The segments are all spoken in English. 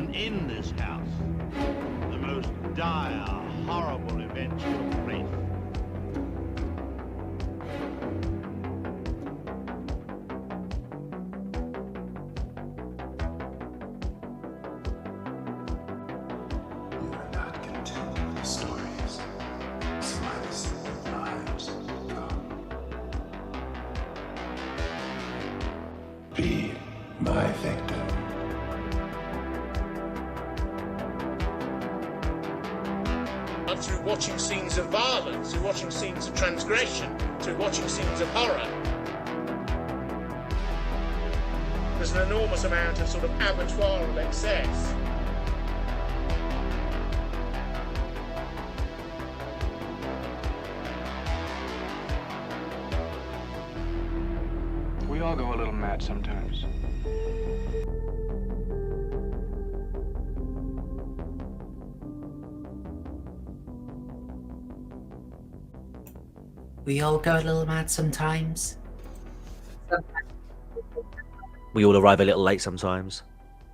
And in this house, the most dire, horrible events took place. You are not content with the stories, so I see the lives come. Be my victim. Through watching scenes of violence, through watching scenes of transgression, through watching scenes of horror. There's an enormous amount of sort of abattoir of excess. We all go a little mad sometimes. We all go a little mad sometimes. We all arrive a little late sometimes.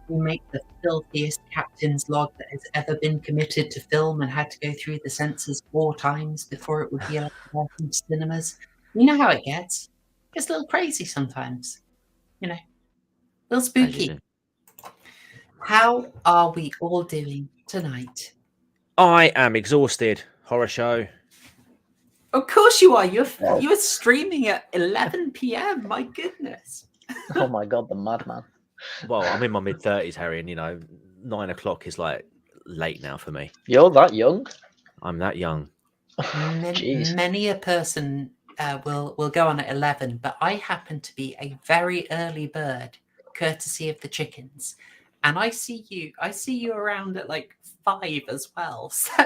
We make the filthiest captain's log that has ever been committed to film and had to go through the censors 4 times before it would be allowed to go into cinemas. You know how it gets. It gets a little crazy sometimes. You know, a little spooky. How are we all doing tonight? I am exhausted. Horror show. Of course you are. You're streaming at 11 p.m. My goodness. Oh my god, the madman. Well, I'm in my mid-30s, Harry, and 9 o'clock is like late now for me. You're that young? I'm that young. Many a person will go on at 11, but I happen to be a very early bird, courtesy of the chickens. And I see you around at like 5 as well. So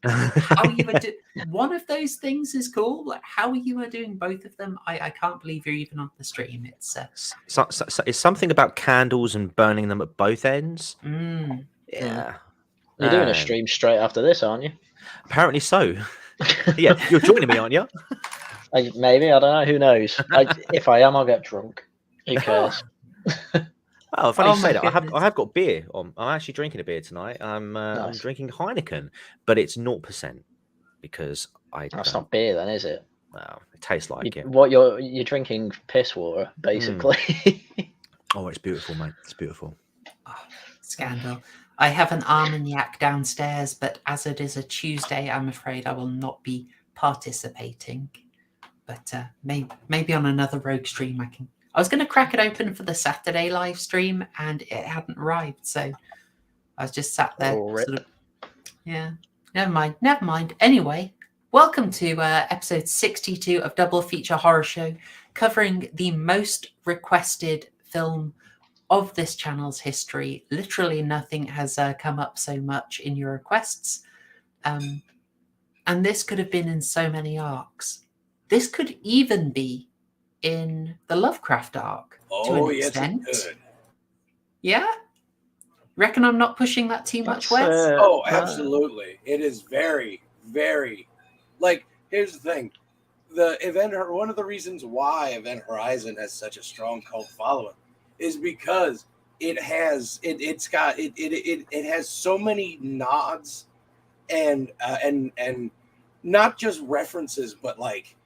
how you were one of those things is cool. Like how you are doing both of them, I can't believe you're even on the stream. It's it's something about candles and burning them at both ends. Yeah, you're doing a stream straight after this, aren't you? Apparently so. Yeah, you're joining me, aren't you? Maybe, I don't know. Who knows? If I am, I'll get drunk. Who cares? Oh, funny you say that. I have got beer on. I'm actually drinking a beer tonight. I'm drinking Heineken, but it's 0% because That's not beer, then, is it? Well, it tastes like it. What you're drinking piss water, basically. Oh, it's beautiful, mate. It's beautiful. Oh, scandal. I have an Armagnac downstairs, but as it is a Tuesday, I'm afraid I will not be participating. But maybe on another Rogue stream I can. I was going to crack it open for the Saturday live stream, and it hadn't arrived, so I was just sat there. Yeah, never mind. Anyway, welcome to episode 62 of Double Feature Horror Show, covering the most requested film of this channel's history. Literally nothing has come up so much in your requests, and this could have been in so many arcs. This could even be in the Lovecraft arc to an extent. Yes, it could. Yeah? Reckon I'm not pushing that too much, Wes? Oh, absolutely. It is very, very... Like, here's the thing. One of the reasons why Event Horizon has such a strong cult following is because it has so many nods and not just references, but like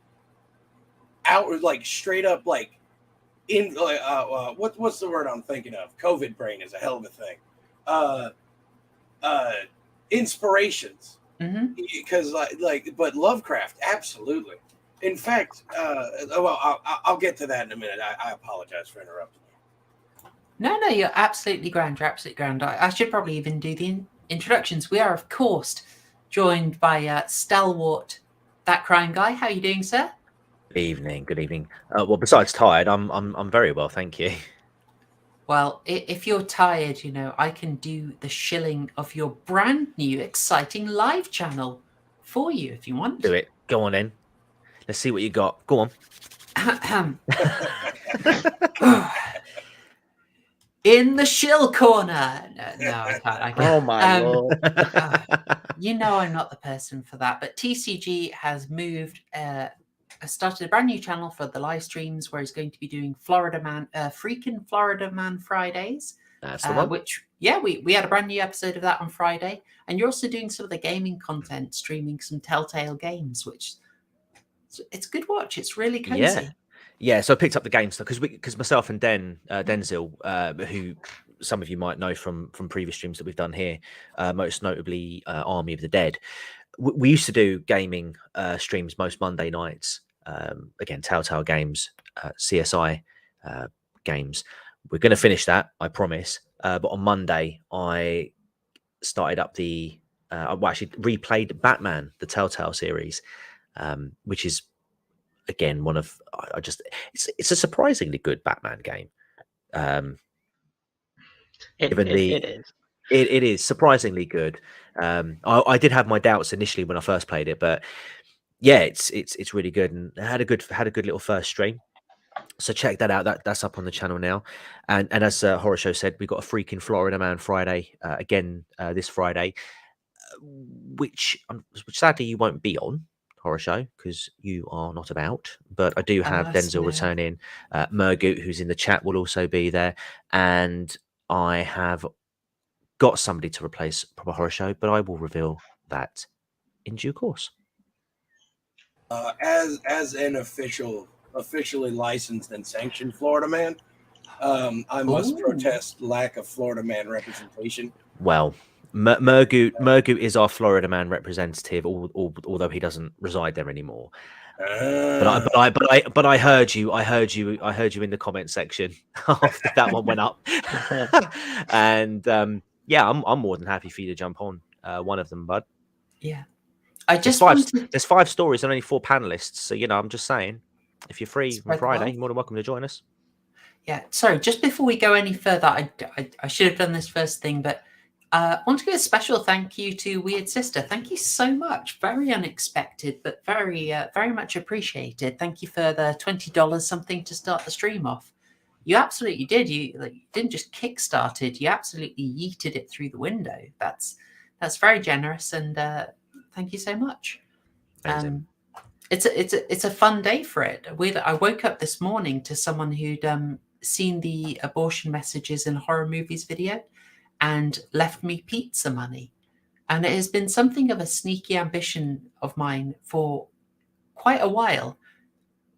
out, like straight up, like in what's the word I'm thinking of? COVID brain is a hell of a thing. Inspirations, because but Lovecraft, absolutely. In fact, I'll get to that in a minute. I apologize for interrupting you. No, you're absolutely grand. I should probably even do the introductions. We are, of course, joined by stalwart That Crime Guy. How are you doing, sir? Good evening. Well, besides tired, I'm very well, thank you. Well, if you're tired, I can do the shilling of your brand new, exciting live channel for you if you want. Do it. Go on then. Let's see what you got. Go on. In the shill corner. No, I can't. Oh my lord. I'm not the person for that. But TCG has started a brand new channel for the live streams where he's going to be doing freaking Florida Man Fridays. That's the one. Which, yeah, we had a brand new episode of that on Friday. And you're also doing some of the gaming content, streaming some Telltale games, which it's a good watch. It's really cozy. Yeah. So I picked up the game stuff because myself and Denzel, who some of you might know from previous streams that we've done here, most notably Army of the Dead. We used to do gaming streams most Monday nights. Again, Telltale games, CSI games. We're going to finish that, I promise. But on Monday, I started up I actually replayed Batman, the Telltale series, which is again one of it's a surprisingly good Batman game. It is surprisingly good. I did have my doubts initially when I first played it, but yeah, it's really good, and had a good little first stream. So check that out. That's up on the channel now. And as Horrorshow said, we got a freaking Florida Man Friday again this Friday, which sadly you won't be on Horrorshow because you are not about. But I do have Denzel returning. Murgoot, who's in the chat, will also be there, and I have got somebody to replace Proper Horrorshow, but I will reveal that in due course. As an officially licensed and sanctioned Florida man, I must protest lack of Florida man representation. Well, Murgoot is our Florida man representative, although he doesn't reside there anymore. But I heard you in the comment section after that one went up, and yeah, I'm more than happy for you to jump on one of them, bud. Yeah, there's 5 stories and only 4 panelists, so I'm just saying, if you're free on Friday, you're more than welcome to join us. Yeah, sorry, just before we go any further, I should have done this first thing, but I want to give a special thank you to Weird Sister. Thank you so much. Very unexpected, but very much appreciated. Thank you for the $20 something to start the stream off. You absolutely did. You didn't just kickstart it. You absolutely yeeted it through the window. That's very generous, and thank you so much. It's a fun day for it. I woke up this morning to someone who'd seen the abortion messages in horror movies video and left me pizza money. And it has been something of a sneaky ambition of mine for quite a while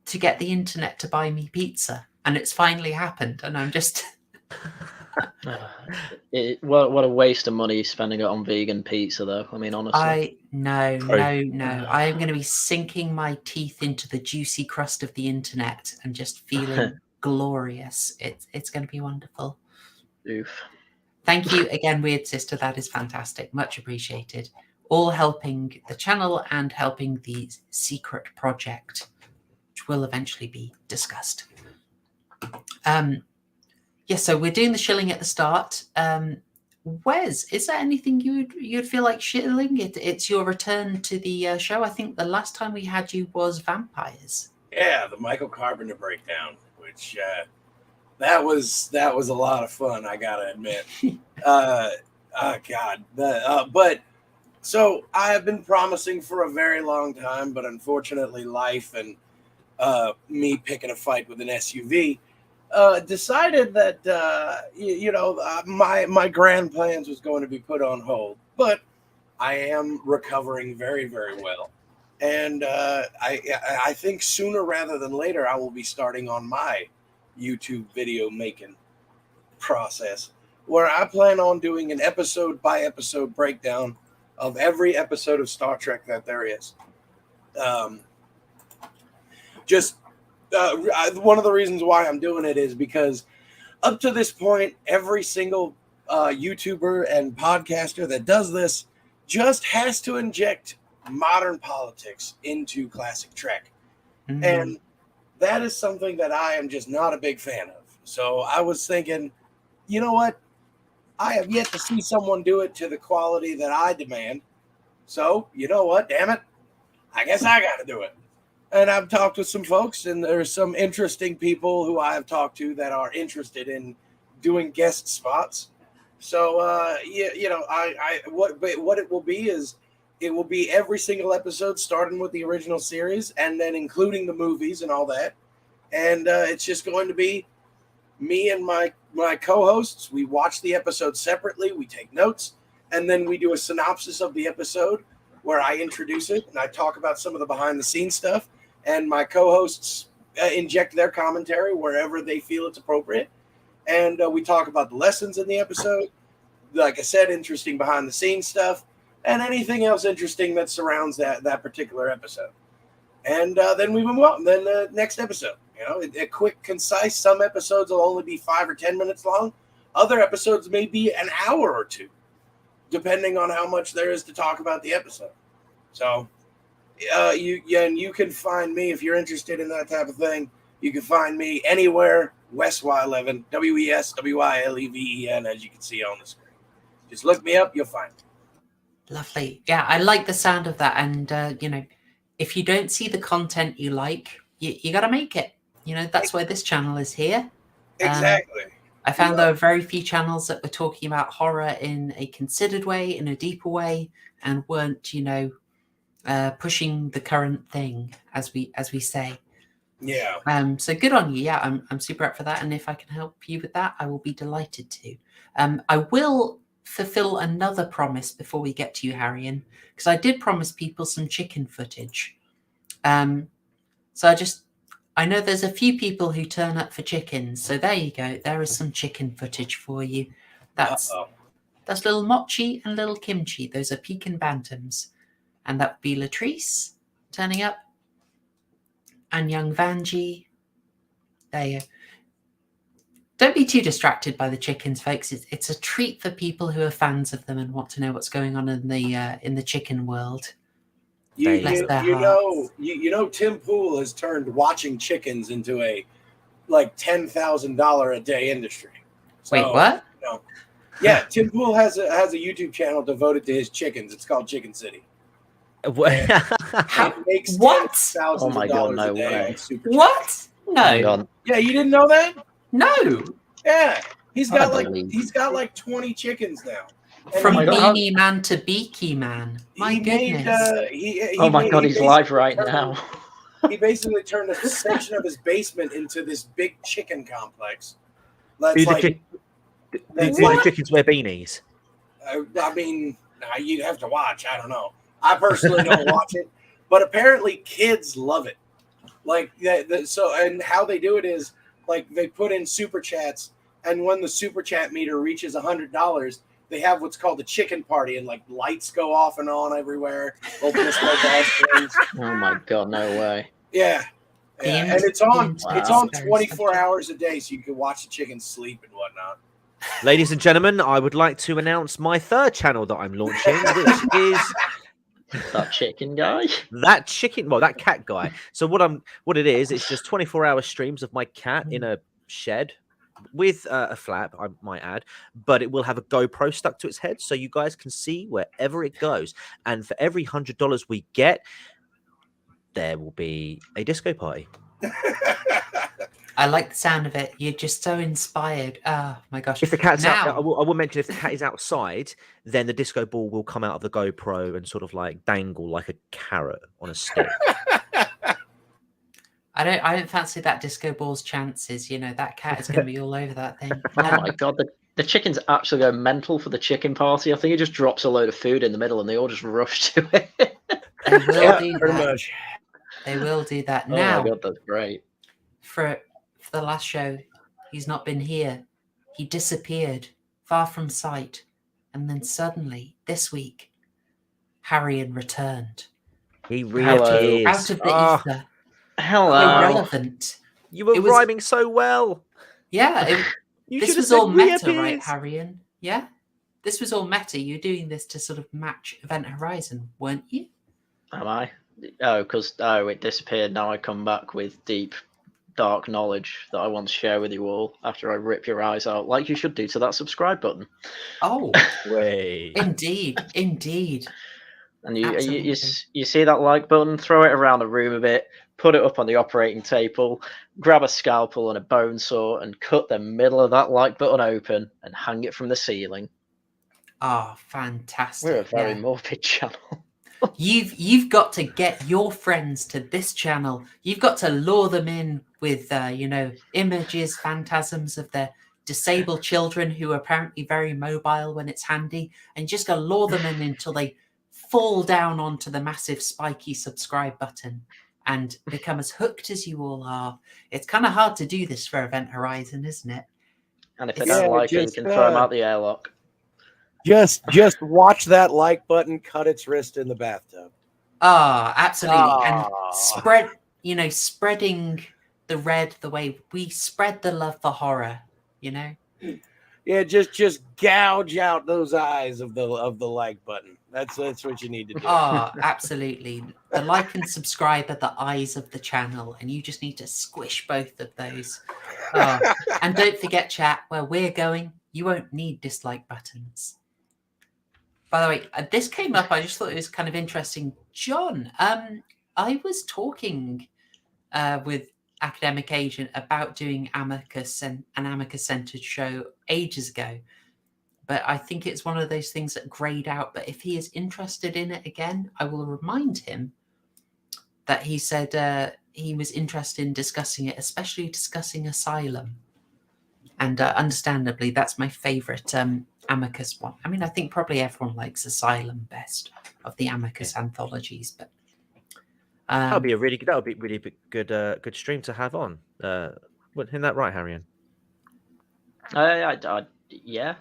to get the internet to buy me pizza. And it's finally happened. And I'm just... what a waste of money spending it on vegan pizza, though. I mean, honestly. No. I am going to be sinking my teeth into the juicy crust of the internet and just feeling glorious. It's going to be wonderful. Oof. Thank you again, Weird Sister. That is fantastic. Much appreciated. All helping the channel and helping the secret project, which will eventually be discussed. Yeah, so we're doing the shilling at the start. Wes, is there anything you'd feel like shilling? It's your return to the show. I think the last time we had you was vampires. Yeah, the Michael Carpenter breakdown, which that was a lot of fun, I gotta admit. But so I have been promising for a very long time, but unfortunately life and me picking a fight with an SUV decided that my grand plans was going to be put on hold. But I am recovering very, very well, and I think sooner rather than later I will be starting on my YouTube video making process, where I plan on doing an episode by episode breakdown of every episode of Star Trek that there is. One of the reasons why I'm doing it is because up to this point, every single YouTuber and podcaster that does this just has to inject modern politics into classic Trek. Mm-hmm. And that is something that I am just not a big fan of. So I was thinking, you know what? I have yet to see someone do it to the quality that I demand. So, you know what? Damn it. I guess I got to do it. And I've talked with some folks, and there's some interesting people who I have talked to that are interested in doing guest spots. So, what it will be is it will be every single episode starting with the original series and then including the movies and all that. And it's just going to be me and my co-hosts, we watch the episode separately, we take notes, and then we do a synopsis of the episode where I introduce it and I talk about some of the behind the scenes stuff, and my co-hosts inject their commentary wherever they feel it's appropriate, and we talk about the lessons in the episode, like I said, interesting behind the scenes stuff, and anything else interesting that surrounds that particular episode. And then we move on. Then the next episode, a quick, concise. Some episodes will only be 5 or 10 minutes long. Other episodes may be an hour or two, depending on how much there is to talk about the episode. So, you can find me if you're interested in that type of thing. You can find me anywhere. WesY11, WESWYLEVEN, as you can see on the screen. Just look me up, you'll find me. Lovely. Yeah, I like the sound of that. And if you don't see the content you like, you got to make it. That's why this channel is here. Exactly. I found there were very few channels that were talking about horror in a considered way, in a deeper way, and weren't, pushing the current thing, as we say. Yeah. So good on you. Yeah, I'm super up for that. And if I can help you with that, I will be delighted to. I will fulfill another promise before we get to you, Haryan, because I did promise people some chicken footage. So I know there's a few people who turn up for chickens. So there you go. There is some chicken footage for you. That's little Mochi and little Kimchi. Those are Pekin Bantams. And that would be Latrice turning up. And young Vanjie. There you go. Don't be too distracted by the chickens, folks. It's a treat for people who are fans of them and want to know what's going on in the chicken world. You know, Tim Pool has turned watching chickens into a $10,000 a day industry. So, wait, what? Yeah, Tim Pool has a YouTube channel devoted to his chickens. It's called Chicken City. It makes what? Oh my god, no way! What? No. Yeah, you didn't know that? No. Yeah, he's got like 20 chickens now. And from Beanie Man to Beaky Man. My goodness. Oh my god, he's live right now. He basically turned a section of his basement into this big chicken complex. Do the chickens wear beanies? I mean, you'd have to watch. I don't know. I personally don't watch it, but apparently kids love it. And how they do it is they put in super chats, and when the super chat meter reaches $100, they have what's called the chicken party, and lights go off and on everywhere. Oh my god, no way! Yeah. And it's on 24 hours a day, so you can watch the chickens sleep and whatnot. Ladies and gentlemen, I would like to announce my third channel that I'm launching, which is that chicken guy. That cat guy. So what it is, it's just 24-hour streams of my cat in a shed with a flap, I might add, but it will have a GoPro stuck to its head, so you guys can see wherever it goes. And for every $100 we get, there will be a disco party. I like the sound of it. You're just so inspired. Oh my gosh! If the cat's out, I will mention if the cat is outside, then the disco ball will come out of the GoPro and sort of dangle like a carrot on a stick. I don't fancy that disco ball's chances. That cat is going to be all over that thing. Oh my god! The chickens actually go mental for the chicken party. I think it just drops a load of food in the middle, and they all just rush to it. They will do that. Much. They will do that. Now, oh my god, that's great. For the last show, he's not been here. He disappeared, far from sight. And then suddenly, this week, Haryan returned. He really is. Out of the ether. Hello. Irrelevant. You were rhyming so well. Yeah. This was all meta, right, Haryan? Yeah? This was all meta. You're doing this to sort of match Event Horizon, weren't you? Am I? It disappeared. Now I come back with deep, dark knowledge that I want to share with you all after I rip your eyes out, like you should do to that subscribe button. Oh, way. Indeed. And you see that like button, throw it around the room a bit, put it up on the operating table, grab a scalpel and a bone saw and cut the middle of that like button open and hang it from the ceiling. Oh, fantastic. We're a very morbid channel. You've got to get your friends to this channel. You've got to lure them in with images, phantasms of their disabled children who are apparently very mobile when it's handy, and you just got to lure them in until they fall down onto the massive spiky subscribe button and become as hooked as you all are. It's kind of hard to do this for Event Horizon, isn't it? And if they don't like it, you can throw them out the airlock. Just watch that like button cut its wrist in the bathtub. Absolutely. And spreading the red the way we spread the love for horror, Yeah, just gouge out those eyes of the like button. That's what you need to do. Absolutely. The like and subscribe are the eyes of the channel, and you just need to squish both of those. And don't forget, chat, where we're going, you won't need dislike buttons. By the way, this came up. I just thought it was kind of interesting. John, I was talking with Academic Agent about doing Amicus and an Amicus-centered show ages ago. But I think it's one of those things that grayed out. But if he is interested in it again, I will remind him that he said he was interested in discussing it, especially discussing Asylum. And understandably, that's my favourite Amicus one. I mean, I think probably everyone likes Asylum best of the Amicus anthologies. But that would be really good stream to have on. Isn't that right, Haryan? Yeah.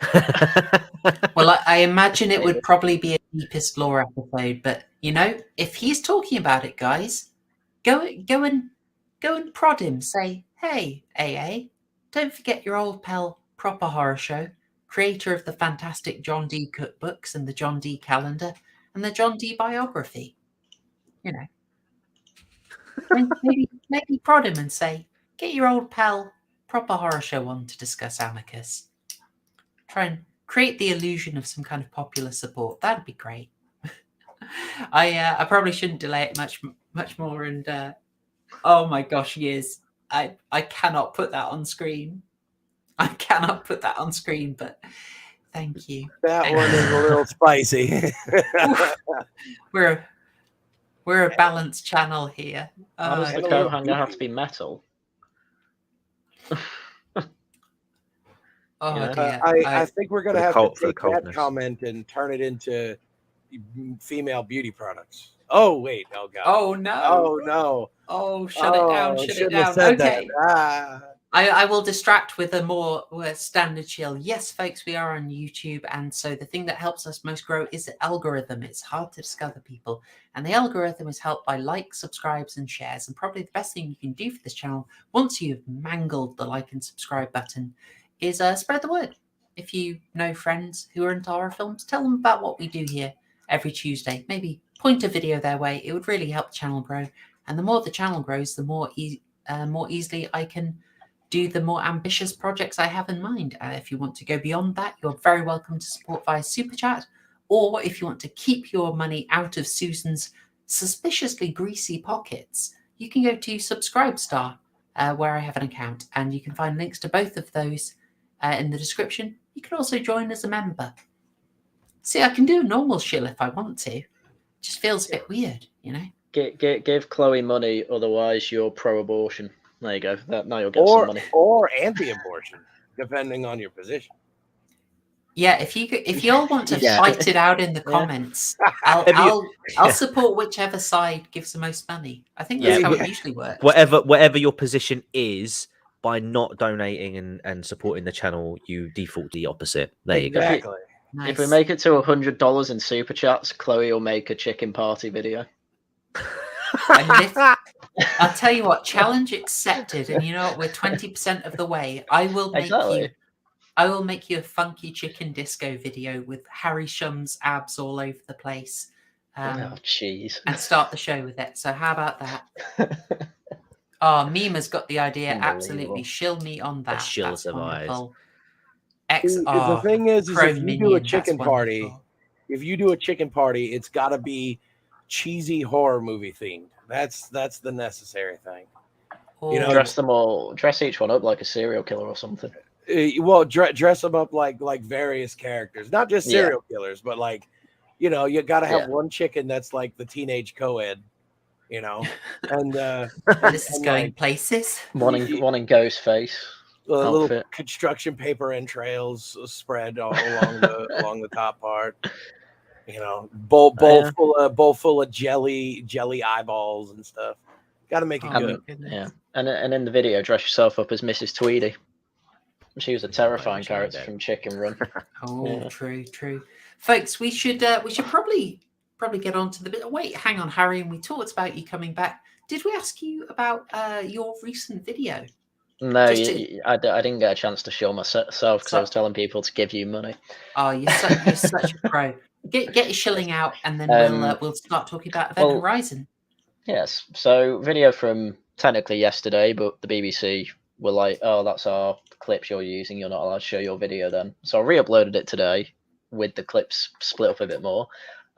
Well, I imagine it would probably be a deepest lore episode, but if he's talking about it, guys, go and prod him. Say, hey, AA, don't forget your old pal, Proper Horror Show, creator of the fantastic John D. cookbooks and the John D. calendar and the John D. biography. Maybe prod him and say, get your old pal, Proper Horror Show on to discuss Amicus. Try and create the illusion of some kind of popular support. That'd be great. I probably shouldn't delay it much more. And oh my gosh, years! I cannot put that on screen. But thank you. That one is a little spicy. We're a balanced channel here. How does the coat hanger have to be metal? Dear. I think we're going to have to take that coldness. comment and turn it into female beauty products. Oh, wait. Oh, God. Oh, no. Oh, no. Oh, shut it down. Shut it down. Okay. I will distract with a more standard chill. Yes, folks, we are on YouTube. And so the thing that helps us most grow is the algorithm. It's hard to discover people. And the algorithm is helped by likes, subscribes, and shares. And probably the best thing you can do for this channel, once you've mangled the like and subscribe button, is spread the word. If you know friends who are into horror films, tell them about what we do here every Tuesday. Maybe point a video their way. It would really help the channel grow. And the more the channel grows, the more easily I can do the more ambitious projects I have in mind. If you want to go beyond that, you're very welcome to support via Super Chat. Or if you want to keep your money out of Susan's suspiciously greasy pockets, you can go to Subscribestar, where I have an account. And you can find links to both of those in the description. You can also join as a member. See, I can do a normal shill if I want to. It just feels a bit weird, Give Chloe money, otherwise you're pro-abortion. There you go. Now you'll get some money. Or anti-abortion, depending on your position. Yeah, if you all want to fight it out in the comments, I'll support whichever side gives the most money. I think that's how it usually works. Whatever your position is, by not donating and supporting the channel, you default the opposite. There you go. Exactly. Nice. If we make it to $100 in super chats, Chloe will make a chicken party video. I'll tell you what, challenge accepted. And you know what? We're 20% of the way. I will make you a funky chicken disco video with Harry Shum's abs all over the place. Jeez. And start the show with it. So how about that? Mima's got the idea. Absolutely. Shill me on that. Shills of eyes. The thing is if you do a chicken party, it's got to be cheesy horror movie themed. That's the necessary thing. Dress each one up like a serial killer or something. Well, dress them up like various characters, not just serial killers, but like you know, you got to have Yeah. one chicken that's like the teenage co-ed, you know, and This is and, going like, places. One in Ghostface little outfit. construction paper entrails spread along the top part. You know, bowl full of jelly eyeballs and stuff. Got to make it Oh, good. Yeah, and in the video, dress yourself up as Mrs. Tweedy. She was a terrifying actually know character that. from Chicken Run. Oh, Yeah. true, folks. We should probably get on to the bit. Wait, hang on, Harry. And we talked about you coming back. Did we ask you about your recent video? No, I didn't get a chance to show myself because I was telling people to give you money. Oh, you're such a pro. Get your shilling out, and then we'll start talking about Event Horizon. Yes. So video from technically yesterday, but the BBC were like, "Oh, that's our clips you're using. You're not allowed to show your video then." So I re-uploaded it today with the clips split up a bit more,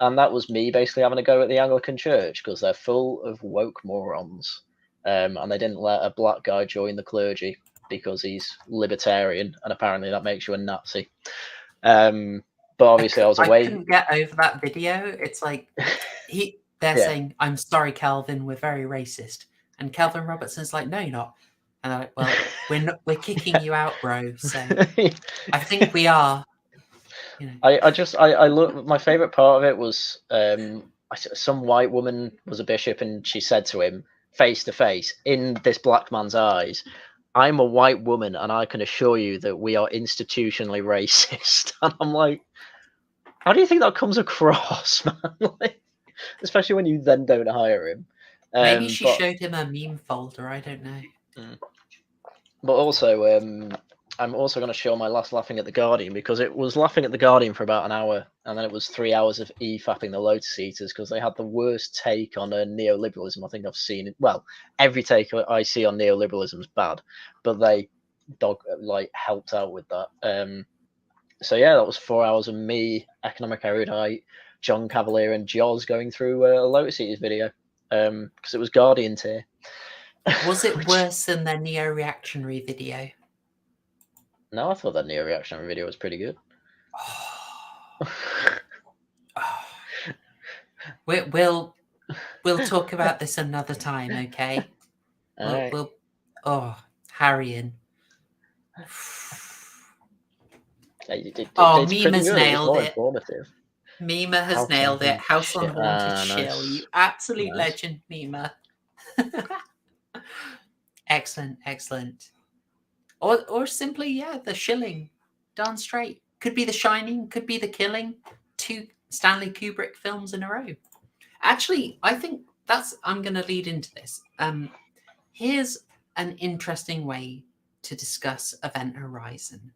and that was me basically having a go at the Anglican Church because they're full of woke morons, and they didn't let a black guy join the clergy because he's libertarian, and apparently that makes you a Nazi. But obviously I was away. I couldn't get over that video. It's like they're saying, "I'm sorry, Calvin, we're very racist," and Calvin Robertson's like, "No, you're not." And I'm like, "Well, we're kicking you out, bro." So I think we are. You know. I look. My favorite part of it was some white woman was a bishop, and she said to him face to face in this black man's eyes, "I'm a white woman, and I can assure you that we are institutionally racist." And I'm like, how do you think that comes across, man? Like, especially when you then don't hire him. Maybe she showed him a meme folder. I don't know. But also, I'm also going to show my last laughing at the Guardian because it was laughing at the Guardian for about an hour, and then it was 3 hours of fapping the Lotus Eaters because they had the worst take on neoliberalism I think I've seen. Well, every take I see on neoliberalism is bad, but they helped out with that. So yeah, that was 4 hours of me, economic erudite, John Cavalier, and Jaws going through a Lotus Eaters video because it was Guardian tier. Was it worse than their neo-reactionary video? No, I thought that neo-reactionary video was pretty good. We'll talk about this another time, okay? Haryan. Mima has nailed it. Mima has nailed it. House on Haunted Chill. You absolute legend, Mima. Excellent. Or simply, the shilling. Darn straight. Could be The Shining, could be The Killing. 2 Stanley Kubrick films in a row. Actually, I think I'm going to lead into this. Here's an interesting way to discuss Event Horizon.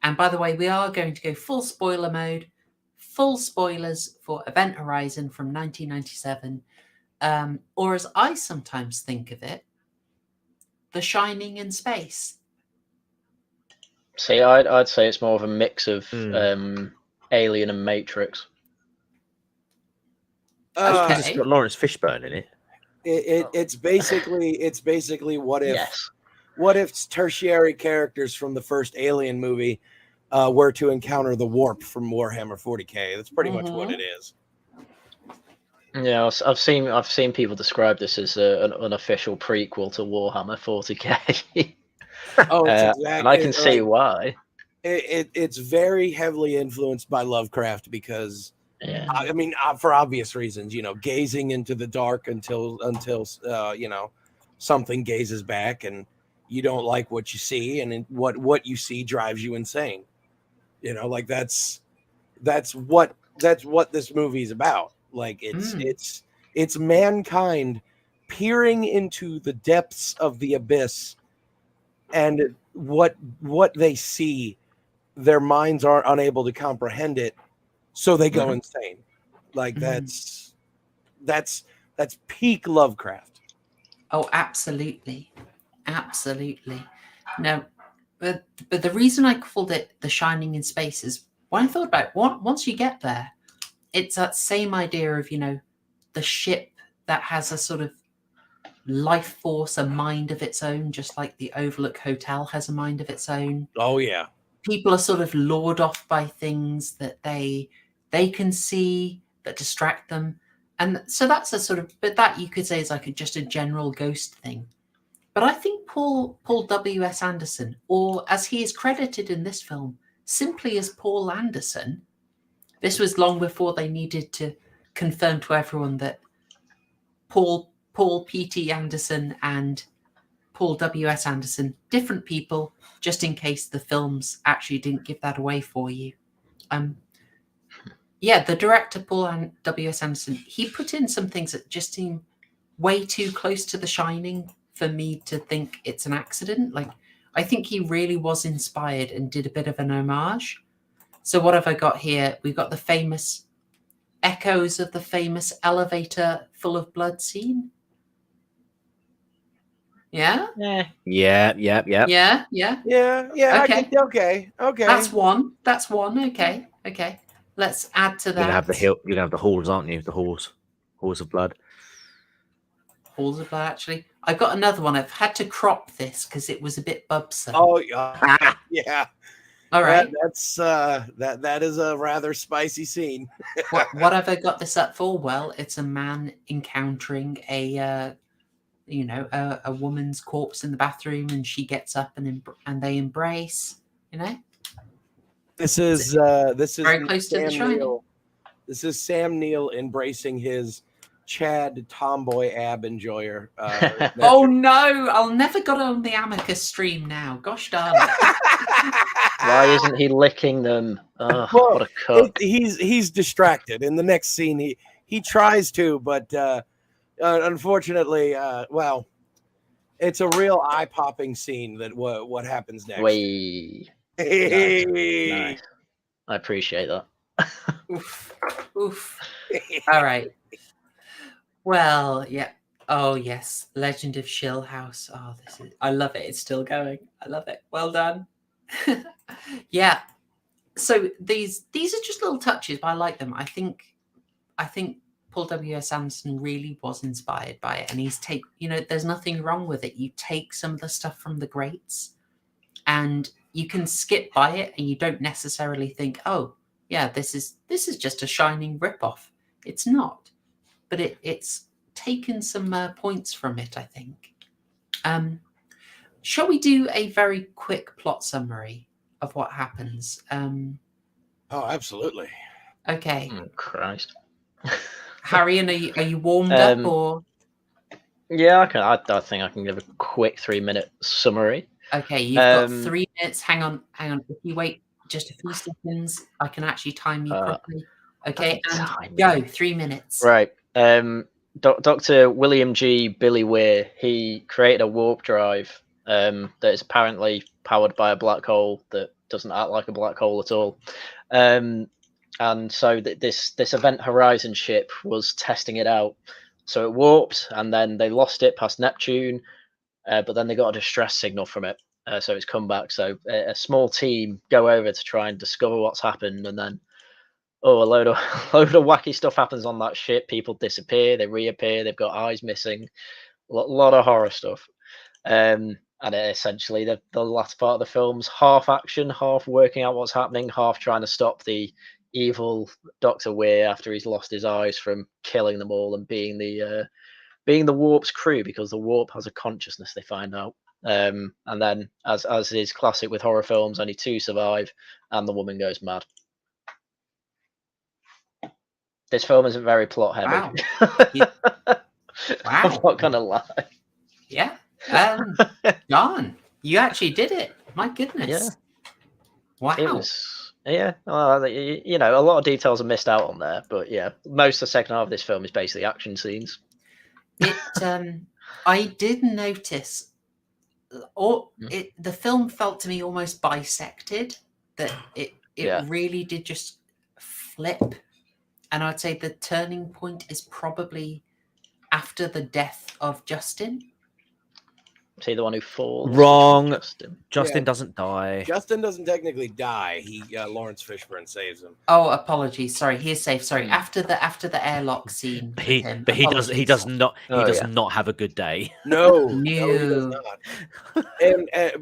And by the way, we are going to go full spoiler mode. Full spoilers for Event Horizon from 1997. Or as I sometimes think of it, The Shining in space. See, I'd say it's more of a mix of Alien and Matrix. It's got Laurence Fishburne in it. It's basically what if tertiary characters from the first Alien movie were to encounter the warp from Warhammer 40k. That's pretty much what it is. Yeah, I've seen people describe this as an unofficial prequel to Warhammer 40k. Exactly, and I can see why. It's very heavily influenced by Lovecraft because, I mean, for obvious reasons, gazing into the dark until something gazes back and you don't like what you see, and what you see drives you insane. That's what this movie is about. Like it's mankind peering into the depths of the abyss, and what they see, their minds are unable to comprehend it, so they go insane. Like that's peak Lovecraft. Oh, absolutely. No, but the reason I called it The Shining in space is when I thought about it, once you get there, it's that same idea of, the ship that has a sort of life force, a mind of its own, just like the Overlook Hotel has a mind of its own. Oh, yeah. People are sort of lured off by things that they they can see that distract them. And so that's a sort of, but that you could say is like just a general ghost thing. But I think Paul W.S. Anderson, or as he is credited in this film, simply as Paul Anderson, this was long before they needed to confirm to everyone that Paul P.T. Anderson and Paul W.S. Anderson, different people, just in case the films actually didn't give that away for you. Yeah, the director, Paul W.S. Anderson, he put in some things that just seem way too close to The Shining for me to think it's an accident. Like, I think he really was inspired and did a bit of an homage. So what have I got here? We've got the famous echoes of the famous elevator full of blood scene. Yeah? Yeah. Okay. That's one. Okay. Let's add to that. You're gonna have the halls, aren't you? The halls of blood. Halls of blood. Actually, I've got another one. I've had to crop this because it was a bit bubsome. Oh yeah. All right. That is a rather spicy scene. What have I got this up for? Well, it's a man encountering a woman's corpse in the bathroom, and she gets up and they embrace. This is very close to The Shining. Neill. This is Sam Neill embracing his Chad tomboy ab enjoyer. Oh no! I'll never get on the Amicus stream now. Gosh darn it! Why isn't he licking them? Oh, what a cook! He's distracted. In the next scene, he tries to, but unfortunately, well, it's a real eye-popping scene. That what happens next? Nice. I appreciate that. Oof. All right. Well, yeah. Oh yes, Legend of Shill House. Oh, I love it. It's still going. I love it. Well done. Yeah. So these are just little touches, but I like them. I think Paul W.S. Anderson really was inspired by it, and there's nothing wrong with it. You take some of the stuff from the greats, and you can skip by it, and you don't necessarily think, oh, yeah, this is just a Shining ripoff. It's not, but it's taken some points from it, I think. Shall we do a very quick plot summary of what happens? Oh, absolutely. Okay. Oh, Christ. Haryan, are you warmed up or? Yeah, I think I can give a quick 3-minute summary. Okay, you've got 3 minutes. Hang on. If you wait just a few seconds, I can actually time you properly. Okay, and go. 3 minutes. Right. Dr. William G. Billy Weir, he created a warp drive that is apparently powered by a black hole that doesn't act like a black hole at all. And so this Event Horizon ship was testing it out. So it warped, and then they lost it past Neptune, but then they got a distress signal from it. So it's come back. So a small team go over to try and discover what's happened, and then a load of wacky stuff happens on that ship. People disappear, they reappear, they've got eyes missing, a lot of horror stuff. And essentially the last part of the film's half action, half working out what's happening, half trying to stop the evil Dr. Weir after he's lost his eyes from killing them all and being the warp's crew, because the warp has a consciousness, they find out. And then as is classic with horror films, only 2 survive and the woman goes mad. This film isn't very plot heavy. Wow. I'm not gonna lie. Yeah. John, you actually did it. My goodness. Yeah. Wow. It was, yeah. Well, a lot of details are missed out on there, but yeah, most of the second half of this film is basically action scenes. I did notice, the film felt to me almost bisected. That it really did just flip. And I'd say the turning point is probably after the death of Justin. Is he the one who falls? Wrong. Justin doesn't die. Justin doesn't technically die. Laurence Fishburne saves him. Oh, apologies. Sorry, he is safe. Sorry, after the airlock scene. He does not have a good day. No, he does not.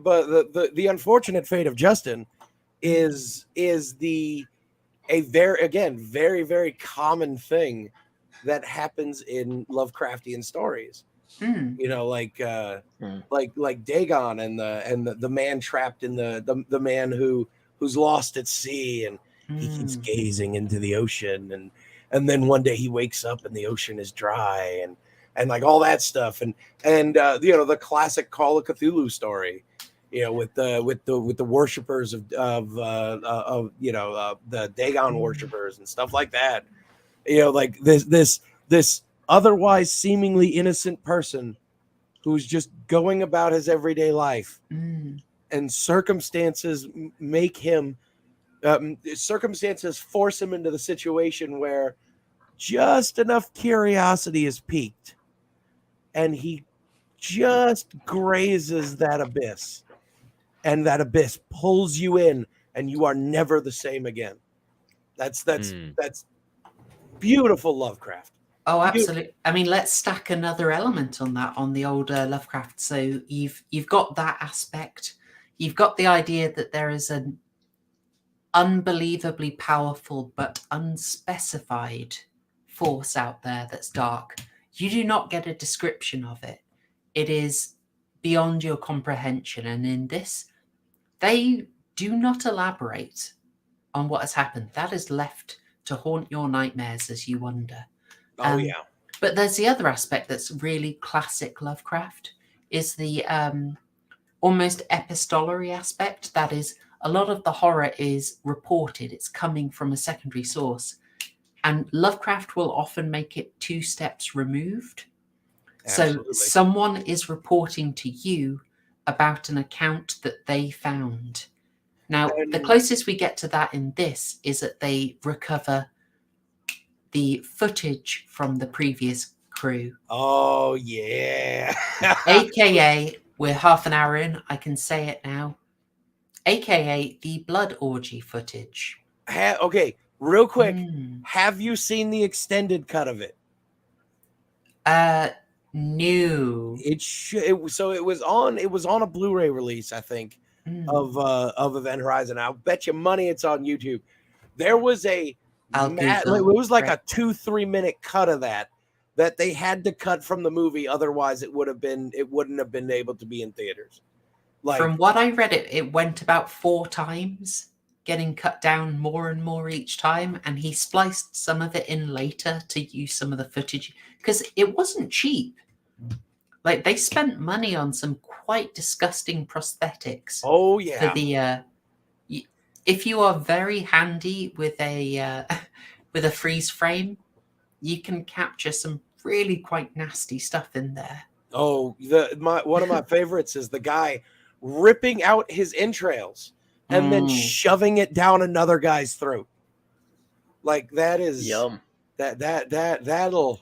But the unfortunate fate of Justin is the very, very common thing that happens in Lovecraftian stories. You know, like Dagon and the man trapped in the man who's lost at sea, and he keeps gazing into the ocean, and then one day he wakes up and the ocean is dry, and like all that stuff, and you know, the classic Call of Cthulhu story, you know, with the worshippers of you know, the Dagon worshippers and stuff like that. You know, like this otherwise seemingly innocent person who's just going about his everyday life, and circumstances make him circumstances force him into the situation where just enough curiosity is piqued, and he just grazes that abyss, and that abyss pulls you in, and you are never the same again. That's beautiful Lovecraft. Oh, absolutely. I mean, let's stack another element on that, on the older Lovecraft. So you've got that aspect. You've got the idea that there is an unbelievably powerful but unspecified force out there that's dark. You do not get a description of it. It is beyond your comprehension. And in this, they do not elaborate on what has happened. That is left to haunt your nightmares as you wonder. Yeah. But there's the other aspect that's really classic Lovecraft, is the almost epistolary aspect. That is, a lot of the horror is reported. It's coming from a secondary source. And Lovecraft will often make it 2 steps removed. Absolutely. So someone is reporting to you about an account that they found. Now, the closest we get to that in this is that they recover the footage from the previous crew. Oh, yeah. AKA, we're half an hour in, I can say it now. AKA the blood orgy footage. Okay, real quick. Have you seen the extended cut of it? No. So it was on a Blu-ray release, I think, of Event Horizon. I'll bet you money it's on YouTube. There was it was like a 2-3 minute cut of that they had to cut from the movie, otherwise it wouldn't have been able to be in theaters. Like, from what I read, it went about 4 times, getting cut down more and more each time, and he spliced some of it in later to use some of the footage, because it wasn't cheap. Like, they spent money on some quite disgusting prosthetics. Oh yeah. For the if you are very handy with a freeze frame, you can capture some really quite nasty stuff in there. Oh, one of my favorites is the guy ripping out his entrails and then shoving it down another guy's throat. Like, that is yum. That'll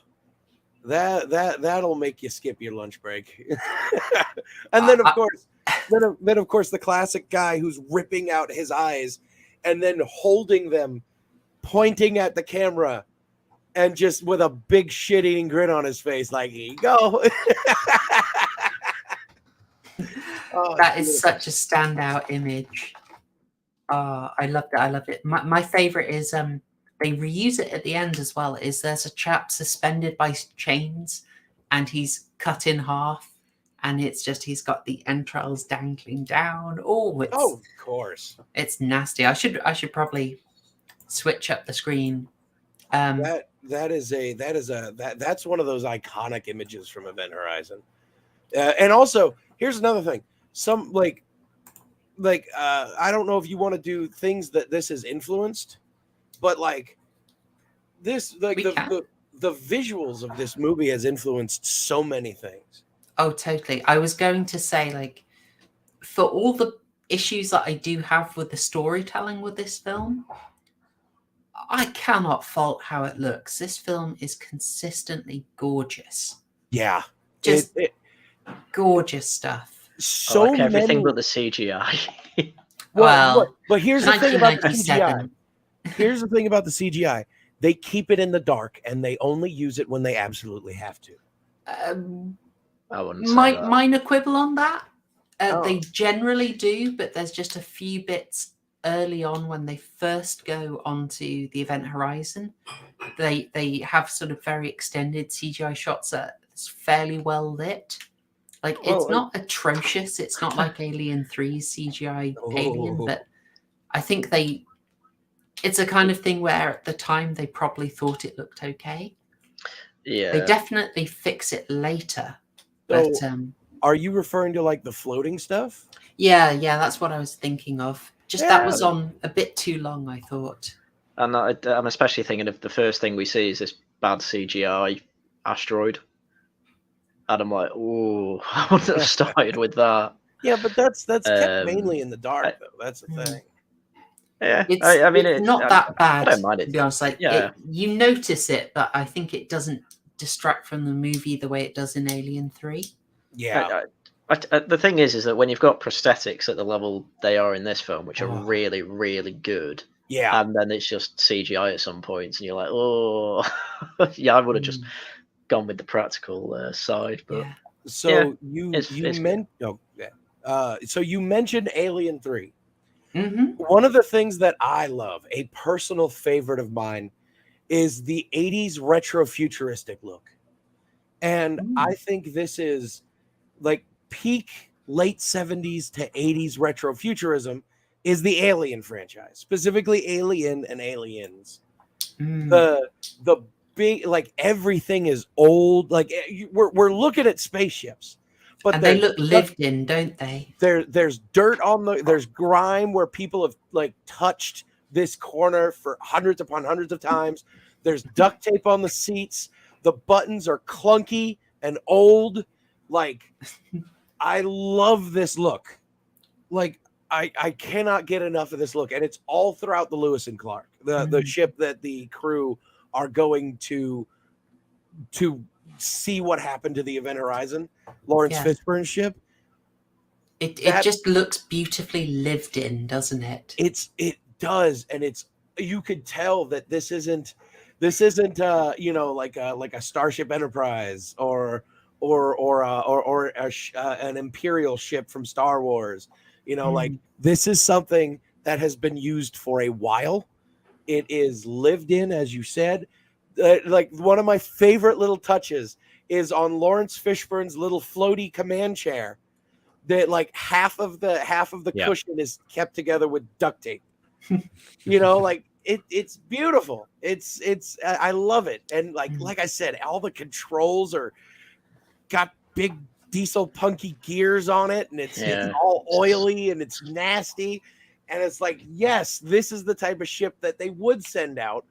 make you skip your lunch break. And then of course the classic guy who's ripping out his eyes and then holding them, pointing at the camera, and just with a big shit-eating grin on his face, like, here you go. That is such a standout image. I loved it. I loved it. My favorite is they reuse it at the end as well. Is there's a chap suspended by chains, and he's cut in half, and it's just he's got the entrails dangling down. Of course, it's nasty. I should probably switch up the screen. That's one of those iconic images from Event Horizon. And also, here's another thing. Some I don't know if you want to do things that this has influenced, but like this, like the visuals of this movie has influenced so many things. Oh, totally. I was going to say, like, for all the issues that I do have with the storytelling with this film, I cannot fault how it looks. This film is consistently gorgeous. Yeah. Just gorgeous stuff. So I like everything but the CGI. But here's the thing about the CGI. Here's the thing about the CGI. They keep it in the dark, and they only use it when they absolutely have to. I wouldn't say that. Minor quibble on that. They generally do, but there's just a few bits early on when they first go onto the event horizon, they have sort of very extended CGI shots that's fairly well lit. Like, it's not atrocious. It's not like Alien 3's CGI Alien, but I think it's a kind of thing where at the time they probably thought it looked okay. Yeah. They definitely fix it later. But are you referring to like the floating stuff? Yeah, that's what I was thinking of. That was on a bit too long, I thought. And I'm especially thinking of the first thing we see is this bad CGI asteroid. And I'm like, oh, I wouldn't have started with that. Yeah, but that's kept mainly in the dark, though. That's the thing. Yeah, I mean, it's not that bad. I don't mind it. To be honest, like, you notice it, but I think it doesn't distract from the movie the way it does in Alien 3. Yeah. The thing is that when you've got prosthetics at the level they are in this film, which are really, really good, and then it's just CGI at some points, and you're like, oh, yeah, I would have just gone with the practical side. But so you mentioned Alien 3. Mm-hmm. One of the things that I love, a personal favorite of mine, is the 80s retro-futuristic look. And I think this is like peak late 70s to 80s retro-futurism is the Alien franchise, specifically Alien and Aliens. The big, like, everything is old. Like, we're looking at spaceships. But they look lived in, don't they? There's dirt there's grime where people have like touched this corner for hundreds upon hundreds of times. There's duct tape on the seats. The buttons are clunky and old. Like, I love this look. Like, I cannot get enough of this look. And it's all throughout the Lewis and Clark, the ship that the crew are going to see what happened to the Event Horizon, Laurence Fishburne's ship. It just looks beautifully lived in, doesn't it? It does, and you could tell that this isn't like a Starship Enterprise or an Imperial ship from Star Wars. Like, this is something that has been used for a while. It is lived in, as you said. Like, one of my favorite little touches is on Laurence Fishburne's little floaty command chair that like half of the cushion is kept together with duct tape. Like, it's beautiful. It's I love it. And like I said, all the controls got big diesel punky gears on it, and it's all oily and it's nasty. And it's like, yes, this is the type of ship that they would send out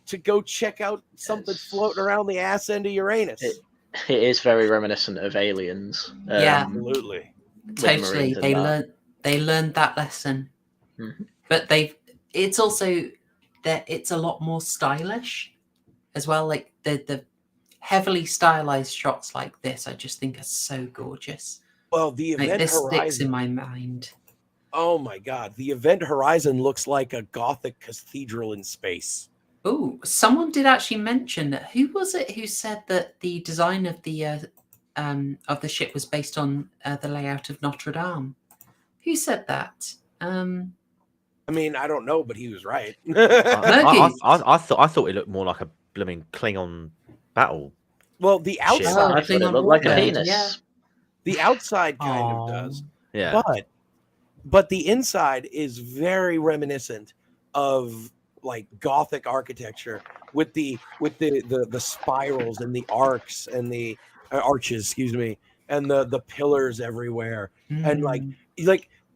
to go check out something floating around the ass end of Uranus. It is very reminiscent of Aliens. Absolutely. Totally. They learned that lesson. Mm-hmm. But it's also that it's a lot more stylish as well. Like, the heavily stylized shots like this, I just think are so gorgeous. Well, the Event this Horizon sticks in my mind. Oh my God. The Event Horizon looks like a Gothic cathedral in space. Oh, someone did actually mention that. Who was it who said that the design of the ship was based on the layout of Notre Dame? Who said that? I mean, I don't know, but he was right. I thought it looked more like a blooming Klingon battle. Well, the outside it looked like a penis. Yeah. The outside kind of does. Yeah. But the inside is very reminiscent of like Gothic architecture with the spirals and the arcs and the arches, excuse me, and the pillars everywhere. And like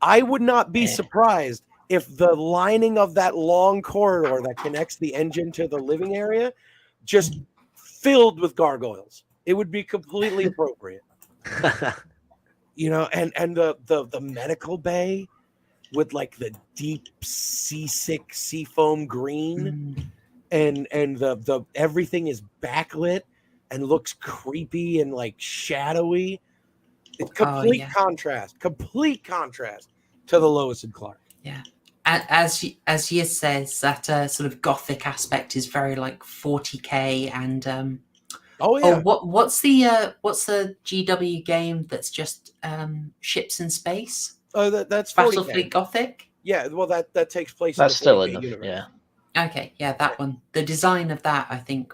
I would not be surprised if the lining of that long corridor that connects the engine to the living area just filled with gargoyles. It would be completely appropriate. And the medical bay with like the deep seasick seafoam green, and the everything is backlit and looks creepy and like shadowy. It's complete contrast to the Lois and Clark. Yeah. As you says, that sort of Gothic aspect is very like 40K and what's the GW game that's just ships in space? Oh, that's 40K. Battlefleet Gothic. Yeah, well, that takes place That's in the still 40K in the universe. Okay, yeah, that one. The design of that, I think,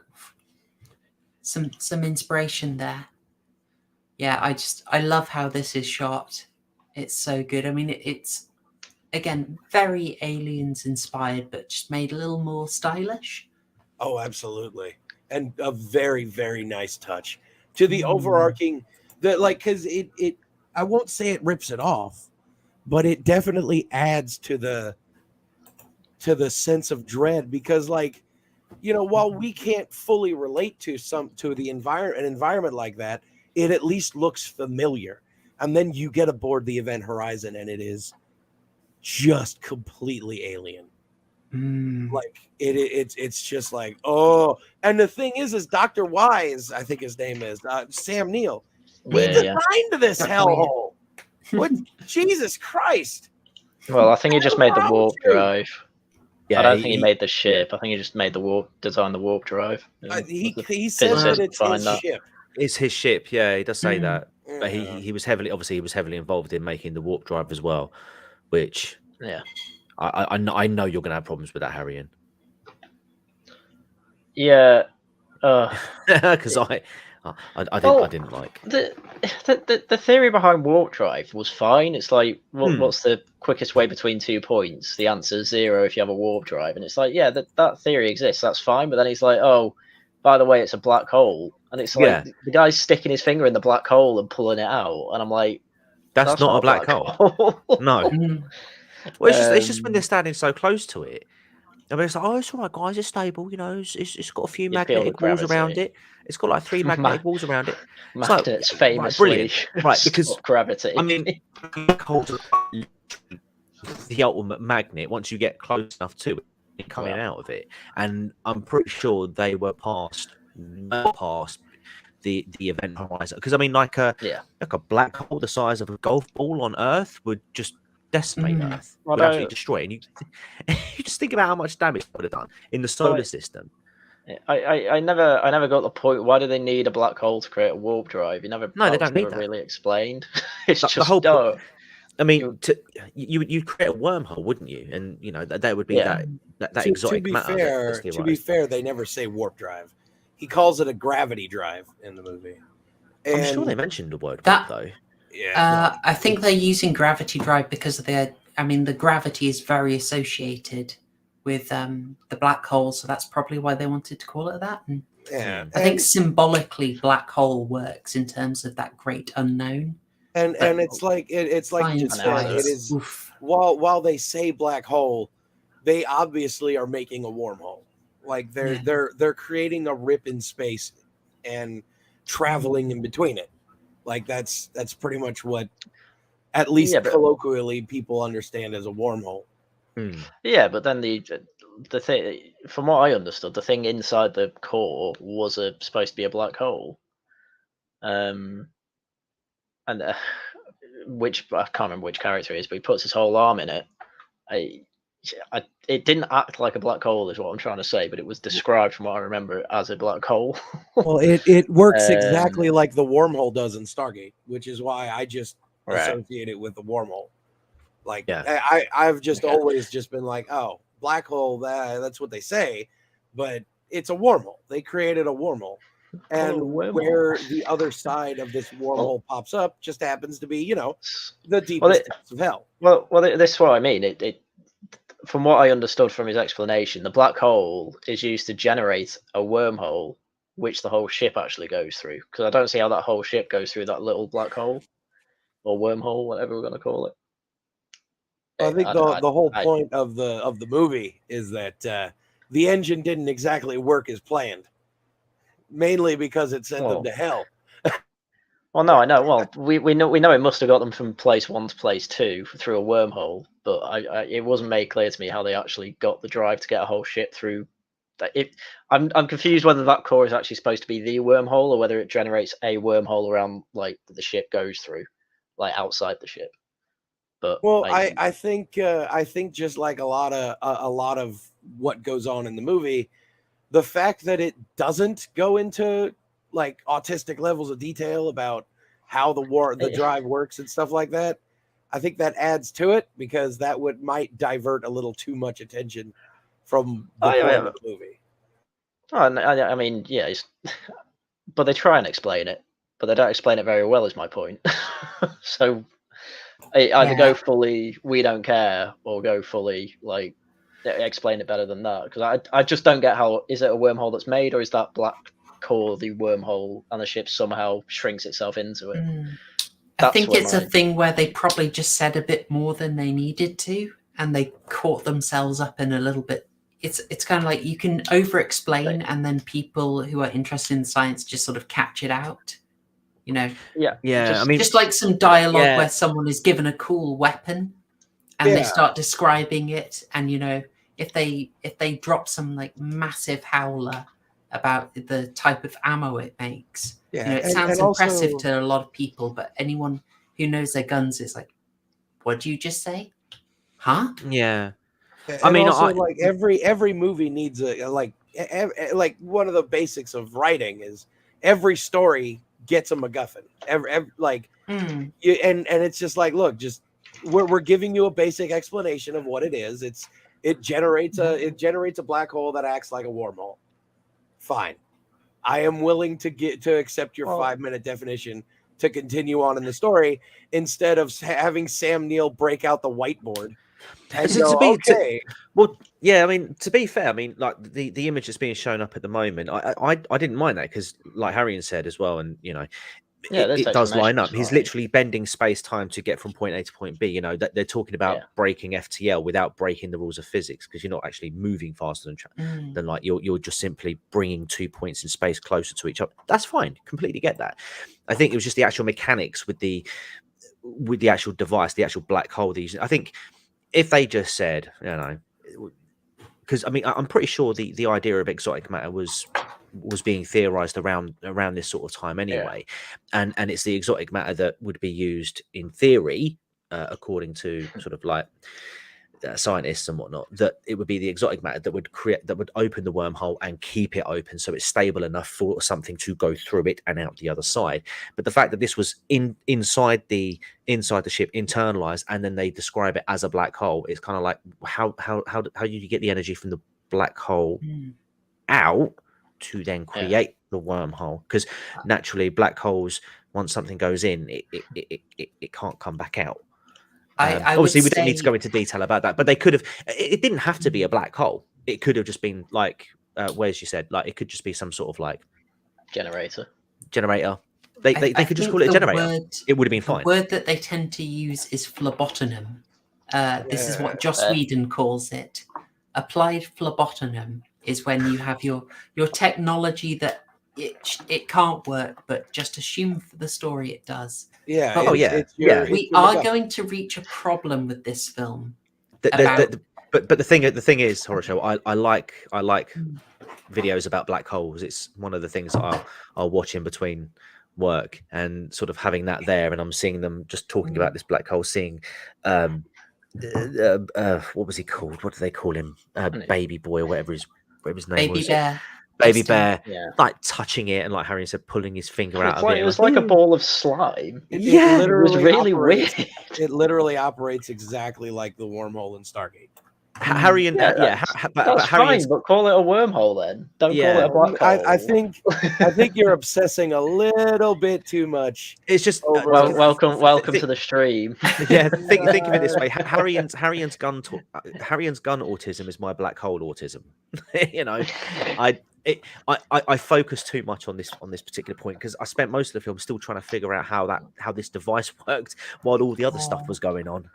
some inspiration there. Yeah, I love how this is shot. It's so good. I mean, it's again very Aliens inspired, but just made a little more stylish. Oh, absolutely, and a very, very nice touch to the overarching. Because it I won't say it rips it off, but it definitely adds to the sense of dread, because while we can't fully relate to the environment like that, it at least looks familiar. And then you get aboard the Event Horizon and it is just completely alien. Like it's just like, oh. And the thing is Dr. Wise, I think his name is Sam Neill. He designed this hellhole. What? Jesus Christ. Well, I think he just made the warp drive. Yeah, I don't think he made the ship. I think he just made designed the warp drive. He says that it's his ship. It's his ship. Yeah, he does say that. But he was heavily involved in making the warp drive as well, which I know you're going to have problems with that, Haryan. Yeah, because I didn't like the theory behind warp drive was fine. It's like what's the quickest way between 2 points? The answer is 0 if you have a warp drive, and it's like, yeah, that theory exists. That's fine. But then he's like, oh, by the way, it's a black hole, and it's like the guy's sticking his finger in the black hole and pulling it out, and I'm like, that's not a black hole. No. Well, it's just when they're standing so close to it. I mean, it's like, oh, it's all right, guys. It's stable. It's got a few magnetic walls around it. It's got like 3 magnetic walls around it. Magnets famously right? Because gravity. I mean, black holes are the ultimate magnet. Once you get close enough to it, you're coming out of it. And I'm pretty sure they were past the Event Horizon. Because I mean, like a black hole the size of a golf ball on Earth would just decimate Earth, would absolutely destroy it. And you just think about how much damage it would have done in the solar system. I never got the point. Why do they need a black hole to create a warp drive? They don't need that. Really explained. It's just the whole point. I mean, you'd create a wormhole, wouldn't you? And that would be that exotic matter. To be fair, they never say warp drive. He calls it a gravity drive in the movie. I'm sure they mentioned the word warp, though. Yeah, I think they're using gravity drive because the gravity is very associated with the black hole, so that's probably why they wanted to call it that. And I think symbolically, black hole works in terms of that great unknown. And it's like you just said, it is. While they say black hole, they obviously are making a wormhole. Like they're creating a rip in space and traveling in between it. Like that's pretty much what, at least colloquially, people understand as a wormhole. Yeah, but then the thing, from what I understood, the thing inside the core was supposed to be a black hole. And which I can't remember which character it is, but he puts his whole arm in it. It didn't act like a black hole, is what I'm trying to say, but it was described from what I remember as a black hole. Well, it works exactly like the wormhole does in Stargate, which is why I just associate it with the wormhole. Like, I've just always just been like, oh, black hole, that's what they say, but it's a wormhole. They created a wormhole. And where the other side of this wormhole pops up just happens to be, the deepest depths of hell. Well, this is what I mean. It from what I understood from his explanation, the black hole is used to generate a wormhole, which the whole ship actually goes through. Because I don't see how that whole ship goes through that little black hole or wormhole, whatever we're going to call it. I think the whole point of the movie is that the engine didn't exactly work as planned, mainly because it sent them to hell. Well, no, I know. Well, we know it must have got them from place 1 to place 2 through a wormhole, but it wasn't made clear to me how they actually got the drive to get a whole ship through. I'm confused whether that core is actually supposed to be the wormhole or whether it generates a wormhole around like the ship goes through, like outside the ship. But I think just like a lot of what goes on in the movie, the fact that it doesn't go into like autistic levels of detail about how the drive works and stuff like that, I think that adds to it because that might divert a little too much attention from the point of the movie. I mean, yeah, but they try and explain it, but they don't explain it very well. Is my point. So either go fully we don't care, or go fully like explain it better than that. Because I just don't get how is it a wormhole that's made, or is that black core the wormhole and the ship somehow shrinks itself into it? I think it's a thing where they probably just said a bit more than they needed to, and they caught themselves up in a little bit. It's kind of like you can over-explain, and then people who are interested in science just sort of catch it out. You know, yeah. Just like some dialogue where someone is given a cool weapon, and they start describing it, and you know, if they drop some like massive howler about the type of ammo it makes, you know, it sounds impressive also to a lot of people, but anyone who knows their guns is like, "What do you just say? Huh?" Yeah. I mean, also, like every movie needs like one of the basics of writing is every story gets a MacGuffin. And it's just like, look, just we're giving you a basic explanation of what it is. It generates a black hole that acts like a wormhole. Fine, I am willing to accept your 5-minute definition to continue on in the story instead of having Sam Neill break out the whiteboard. And I mean, to be fair, I mean, like the image that's being shown up at the moment, I didn't mind that because, like Haryan said as well, and you know, it does line up. He's literally bending space time to get from point A to point B. You know, that they're talking about breaking FTL without breaking the rules of physics, because you're not actually moving faster than like you're just simply bringing 2 points in space closer to each other. That's fine, completely get that. I think it was just the actual mechanics with the actual device, the actual black hole. I think if they just said, you know, because I mean, I'm pretty sure the idea of exotic matter was being theorized around this sort of time anyway, and it's the exotic matter that would be used in theory, according to sort of like scientists and whatnot, that it would be the exotic matter that would open the wormhole and keep it open so it's stable enough for something to go through it and out the other side. But the fact that this was inside the ship, internalized, and then they describe it as a black hole, it's kind of like how do you get the energy from the black hole out to then create the wormhole? Because naturally black holes, once something goes in, it can't come back out. Obviously, we don't need to go into detail about that, but they could have. It didn't have to be a black hole. It could have just been like, whereas you said, like it could just be some sort of like generator. They could just call it a generator. It would have been fine. The word that they tend to use is phlebotonym. This is what Joss Whedon calls it. Applied phlebotonym is when you have your technology that it can't work, but just assume for the story it does. Yeah. We are going to reach a problem with this film. But the thing is, Horrorshow, I like videos about black holes. It's one of the things that I'll watch in between work, and sort of having that there, and I'm seeing them just talking about this black hole, seeing what was he called? What do they call him? Baby boy or whatever his name was. Baby Bear, like touching it, and like Harry said, pulling his finger out of it. It was like a ball of slime. It was really weird. It literally operates exactly like the wormhole in Stargate. Harry and that's fine, but call it a wormhole then. Don't call it a black hole. I think you're obsessing a little bit too much. It's just welcome to the stream. Yeah, think of it this way: Haryan's gun autism is my black hole autism. You know, I focus too much on this particular point because I spent most of the film still trying to figure out how this device worked while all the other stuff was going on.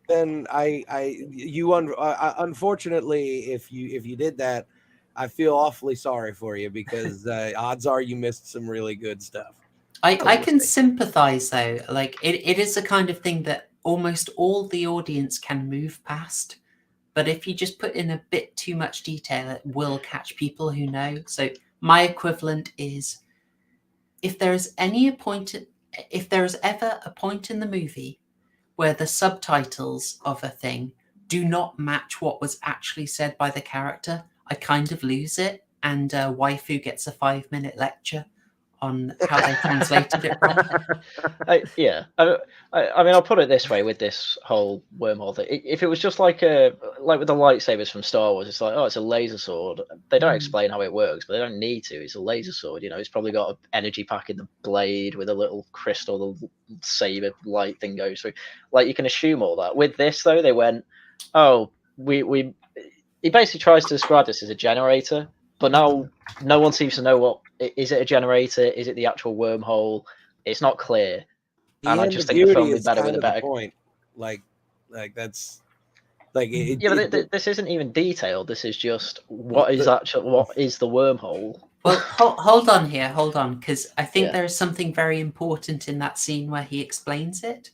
Then unfortunately, if you did that, I feel awfully sorry for you because odds are you missed some really good stuff. I can sympathize though. Like it is the kind of thing that almost all the audience can move past. But if you just put in a bit too much detail, it will catch people who know. So my equivalent is if there is ever a point in the movie where the subtitles of a thing do not match what was actually said by the character, I kind of lose it. And waifu gets a 5-minute lecture on how they translated it wrong. I mean, I'll put it this way with this whole wormhole thing. If it was just like with the lightsabers from Star Wars, it's like, oh, it's a laser sword. They don't explain how it works, but they don't need to. It's a laser sword. It's probably got an energy pack in the blade with a little crystal, the saber light thing goes through. Like, you can assume all that. With this, though, they went, oh, he basically tries to describe this as a generator, but now no one seems to know what. Is it a generator? Is it the actual wormhole? It's not clear. And I just think the film did better with a better point. Like that's like but this isn't even detailed. This is just what is the wormhole. Well, hold on, because I think there is something very important in that scene where he explains it,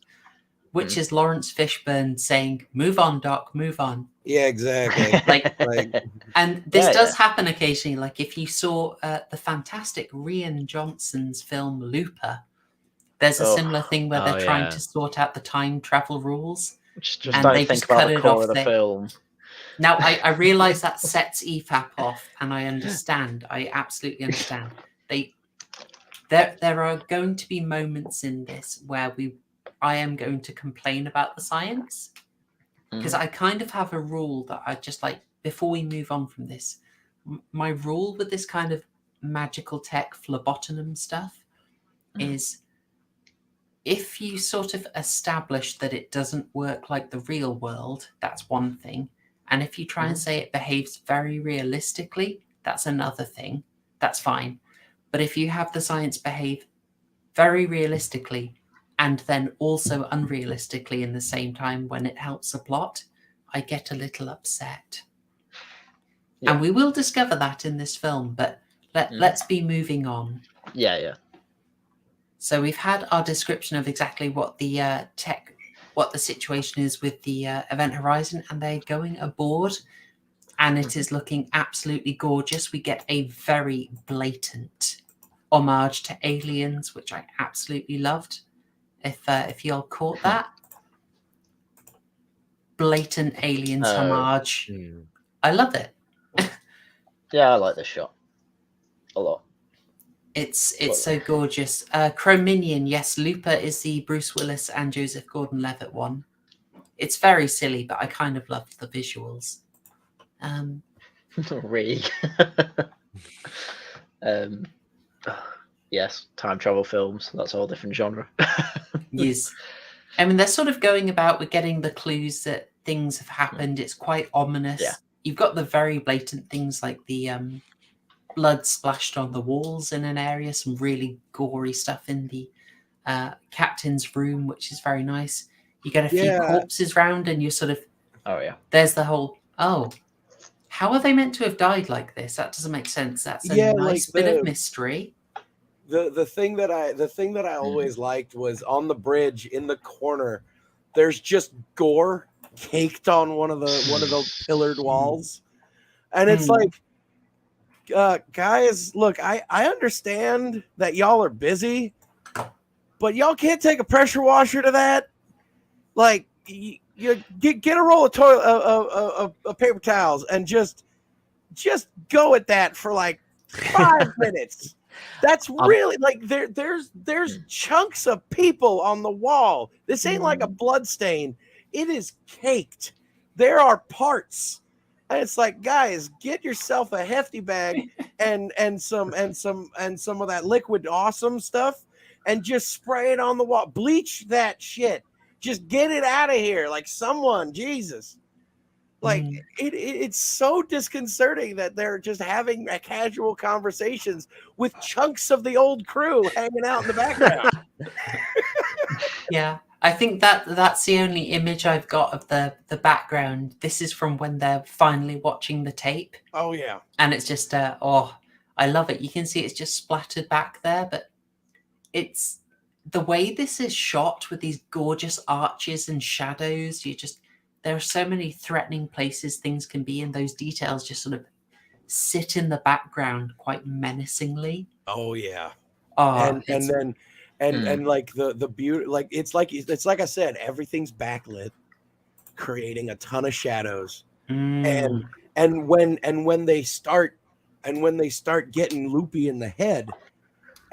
which is Laurence Fishburne saying, "Move on, Doc, move on." Yeah, exactly. And this does happen occasionally. Like, if you saw the fantastic Rian Johnson's film Looper, there's a similar thing where they're trying to sort out the time travel rules. Just don't think about the core of the film. Now, I realise that sets EFAP off, and I understand. I absolutely understand. There are going to be moments in this where I am going to complain about the science, because I kind of have a rule that I just like, before we move on from this, my rule with this kind of magical tech phlebotomum stuff is, if you sort of establish that it doesn't work like the real world, that's one thing. And if you try and say it behaves very realistically, that's another thing. That's fine. But if you have the science behave very realistically and then also unrealistically in the same time when it helps the plot, I get a little upset. Yeah. And we will discover that in this film, but let's be moving on. Yeah. So we've had our description of exactly what the what the situation is with the Event Horizon, and they're going aboard, and it is looking absolutely gorgeous. We get a very blatant homage to Aliens, which I absolutely loved. If y'all caught that, blatant Aliens homage, I love it. Yeah, I like this shot a lot. It's so gorgeous. Chrominion, yes, Looper is the Bruce Willis and Joseph Gordon-Levitt one. It's very silly, but I kind of love the visuals. Yes, time travel films. That's a whole different genre. Yes. I mean, they're sort of going about with getting the clues that things have happened. It's quite ominous. Yeah. You've got the very blatant things like the blood splashed on the walls in an area, some really gory stuff in the captain's room, which is very nice. You get a few corpses round, and you're sort of, there's the whole, how are they meant to have died like this? That doesn't make sense. That's a nice bit of mystery. The thing that I always liked was on the bridge in the corner, there's just gore caked on one of the pillared walls, and it's like, guys, look, I understand that y'all are busy, but y'all can't take a pressure washer to that. Like, you get a roll of of paper towels and just go at that for like 5 minutes. That's really like there's chunks of people on the wall. This ain't like a blood stain. It is caked. There are parts. And it's like, guys, get yourself a hefty bag and some of that liquid awesome stuff and just spray it on the wall. Bleach that shit. Just get it out of here. Like, someone, Jesus. Like, it's so disconcerting that they're just having casual conversations with chunks of the old crew hanging out in the background. Yeah. I think that's the only image I've got of the background. This is from when they're finally watching the tape. Oh, yeah. And it's just, I love it. You can see it's just splattered back there, but it's the way this is shot with these gorgeous arches and shadows. There are so many threatening places things can be, and those details just sort of sit in the background quite menacingly. Oh, yeah. And like the beauty, like it's like I said, everything's backlit, creating a ton of shadows. And when they start getting loopy in the head,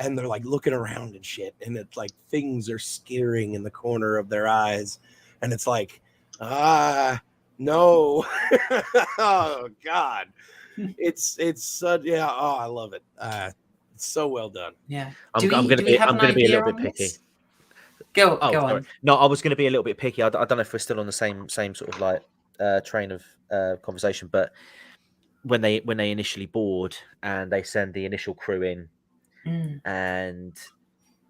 and they're like looking around and shit, and it's like things are skittering in the corner of their eyes, and it's like, no. Oh God, it's such, yeah. Oh, I love it. It's so well done. Yeah. I'm going to be a little bit picky. Go sorry. on. No, I was going to be a little bit picky. I don't know if we're still on the same sort of like train of conversation, but when they initially board and they send the initial crew in, and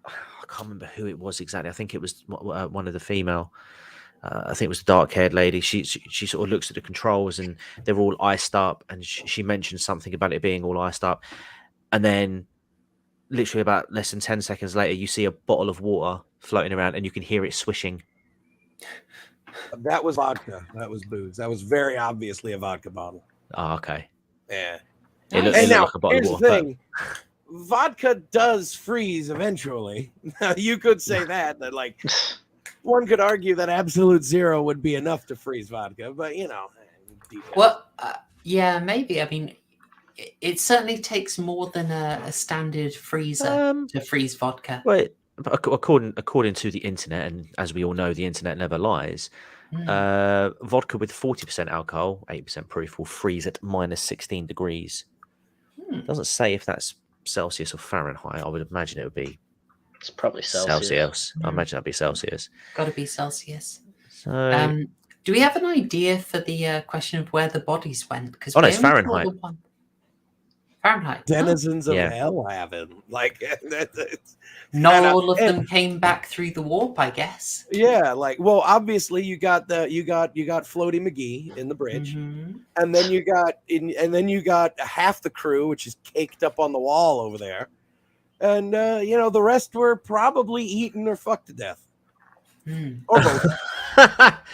I can't remember who it was exactly. I think it was one of the female. I think it was the dark-haired lady. She sort of looks at the controls and they're all iced up, and she mentions something about it being all iced up, and then literally about less than 10 seconds later, you see a bottle of water floating around and you can hear it swishing. That was vodka. That was booze. That was very obviously a vodka bottle. Oh, okay. Yeah. It looked like a bottle of water. Thing. Vodka does freeze eventually. You could say that like one could argue that absolute zero would be enough to freeze vodka, but you know. Well, yeah, maybe. I mean, it certainly takes more than a standard freezer to freeze vodka. Well, according to the internet, and as we all know, the internet never lies. Vodka with 40% alcohol, 8% proof, will freeze at minus 16 degrees. It doesn't say if that's Celsius or Fahrenheit. I would imagine it would be. It's probably Celsius. I imagine that'd be Celsius. Got to be Celsius. So, do we have an idea for the question of where the bodies went? Because it's Fahrenheit. Fahrenheit. Denizens of hell haven't. Like, not all of them came back through the warp, I guess. Yeah, like, well, obviously you got Floaty McGee in the bridge, and then you got half the crew, which is caked up on the wall over there, and the rest were probably eaten or fucked to death. Or both.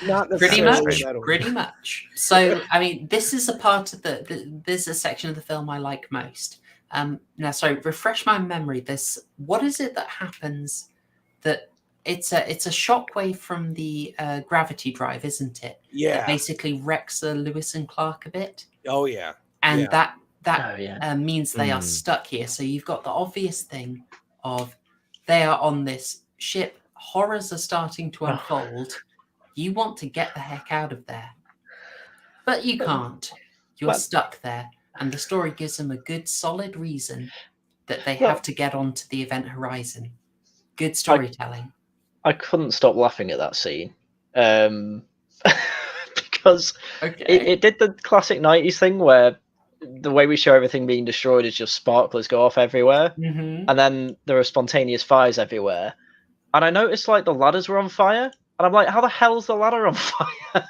Not pretty much. So, I mean, this is a part of this is a section of the film I like most. Now, so refresh my memory. What is it that happens? That it's a shockwave from the gravity drive, isn't it? Yeah. That basically wrecks Lewis and Clark a bit. Oh yeah. And that means they are stuck here. So you've got the obvious thing of they are on this ship. Horrors are starting to unfold. You want to get the heck out of there, but you can't. You're stuck there, and the story gives them a good, solid reason that they have to get onto the event horizon. Good storytelling. I couldn't stop laughing at that scene because it did the classic 90s thing where the way we show everything being destroyed is just sparklers go off everywhere, and then there are spontaneous fires everywhere. And I noticed like the ladders were on fire, and I'm like, how the hell's the ladder on fire?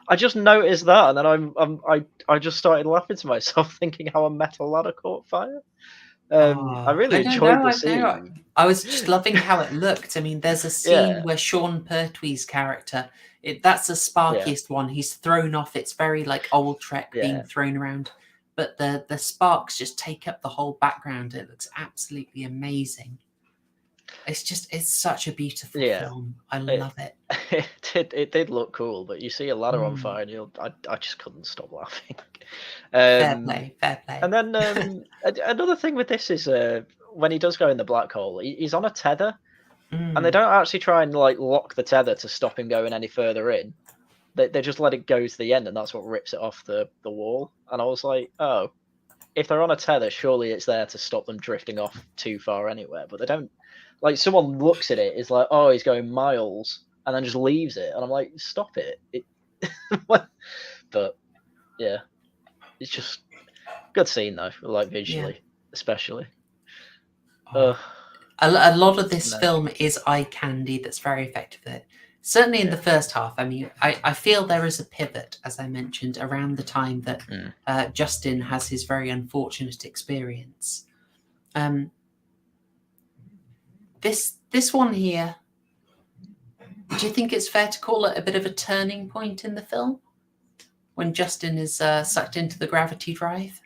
I just noticed that, and then I just started laughing to myself, thinking how a metal ladder caught fire. I really enjoyed the scene. I was just loving how it looked. I mean, there's a scene where Sean Pertwee's character, that's the sparkiest one. He's thrown off. It's very like old Trek being thrown around, but the sparks just take up the whole background. It looks absolutely amazing. It's such a beautiful film. I love it. It did look cool, but you see a ladder on fire, and I just couldn't stop laughing. Fair play. And then another thing with this is when he does go in the black hole, he's on a tether, and they don't actually try and like lock the tether to stop him going any further in. They just let it go to the end, and that's what rips it off the wall. And I was like, oh, if they're on a tether, surely it's there to stop them drifting off too far anywhere. But they don't. Like, someone looks at it, is like, oh, he's going miles, and then just leaves it. And I'm like, stop it. But, yeah. It's just good scene, though, like, visually, especially. A lot of this film is eye candy that's very effective at it. Certainly in the first half. I mean, I feel there is a pivot, as I mentioned, around the time that Justin has his very unfortunate experience. This one here, do you think it's fair to call it a bit of a turning point in the film? When Justin is sucked into the gravity drive?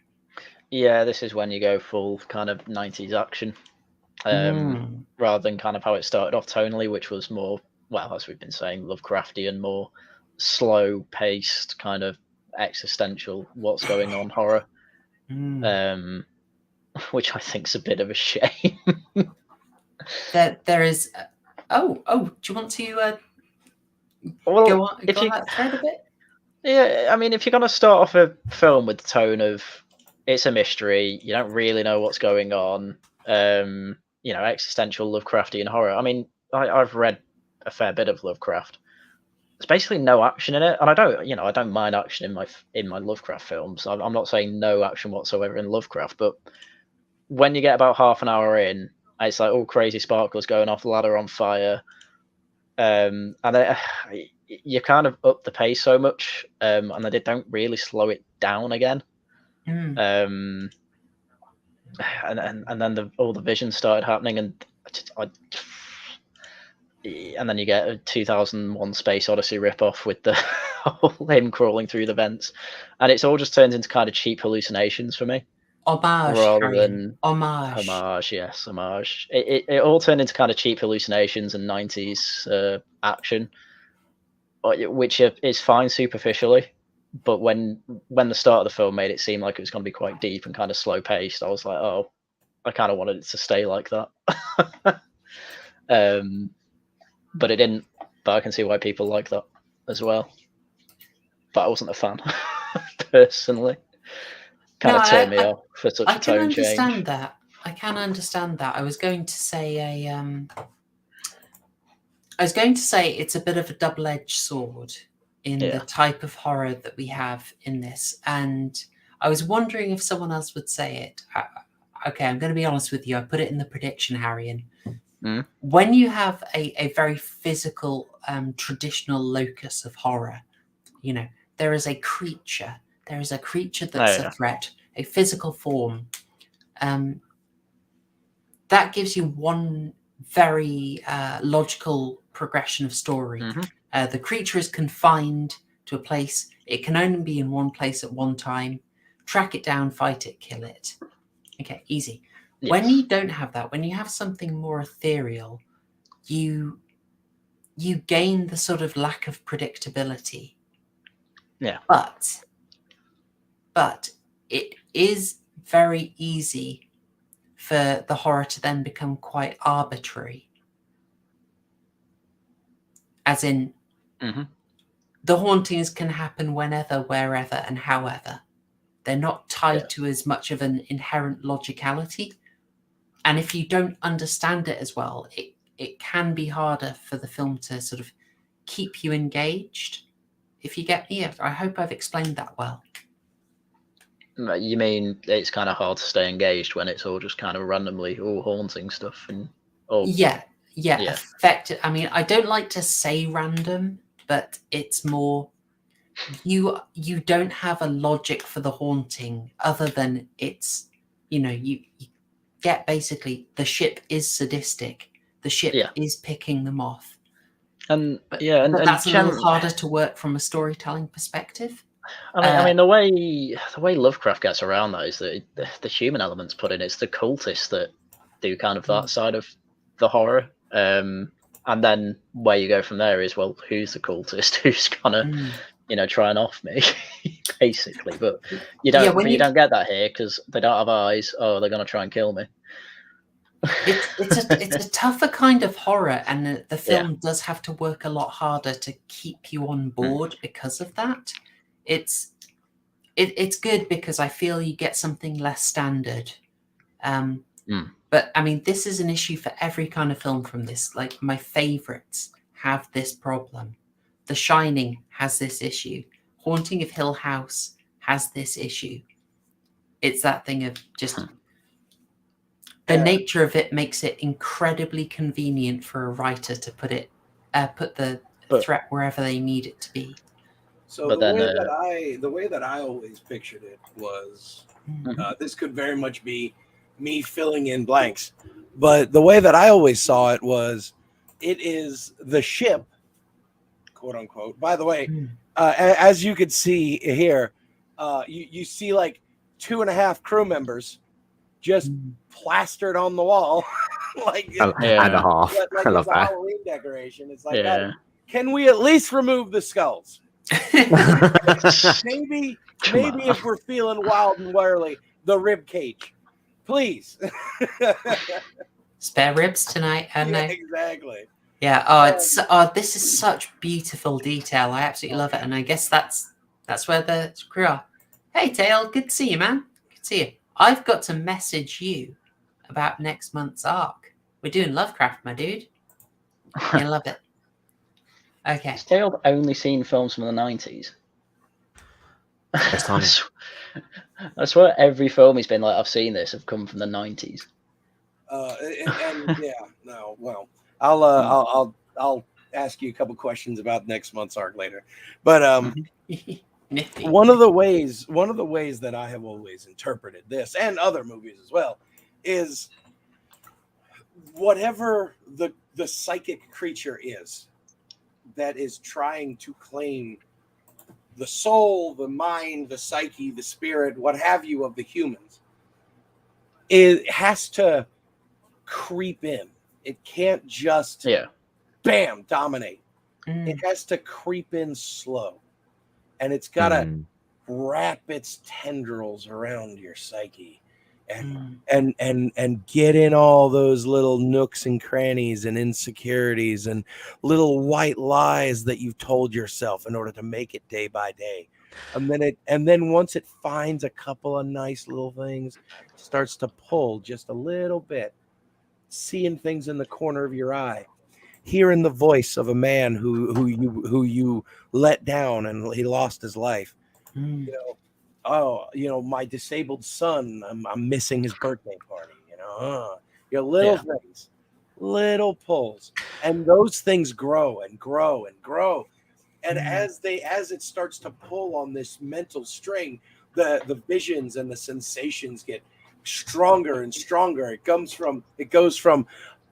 Yeah, this is when you go full kind of 90s action. Rather than kind of how it started off tonally, which was more, well, as we've been saying, Lovecraftian, more slow-paced, kind of existential, what's going on horror. which I think's a bit of a shame. There is. Do you want to Well, go on that thread a bit? Yeah, I mean, if you're going to start off a film with the tone of it's a mystery, you don't really know what's going on, existential Lovecraftian horror. I mean, I've read a fair bit of Lovecraft. There's basically no action in it, and I don't mind action in my Lovecraft films. I'm not saying no action whatsoever in Lovecraft, but when you get about half an hour in, it's like all crazy sparklers going off, the ladder on fire, and you kind of up the pace so much, and they don't really slow it down again. And then all the visions started happening, and then you get a 2001 Space Odyssey ripoff with the whole him crawling through the vents, and it's all just turns into kind of cheap hallucinations for me. Homage, rather than homage. Yes, homage. It all turned into kind of cheap hallucinations and 90s action, which is fine superficially, but when the start of the film made it seem like it was going to be quite deep and kind of slow paced, I was like, oh, I kind of wanted it to stay like that. But it didn't. But I can see why people like that as well. But I wasn't a fan personally. Kind of turned me off for such a tone change. I can understand that. I was going to say it's a bit of a double-edged sword in the type of horror that we have in this, and I was wondering if someone else would say it. Okay, I'm going to be honest with you. I put it in the prediction, Haryan. When you have a very physical, traditional locus of horror, there is a creature. There is a creature that's a threat, a physical form. That gives you one very logical progression of story. The creature is confined to a place. It can only be in one place at one time. Track it down, fight it, kill it. Okay, easy. Yes. When you don't have that, when you have something more ethereal, you gain the sort of lack of predictability. Yeah. But it is very easy for the horror to then become quite arbitrary. As in, the hauntings can happen whenever, wherever, and however. They're not tied to as much of an inherent logicality. And if you don't understand it as well, it can be harder for the film to sort of keep you engaged. If you get me, I hope I've explained that well. You mean it's kind of hard to stay engaged when it's all just kind of randomly all haunting stuff and all? Yeah. Affected. I mean, I don't like to say random, but it's more you don't have a logic for the haunting other than it's you get basically the ship is sadistic, the ship is picking them off, and that's a little harder to work from a storytelling perspective. I mean the way Lovecraft gets around that is that the human elements put in. It's the cultists that do kind of that side of the horror, and then where you go from there is, well, who's the cultist? Who's gonna try and off me, basically? But you don't get that here because they don't have eyes. Oh, they're gonna try and kill me. It's a tougher kind of horror, and the film does have to work a lot harder to keep you on board because of that. It's good because I feel you get something less standard. But I mean, this is an issue for every kind of film from this. Like, my favorites have this problem. The Shining has this issue. Haunting of Hill House has this issue. It's that thing of just the nature of it makes it incredibly convenient for a writer to put the threat wherever they need it to be. So the way that I always pictured it was this could very much be me filling in blanks, but the way that I always saw it was it is the ship, quote unquote. By the way, as you could see here, you see like 2.5 crew members just plastered on the wall, like and a half. Like I love it's a that. Halloween decoration. It's like that. Can we at least remove the skulls? maybe if we're feeling wild and wily, the rib cage. please. Spare ribs tonight, I know. Yeah, exactly. Yeah. This is such beautiful detail. I absolutely love it, and I guess that's where the crew are. Hey, Tail, good to see you, man. Good to see you. I've got to message you about next month's arc. We're doing Lovecraft, my dude. You love it. Okay. Has Dale only seen films from the 90s? Best time. I swear every film he's been like, I've seen this, have come from the 90s. And yeah, no, well, I'll ask you a couple questions about next month's arc later. But Nifty. one of the ways that I have always interpreted this and other movies as well is whatever the psychic creature is that is trying to claim the soul, the mind, the psyche, the spirit, what have you of the humans, it has to creep in. It can't just bam, dominate. It has to creep in slow. And it's got to wrap its tendrils around your psyche and get in all those little nooks and crannies and insecurities and little white lies that you've told yourself in order to make it day by day. And then once it finds a couple of nice little things, it starts to pull just a little bit, seeing things in the corner of your eye, hearing the voice of a man who you let down and he lost his life. My disabled son, I'm missing his birthday party. Your little things, little pulls, and those things grow and grow and grow. And as it starts to pull on this mental string, the visions and the sensations get stronger and stronger. It goes from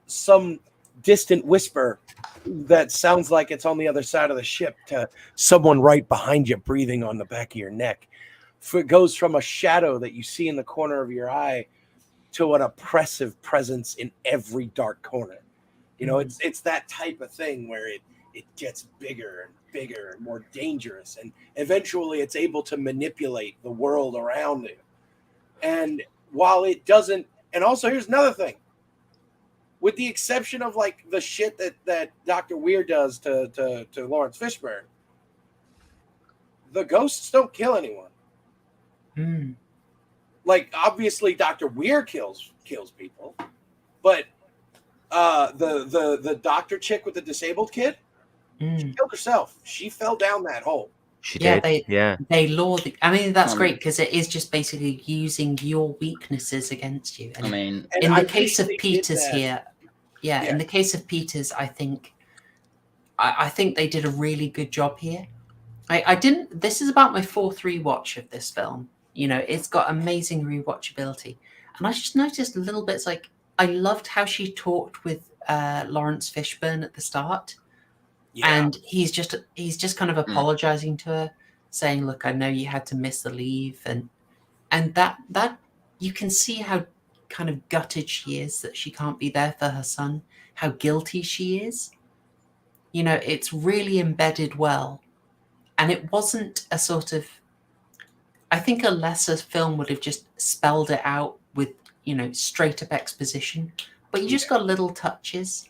some distant whisper that sounds like it's on the other side of the ship to someone right behind you breathing on the back of your neck. It goes from a shadow that you see in the corner of your eye to an oppressive presence in every dark corner. It's that type of thing where it gets bigger and bigger and more dangerous, and eventually it's able to manipulate the world around it. And while it doesn't, and also here's another thing, with the exception of like the shit that Dr. Weir does to Laurence Fishburne, the ghosts don't kill anyone. Like obviously Dr. Weir kills people, but the doctor chick with the disabled kid, she killed herself. She fell down that hole. She did. They lure the. I mean, that's great because it is just basically using your weaknesses against you. And in the case of Peters here, in the case of Peters, I think they did a really good job here. I didn't. This is about my fourth rewatch of this film. It's got amazing rewatchability, and I just noticed little bits like I loved how she talked with Laurence Fishburne at the start. And he's just kind of apologizing to her, saying, "Look, I know you had to miss the leave," and that you can see how kind of gutted she is that she can't be there for her son, how guilty she is. It's really embedded well, and it wasn't a sort of. I think a lesser film would have just spelled it out with straight up exposition, but you just got little touches.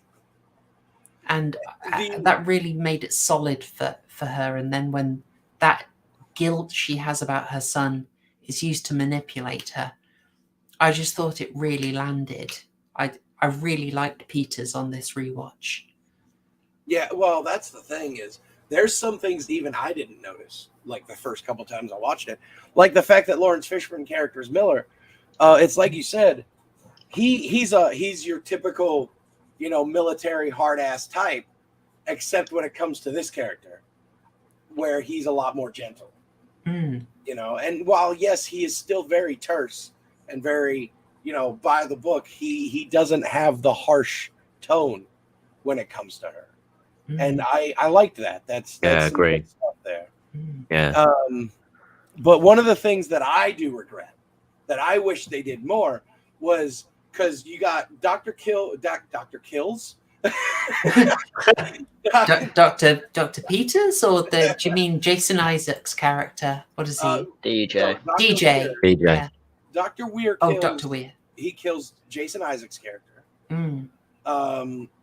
And that really made it solid for her. And then when that guilt she has about her son is used to manipulate her, I just thought it really landed. I really liked Peters on this rewatch. Yeah, well, that's the thing is there's some things even I didn't notice, like the first couple times I watched it. Like the fact that Laurence Fishburne character is Miller. It's like you said, he's your typical military hard ass type, except when it comes to this character, where he's a lot more gentle. And while yes, he is still very terse and very, by the book, he doesn't have the harsh tone when it comes to her. And I liked that. That's great stuff there. Yeah. But one of the things that I do regret, that I wish they did more, was because you got Dr. Kills. Dr. Peters, or do you mean Jason Isaacs' character? What is he? DJ. DJ. Yeah. Dr. Weir. Oh, Dr. Weir. Jason Isaacs' character. Mm.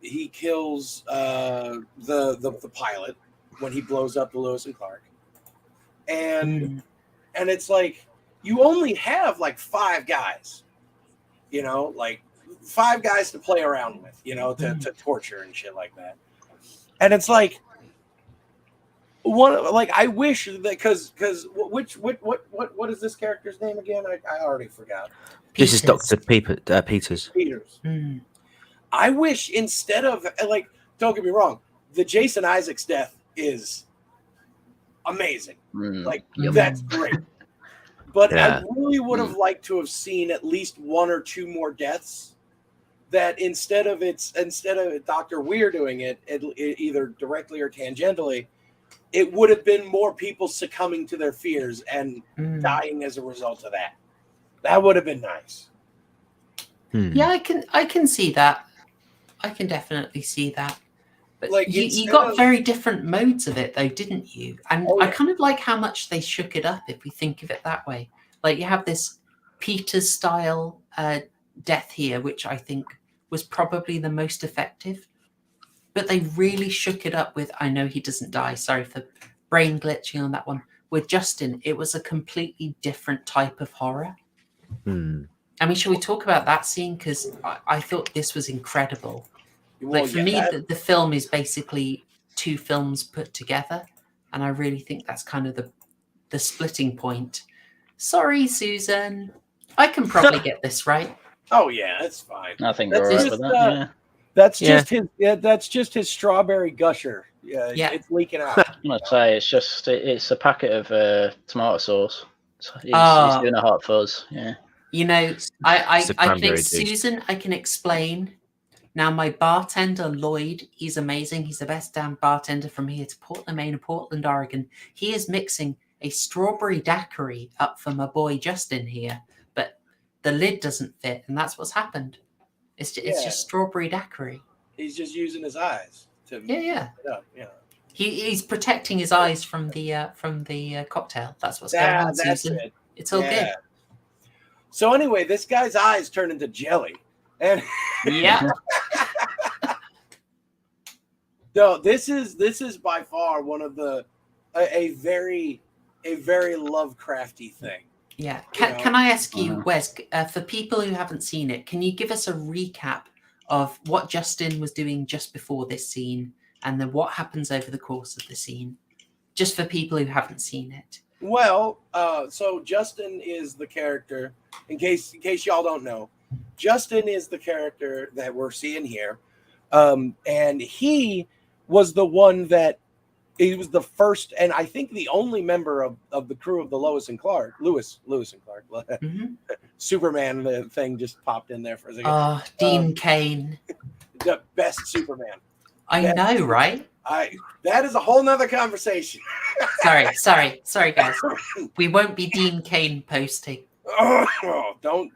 He kills the pilot when he blows up the Lewis and Clark, and it's like you only have like 5 guys, like 5 guys to play around with, to torture and shit like that. And it's like I wish that because what is this character's name again? I already forgot. This is Dr. Peters. Mm. I wish instead of don't get me wrong, the Jason Isaacs death is amazing. That's great. But I really would have liked to have seen at least 1 or 2 more deaths. That instead of Dr. Weir doing it either directly or tangentially, it would have been more people succumbing to their fears and dying as a result of that. That would have been nice. Yeah, I can see that. I can definitely see that. But you got very different modes of it, though, didn't you? And I kind of like how much they shook it up, if we think of it that way. Like, you have this Peters style death here, which I think was probably the most effective. But they really shook it up with, I know he doesn't die, sorry for brain glitching on that one. With Justin, it was a completely different type of horror. I mean, shall we talk about that scene? Because I thought this was incredible. For me, the film is basically 2 films put together. And I really think that's kind of the splitting point. Sorry, Susan. I can probably get this right. Oh, yeah, that's fine. I think we're right with that, yeah. That's just his strawberry gusher. Yeah. It's leaking out. I'm gonna say it's a packet of tomato sauce. So he's doing a hot fuzz. Yeah. I think Susan, I can explain. Now, my bartender Lloyd, he's amazing. He's the best damn bartender from here to Portland, Maine, and Portland, Oregon. He is mixing a strawberry daiquiri up for my boy Justin here, but the lid doesn't fit, and that's what's happened. It's just strawberry daiquiri. He's just using his eyes to yeah. It up, He's protecting his eyes from the cocktail. That's what's going on, Susan. It's all good. So anyway, this guy's eyes turn into jelly, and no, this is by far one of a very Lovecrafty thing. Yeah. Can I ask you, Wes, for people who haven't seen it, can you give us a recap of what Justin was doing just before this scene and then what happens over the course of the scene, just for people who haven't seen it? Well, so Justin is the character, in case y'all don't know, Justin is the character that we're seeing here. And he was the one that he was the first and I think the only member of the crew of the Lewis and Clark. Superman thing just popped in there for a second. Oh, Dean Cain. The best Superman. I know, right? That is a whole nother conversation. Sorry, guys. We won't be Dean Cain posting. Don't.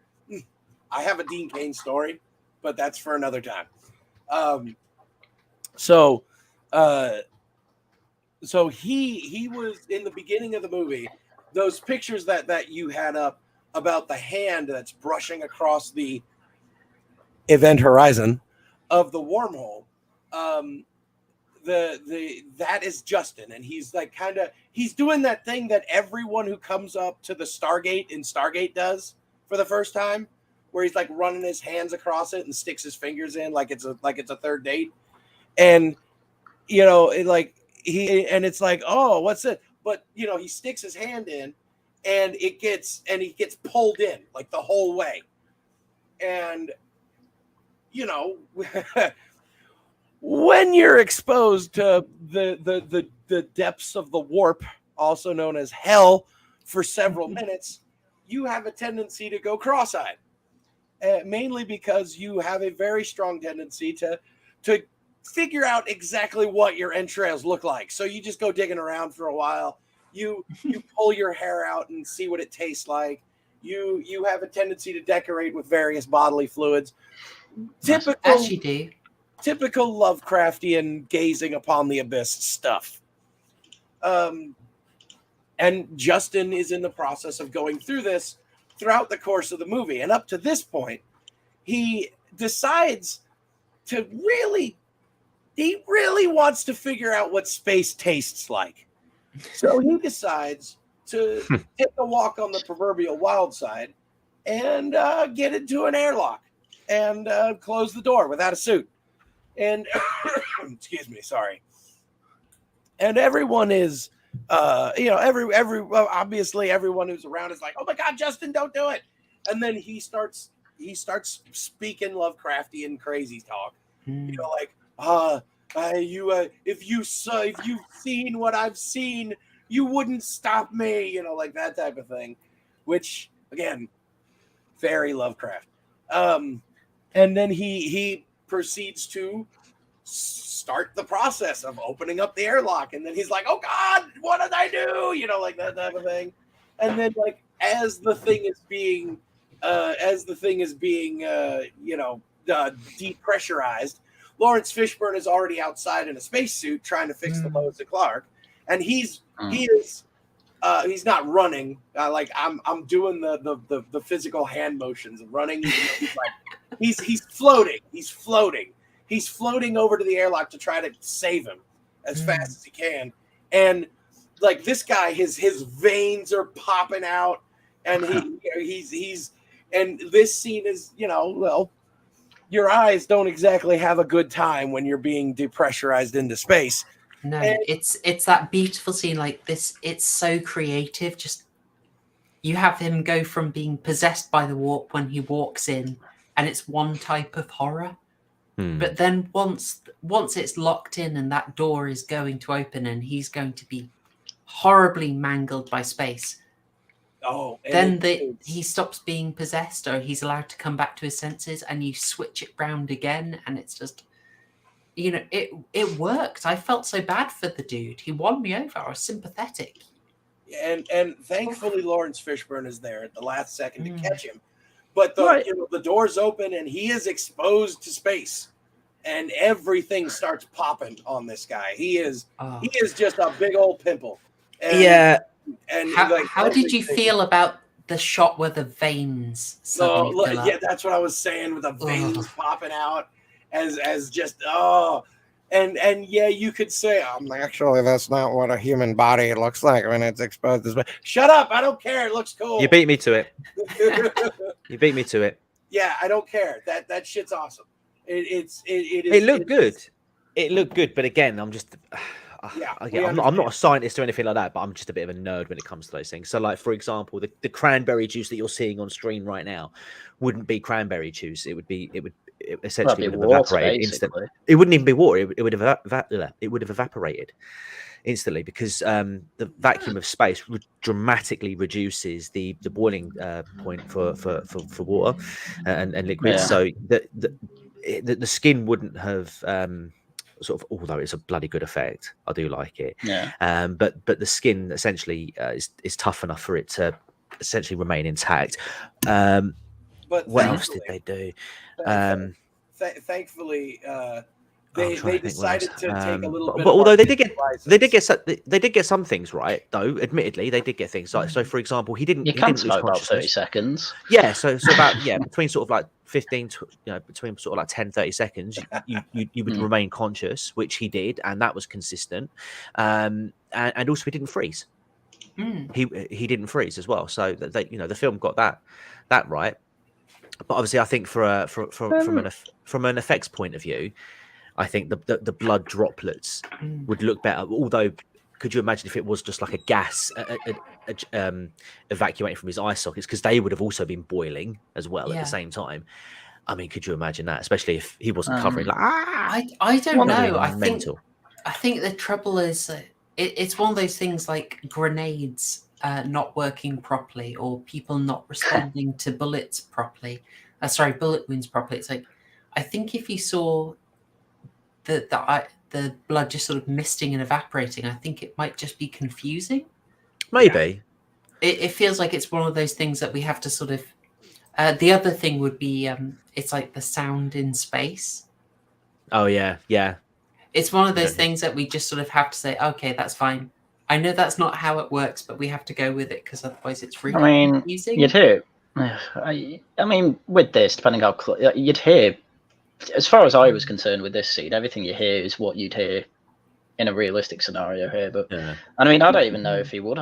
I have a Dean Cain story, but that's for another time. So he was in the beginning of the movie. Those pictures that you had up about the hand that's brushing across the event horizon of the wormhole. That is Justin, and he's like he's doing that thing that everyone who comes up to the Stargate in Stargate does for the first time, where he's like running his hands across it and sticks his fingers in like it's a third date, and it's like, oh, what's it? But he sticks his hand in, and he gets pulled in like the whole way, and when you're exposed to the depths of the warp, also known as hell, for several minutes, you have a tendency to go cross-eyed, mainly because you have a very strong tendency to figure out exactly what your entrails look like. So you just go digging around for a while. You pull your hair out and see what it tastes like. You have a tendency to decorate with various bodily fluids. As you do. Typical Lovecraftian gazing upon the abyss stuff. And Justin is in the process of going through this throughout the course of the movie. And up to this point, he decides to he really wants to figure out what space tastes like. So he decides to take a walk on the proverbial wild side and get into an airlock and close the door without a suit. And excuse me, sorry. And everyone is, obviously everyone who's around is like, "Oh my God, Justin, don't do it!" And then he starts speaking Lovecraftian crazy talk. Like, if you've seen what I've seen, you wouldn't stop me, like that type of thing, which again, very Lovecraft. And then he proceeds to start the process of opening up the airlock, and then he's like, "Oh God, what did I do?" Like that type of thing. And then, like, as the thing is being depressurized, Laurence Fishburne is already outside in a spacesuit trying to fix the Lois and Clark, and he's not running. I'm doing the physical hand motions of running. He's floating. He's floating over to the airlock to try to save him as fast as he can. And like this guy, his veins are popping out, and he's and this scene is, your eyes don't exactly have a good time when you're being depressurized into space. No, it's that beautiful scene like this. It's so creative. Just you have him go from being possessed by the warp when he walks in, and it's one type of horror. But then once it's locked in and that door is going to open and he's going to be horribly mangled by space. Oh, then he stops being possessed, or he's allowed to come back to his senses, and you switch it round again, and it's just, it worked. I felt so bad for the dude. He won me over. I was sympathetic. And thankfully Laurence Fishburne is there at the last second to catch him. But the doors open and he is exposed to space, and everything starts popping on this guy. He is just a big old pimple. And, And how did you feel about the shot where the veins suddenly fill up? Yeah, that's what I was saying, with the veins popping out as just and yeah, you could say, actually that's not what a human body looks like when it's exposed to space. Shut up! I don't care. It looks cool. You beat me to it. You beat me to it. Yeah, I don't care. That shit's awesome. It looked good. It looked good, but again, I'm just. I'm not a scientist or anything like that, but I'm just a bit of a nerd when it comes to those things. So, like, for example, the cranberry juice that you're seeing on screen right now wouldn't be cranberry juice. It would essentially would have evaporated instantly. It wouldn't even be water. It would have evaporated instantly, because the vacuum of space dramatically reduces the boiling point for water and liquids. Yeah. So the skin wouldn't have. Sort of, although it's a bloody good effect, I do like it. Yeah. But the skin essentially is tough enough for it to essentially remain intact. But what else did they do? Thankfully, they decided to take a little bit. But although they did get some things right, though. Admittedly, they did get things like, so. For example, he didn't lose about 30 seconds. Yeah, so about between sort of like 15 to between sort of like 10-30 seconds, you would remain conscious, which he did, and that was consistent. And also he didn't freeze. He didn't freeze as well. So that the film got that right. But obviously, I think from an effects point of view, I think the blood droplets would look better. Although, could you imagine if it was just like a gas evacuating from his eye sockets, because they would have also been boiling as well at the same time. I mean, could you imagine that? Especially if he wasn't covering. I don't know. I think the trouble is it's one of those things like grenades not working properly, or people not responding to bullet wounds properly. It's like, I think if you saw the blood just sort of misting and evaporating, I think it might just be confusing. Maybe. Yeah. It feels like it's one of those things that we have to sort of. The other thing would be it's like the sound in space. Oh yeah. It's one of those things that we just sort of have to say, okay, that's fine. I know that's not how it works, but we have to go with it, because otherwise it's really confusing. You do. I mean, with this, depending how you'd hear, as far as I was concerned with this scene, everything you hear is what you'd hear in a realistic scenario here. But Yeah. I mean, I don't even know if he would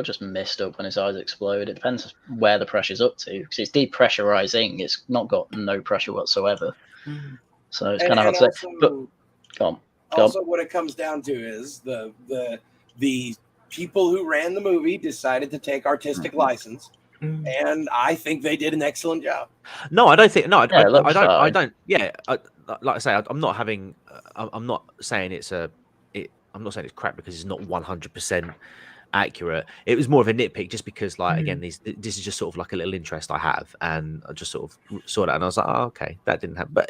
just mist up when his eyes explode. It depends where the pressure's up to, because it's depressurizing. It's not got no pressure whatsoever. So it's kind of hard to say. But go on. Also, what it comes down to is the people who ran the movie decided to take artistic license, and I think they did an excellent job. No, I don't think. No, Yeah, I don't. Yeah, like I say, I'm not having. I'm not saying it's I'm not saying it's crap because it's not 100% accurate. It was more of a nitpick, just because, like, again, this is just sort of like a little interest I have, and I just sort of saw that, and I was like, oh, okay, that didn't happen. But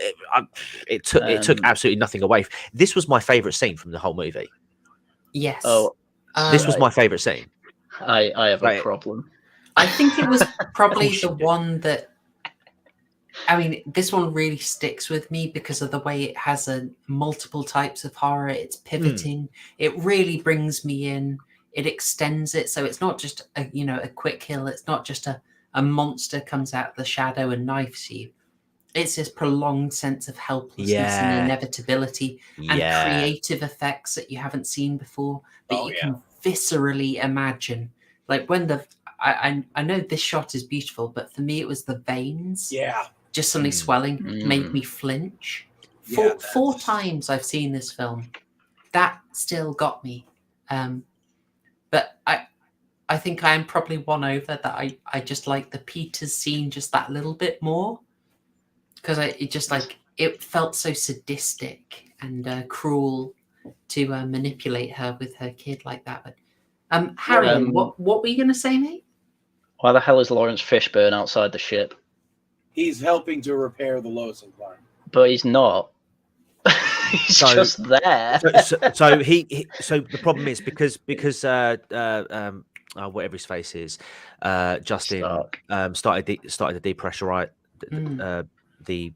it took absolutely nothing away. This was my favorite scene from the whole movie. Yes. Oh, this was my favorite scene. I have a problem. I think it was probably the one that. I mean, this one really sticks with me because of the way it has multiple types of horror. It's pivoting. It really brings me in. It extends it, so it's not just a quick kill. It's not just a monster comes out of the shadow and knifes you. It's this prolonged sense of helplessness and inevitability and creative effects that you haven't seen before, that you can viscerally imagine. Like when I know this shot is beautiful, but for me it was the veins. Yeah. Just suddenly swelling made me flinch. Four times I've seen this film. That still got me. But I think I am probably won over that I just like the Peters scene just that little bit more. Because it felt so sadistic and cruel to manipulate her with her kid like that. But Haryan, what were you going to say, mate? Why the hell is Laurence Fishburne outside the ship? He's helping to repair the Lois and Clark. But he's not. He's just there. So the problem is because whatever his face is, Justin started to depressurize the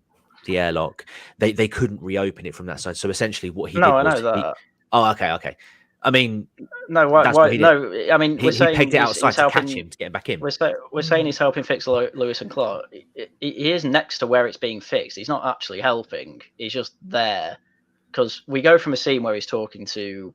airlock. They couldn't reopen it from that side. So essentially, what he did was I know that. Okay. I mean, no. Why? No. I mean, he pegged it outside to catch him to get him back in. We're saying he's helping fix Lewis and Clark. He is next to where it's being fixed. He's not actually helping. He's just there. Because we go from a scene where he's talking to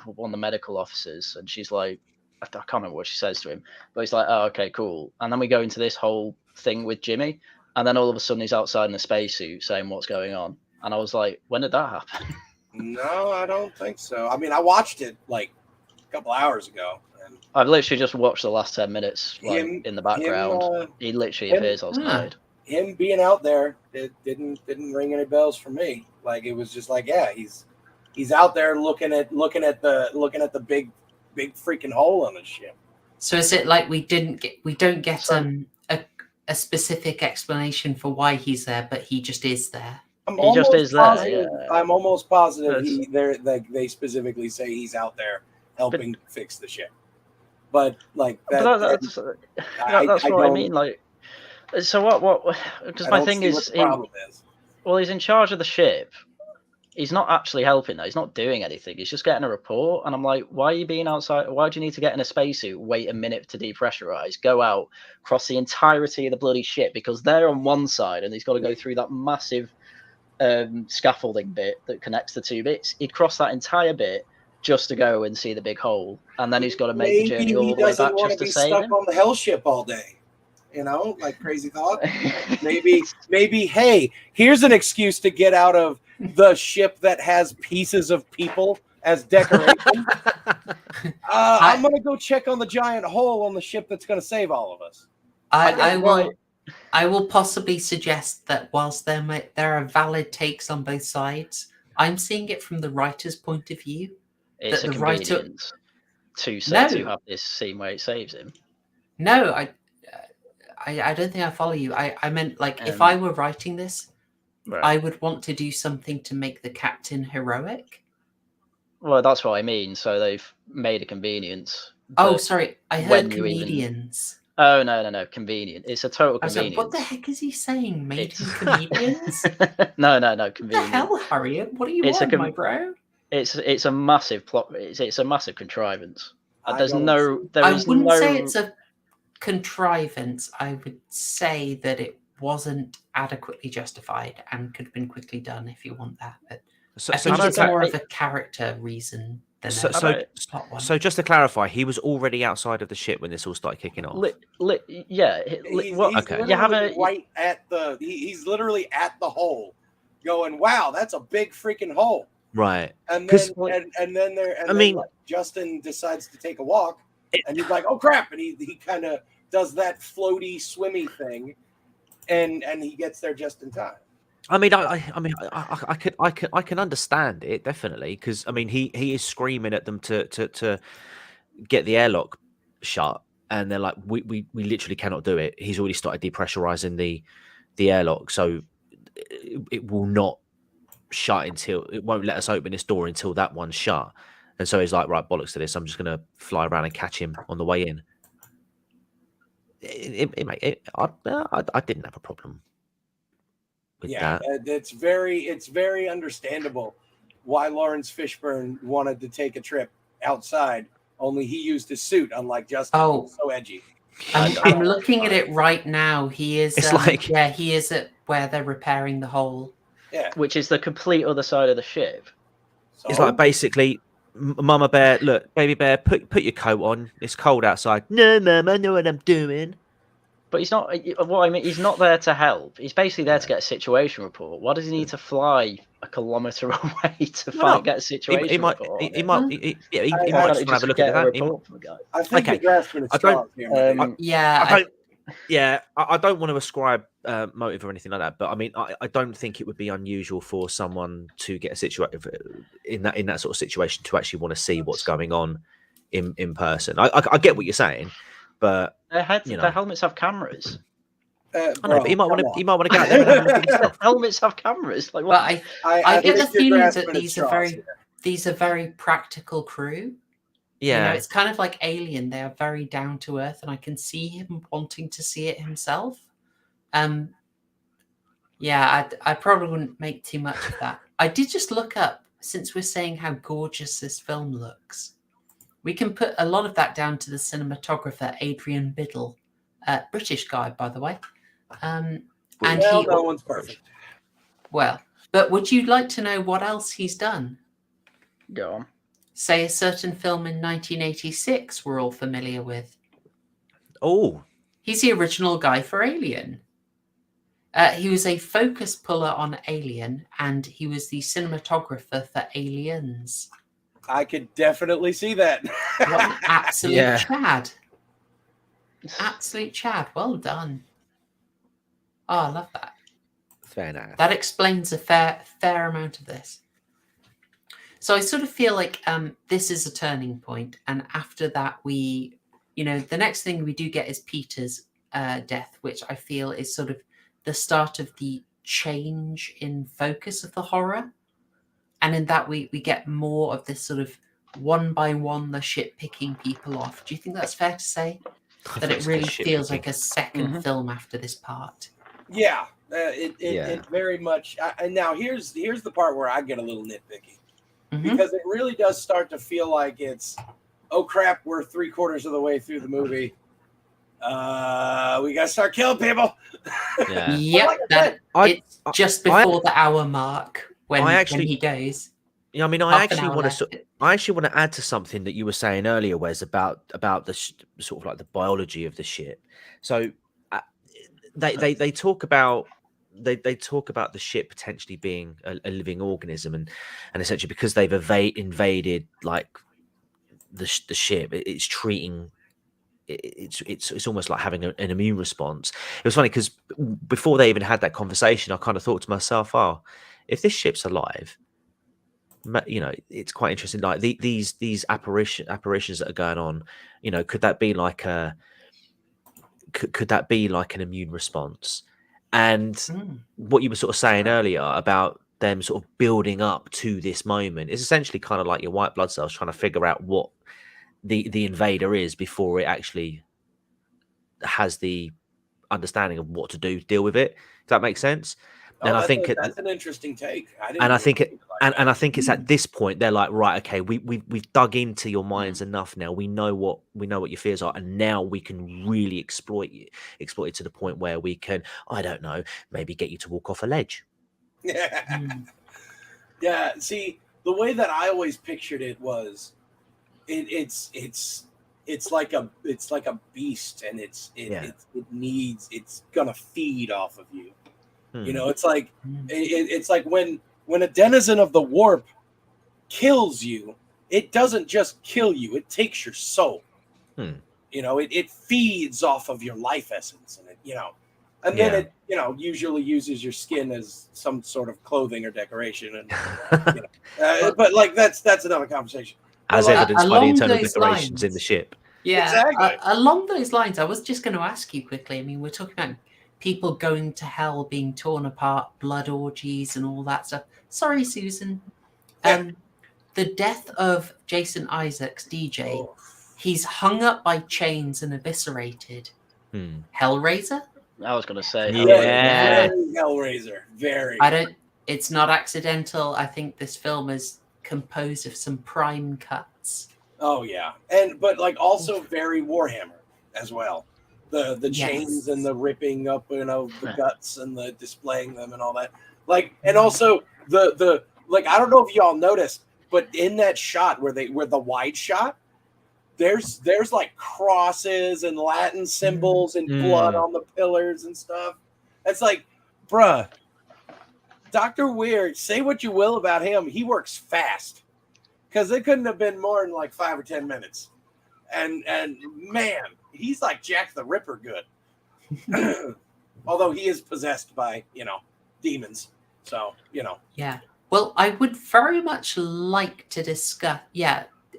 one of the medical officers, and she's like, I can't remember what she says to him, but he's like, oh, okay, cool. And then we go into this whole thing with Jimmy, and then all of a sudden he's outside in a spacesuit saying what's going on. And I was like, when did that happen? No, I don't think so. I mean, I watched it like a couple hours ago. And I've literally just watched the last 10 minutes in the background. He literally appears outside. Him being out there, it didn't ring any bells for me. Like, it was just like, yeah, he's out there looking at the big freaking hole on the ship. So is it like we don't get a specific explanation for why he's there, but he just is there? He just is there. Yeah. I'm almost positive they specifically say he's out there helping fix the ship. But like that's what I mean. Like, so what? Because my thing is, well, he's in charge of the ship. He's not actually helping though. He's not doing anything. He's just getting a report. And I'm like, why are you being outside? Why do you need to get in a spacesuit, wait a minute to depressurize, go out, cross the entirety of the bloody ship? Because they're on one side and he's got to go through that massive scaffolding bit that connects the two bits. He'd cross that entire bit just to go and see the big hole. And then he's got to make the journey all the way back just to save him. Stuck on the hell ship all day. You know, like crazy thought. maybe, hey, here's an excuse to get out of the ship that has pieces of people as decoration. I'm gonna go check on the giant hole on the ship that's gonna save all of us. I will possibly suggest that whilst there are valid takes on both sides, I'm seeing it from the writer's point of view. It's a convenience to have this scene where it saves him. No, I don't think I follow you. I meant, like, if I were writing this, right, I would want to do something to make the captain heroic. Well, that's what I mean. So they've made a convenience. Oh, sorry. I heard comedians. Oh, no. Convenient. It's a total convenience. Like, what the heck is he saying? Made him comedians? No. Convenient. What the hell, Haryan? What do you want, my bro? It's a massive plot. It's a massive contrivance. I wouldn't say it's a contrivance, I would say that it wasn't adequately justified and could have been quickly done if you want that. But I think it's more of a character reason than a plot one. So just to clarify, he was already outside of the ship when this all started kicking off. He's literally at the hole, going, "Wow, that's a big freaking hole." Right. And then Justin decides to take a walk, and he's like, "Oh crap!" And he kind of does that floaty, swimmy thing, and he gets there just in time. I mean, I can understand it definitely, because I mean he is screaming at them to get the airlock shut, and they're like, we literally cannot do it. He's already started depressurizing the airlock, so it will not shut until it won't let us open this door until that one's shut. And so he's like, right, bollocks to this. I'm just gonna fly around and catch him on the way in. I didn't have a problem. It's very understandable why Laurence Fishburne wanted to take a trip outside. Only he used his suit, unlike Justin. Oh, so edgy. I'm looking at it right now. He is. He is at where they're repairing the hole. Yeah, which is the complete other side of the ship. So? It's like basically, Mama Bear, look, baby bear, put your coat on. It's cold outside. No, Mum, I know what I'm doing. But he's not. What I mean, he's not there to help. He's basically there to get a situation report. Why does he need to fly a kilometre away to get a situation report? He might just have a look at that. I think you're grasping at straws here. I don't want to ascribe motive or anything like that, but I mean, I don't think it would be unusual for someone to get a situation in that sort of situation to actually want to see what's going on in person. I get what you're saying. But their helmets have cameras. I know, but he might want to get out there and have a look at himself. Helmets have cameras. Like, what? But I get the feeling that these are very practical crew. Yeah, you know, it's kind of like Alien. They are very down to earth, and I can see him wanting to see it himself. I probably wouldn't make too much of that. I did just look up, since we're saying how gorgeous this film looks. We can put a lot of that down to the cinematographer, Adrian Biddle, British guy, by the way. No one's perfect. Well, but would you like to know what else he's done? Go on. Say a certain film in 1986 we're all familiar with. Oh. He's the original guy for Alien. He was a focus puller on Alien, and he was the cinematographer for Aliens. I could definitely see that. What an absolute Chad. Absolute Chad. Well done. Oh, I love that. Fair enough. That explains a fair amount of this. So I sort of feel like this is a turning point. And after that, the next thing we do get is Peter's death, which I feel is sort of the start of the change in focus of the horror. And in that, we get more of this sort of one by one, the ship picking people off. Do you think that's fair to say? That it really feels like a second film after this part? Yeah, it very much. And now here's the part where I get a little nitpicky. Because it really does start to feel like it's, oh crap, we're 3/4 of the way through the movie. We gotta start killing people. Yeah. Yep, it's just before the hour mark. When he goes, yeah. I mean, I actually want to add to something that you were saying earlier, Wes, about the sort of like the biology of the ship. So they talk about they talk about the ship potentially being a living organism, and essentially because they've invaded like the ship, it's treating. It's almost like having an immune response. It was funny because before they even had that conversation, I kind of thought to myself, oh, if this ship's alive, it's quite interesting. Like these apparitions that are going on, could that be like an immune response? And what you were sort of saying earlier about them sort of building up to this moment is essentially kind of like your white blood cells trying to figure out what the invader is before it actually has the understanding of what to deal with it. Does that make sense? Oh, And I think that's an interesting take. I didn't and I even think think it, like and that. I think it's at this point they're like, right, okay, we've dug into your minds enough now. We know what your fears are, and now we can really exploit it to the point where we can, I don't know, maybe get you to walk off a ledge. Yeah. See, the way that I always pictured it was, it's like a beast, and it's gonna feed off of you. You know, it's like it's like when a denizen of the warp kills you, it doesn't just kill you; it takes your soul. You know, it feeds off of your life essence, and then it usually uses your skin as some sort of clothing or decoration, and but like that's another conversation. As Like, evidenced by the along internal those decorations in the lines- ship. Yeah, Exactly. along those lines, I was just going to ask you quickly. I mean, we're talking about people going to hell, being torn apart, blood orgies, and all that stuff. Sorry, Susan. The death of Jason Isaacs, DJ, he's hung up by chains and eviscerated. Hellraiser? I was going to say, Yeah. very Hellraiser, very. It's not accidental. I think this film is composed of some prime cuts. Oh yeah, but like also very Warhammer as well. The chains and the ripping up, the guts and the displaying them and all that. Like, and also the like, I don't know if y'all noticed, but in that shot where the wide shot, there's like crosses and Latin symbols and blood on the pillars and stuff. It's like, bruh, Dr. Weird, say what you will about him, he works fast. Because it couldn't have been more than like 5 or 10 minutes. And man, he's like Jack the Ripper good. Although he is possessed by, demons. So, Yeah. Well, I would very much like to discuss,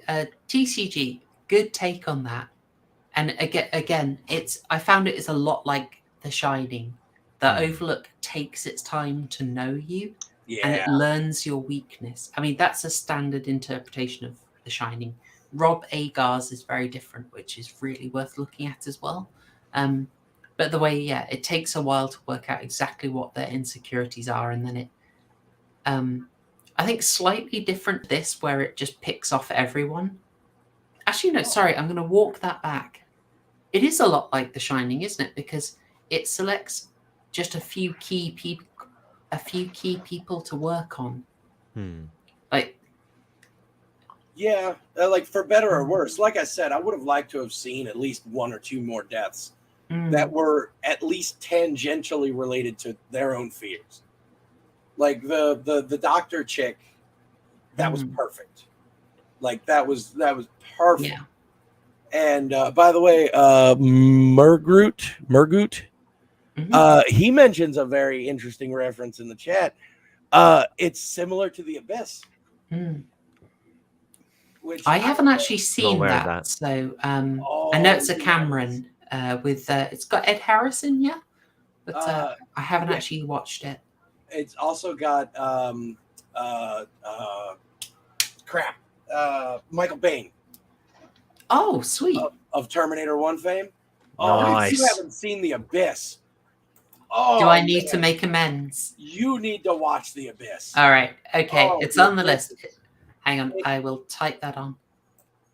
TCG, good take on that. And again, I found it is a lot like The Shining. The Overlook takes its time to know you. Yeah. And it learns your weakness. I mean, that's a standard interpretation of The Shining. Rob Agar's is very different, which is really worth looking at as well. But the way, it takes a while to work out exactly what their insecurities are, and then it, I think, slightly different this, where it just picks off everyone. Actually, no, sorry, I'm going to walk that back. It is a lot like The Shining, isn't it? Because it selects just a few key people to work on. Like, like for better or worse. Like I said, I would have liked to have seen at least 1 or 2 more deaths that were at least tangentially related to their own fears. Like the doctor chick, that was perfect. Like that was perfect. Yeah. And by the way, Murgut, he mentions a very interesting reference in the chat. It's similar to The Abyss. Which I haven't actually seen aware of that. that. So I know it's a Cameron with it's got Ed Harrison, but I haven't actually watched it. It's also got Michael Bain. Oh, sweet. Of Terminator 1 fame. Nice. If you haven't seen The Abyss, do I need to make amends? You need to watch The Abyss. All right. Okay. Oh, it's on the list. Hang on. I will type that on.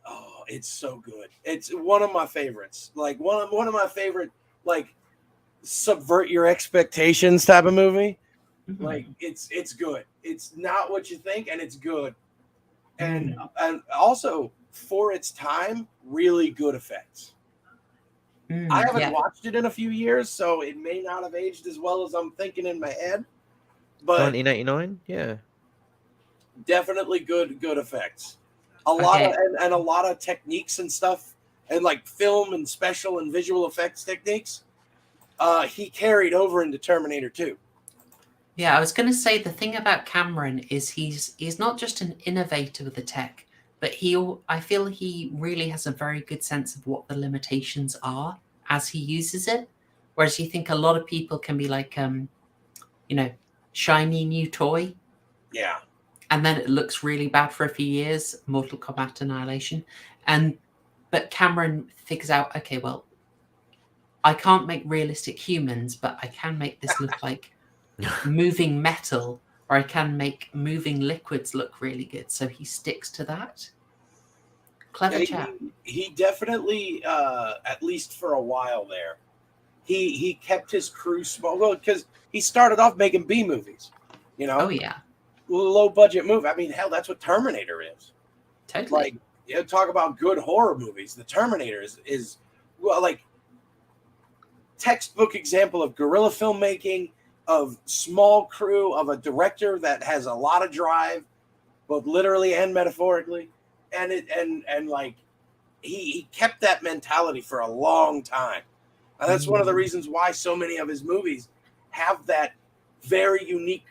Oh, it's so good. It's one of my favorites. Like one of my favorite, like, subvert your expectations type of movie. Like it's good. It's not what you think, and it's good. And also for its time, really good effects. I haven't watched it in a few years, so it may not have aged as well as I'm thinking in my head. But 1989, yeah, definitely good effects. A lot of techniques and stuff, and like film and special and visual effects techniques. He carried over into Terminator 2. Yeah, I was going to say the thing about Cameron is he's not just an innovator with the tech, but I feel he really has a very good sense of what the limitations are as he uses it. Whereas you think a lot of people can be like, shiny new toy. Yeah. And then it looks really bad for a few years, Mortal Kombat Annihilation. But Cameron figures out, okay, well, I can't make realistic humans, but I can make this look like moving metal, or I can make moving liquids look really good. So he sticks to that. Clever chap. He definitely, at least for a while there, he kept his crew small. Well, because he started off making B movies, you know. Oh yeah. Low budget movie. I mean, hell, that's what Terminator is. Totally. Like, you know, talk about good horror movies. The Terminator is well, like, textbook example of guerrilla filmmaking, of small crew, of a director that has a lot of drive, both literally and metaphorically, and like he kept that mentality for a long time, and that's one of the reasons why so many of his movies have that very unique,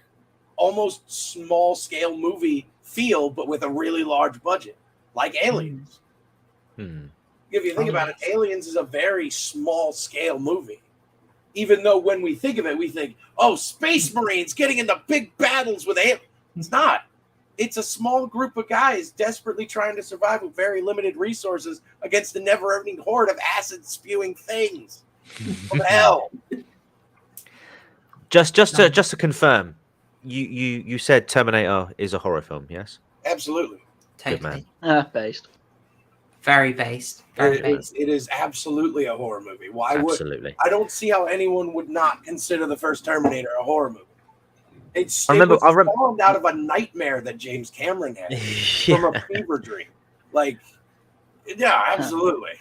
almost small scale movie feel, but with a really large budget, like Aliens. If you think about it, Aliens is a very small scale movie. Even though when we think of it, we think, oh, Space Marines getting into big battles with aliens. It's not. It's a small group of guys desperately trying to survive with very limited resources against the never-ending horde of acid-spewing things from hell. Just to confirm, you said Terminator is a horror film, yes? Absolutely. Totally. Good man. Based. Very based. Very based. It is absolutely a horror movie. Why Absolutely. would I don't see how anyone would not consider the first Terminator a horror movie. It was spawned out of a nightmare that James Cameron had from a fever dream. Like, yeah, absolutely.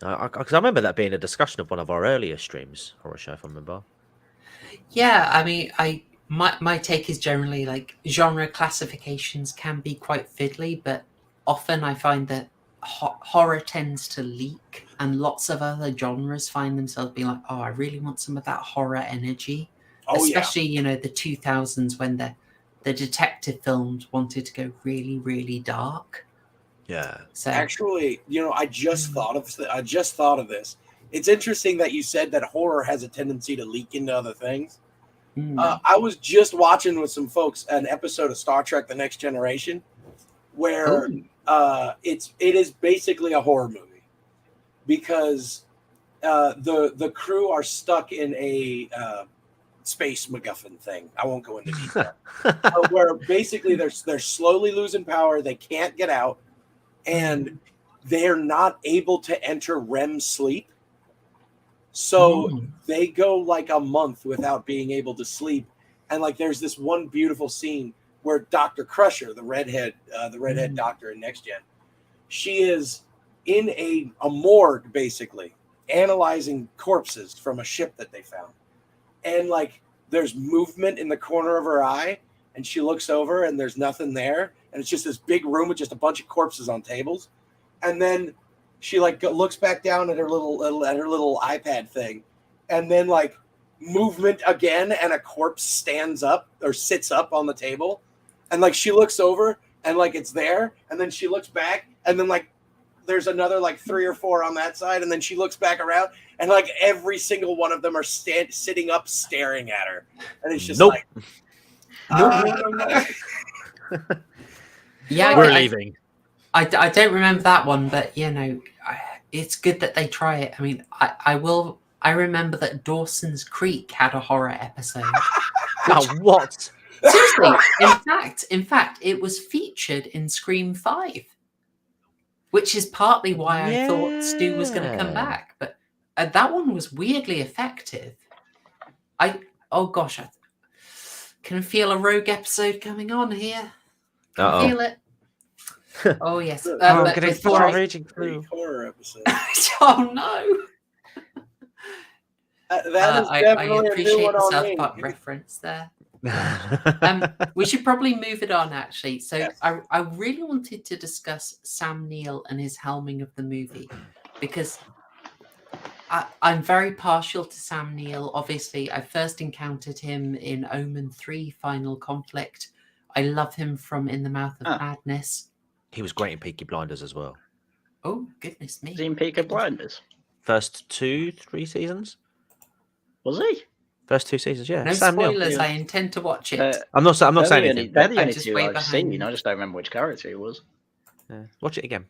Because I remember that being a discussion of one of our earlier streams, Horrorshow, if I remember. Yeah, I mean, my take is generally like genre classifications can be quite fiddly, but often I find that horror tends to leak, and lots of other genres find themselves being like, oh, I really want some of that horror energy. Especially, you know, the 2000s when the detective films wanted to go really, really dark. Yeah. So actually, you know, I just thought of this. It's interesting that you said that horror has a tendency to leak into other things. I was just watching with some folks an episode of Star Trek: The Next Generation, where it is basically a horror movie because the crew are stuck in a space MacGuffin thing. I won't go into detail. Where basically they're slowly losing power. They can't get out, and they're not able to enter REM sleep. So they go like a month without being able to sleep. And like there's this one beautiful scene where Dr. Crusher, the redhead doctor in Next Gen, she is in a morgue basically analyzing corpses from a ship that they found. And like there's movement in the corner of her eye, and she looks over and there's nothing there, and it's just this big room with just a bunch of corpses on tables. And then she like looks back down at her little iPad thing, and then like movement again, and a corpse stands up or sits up on the table, and like she looks over and like it's there, and then she looks back, and then like there's another like 3 or 4 on that side, and then she looks back around, and like every single one of them are sitting up staring at her, and it's just like, yeah, we're leaving. I don't remember that one, but you know, it's good that they try it. I mean, I remember that Dawson's Creek had a horror episode. What? Seriously, in fact, it was featured in Scream 5, which is partly why I thought Stu was going to come back. But that one was weirdly effective. Oh gosh, I can feel a rogue episode coming on here. Can feel it. Oh yes. I'm going to start raging through horror episode. Oh no. That is definitely I appreciate a new one the on South me. Park reference there. We should probably move it on, actually. So yes. I really wanted to discuss Sam Neill and his helming of the movie, because I'm very partial to Sam Neill. Obviously, I first encountered him in Omen 3 Final Conflict. I love him from In the Mouth of Madness. He was great in Peaky Blinders as well. Oh, goodness me. Was he in Peaky Blinders? First 2-3 seasons? Was he? First 2 seasons, yeah. No Sam spoilers. Neill. I intend to watch it. I'm not saying anything. They're the only just two way I've seen. behind. I just don't remember which character he was. Watch it again.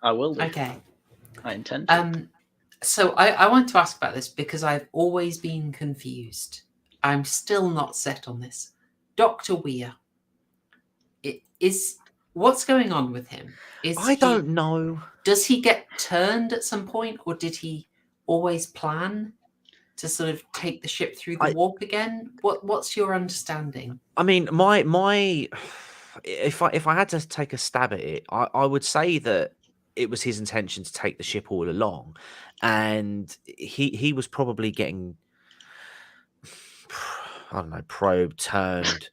I will do. Okay. I intend to. So I want to ask about this because I've always been confused. I'm still not set on this. Dr. Weir. What's going on with him? I don't know. Does he get turned at some point, or did he always plan to sort of take the ship through the warp again? What's your understanding? I mean, my if I had to take a stab at it, I would say that it was his intention to take the ship all along, and he was probably getting, I don't know, probed, turned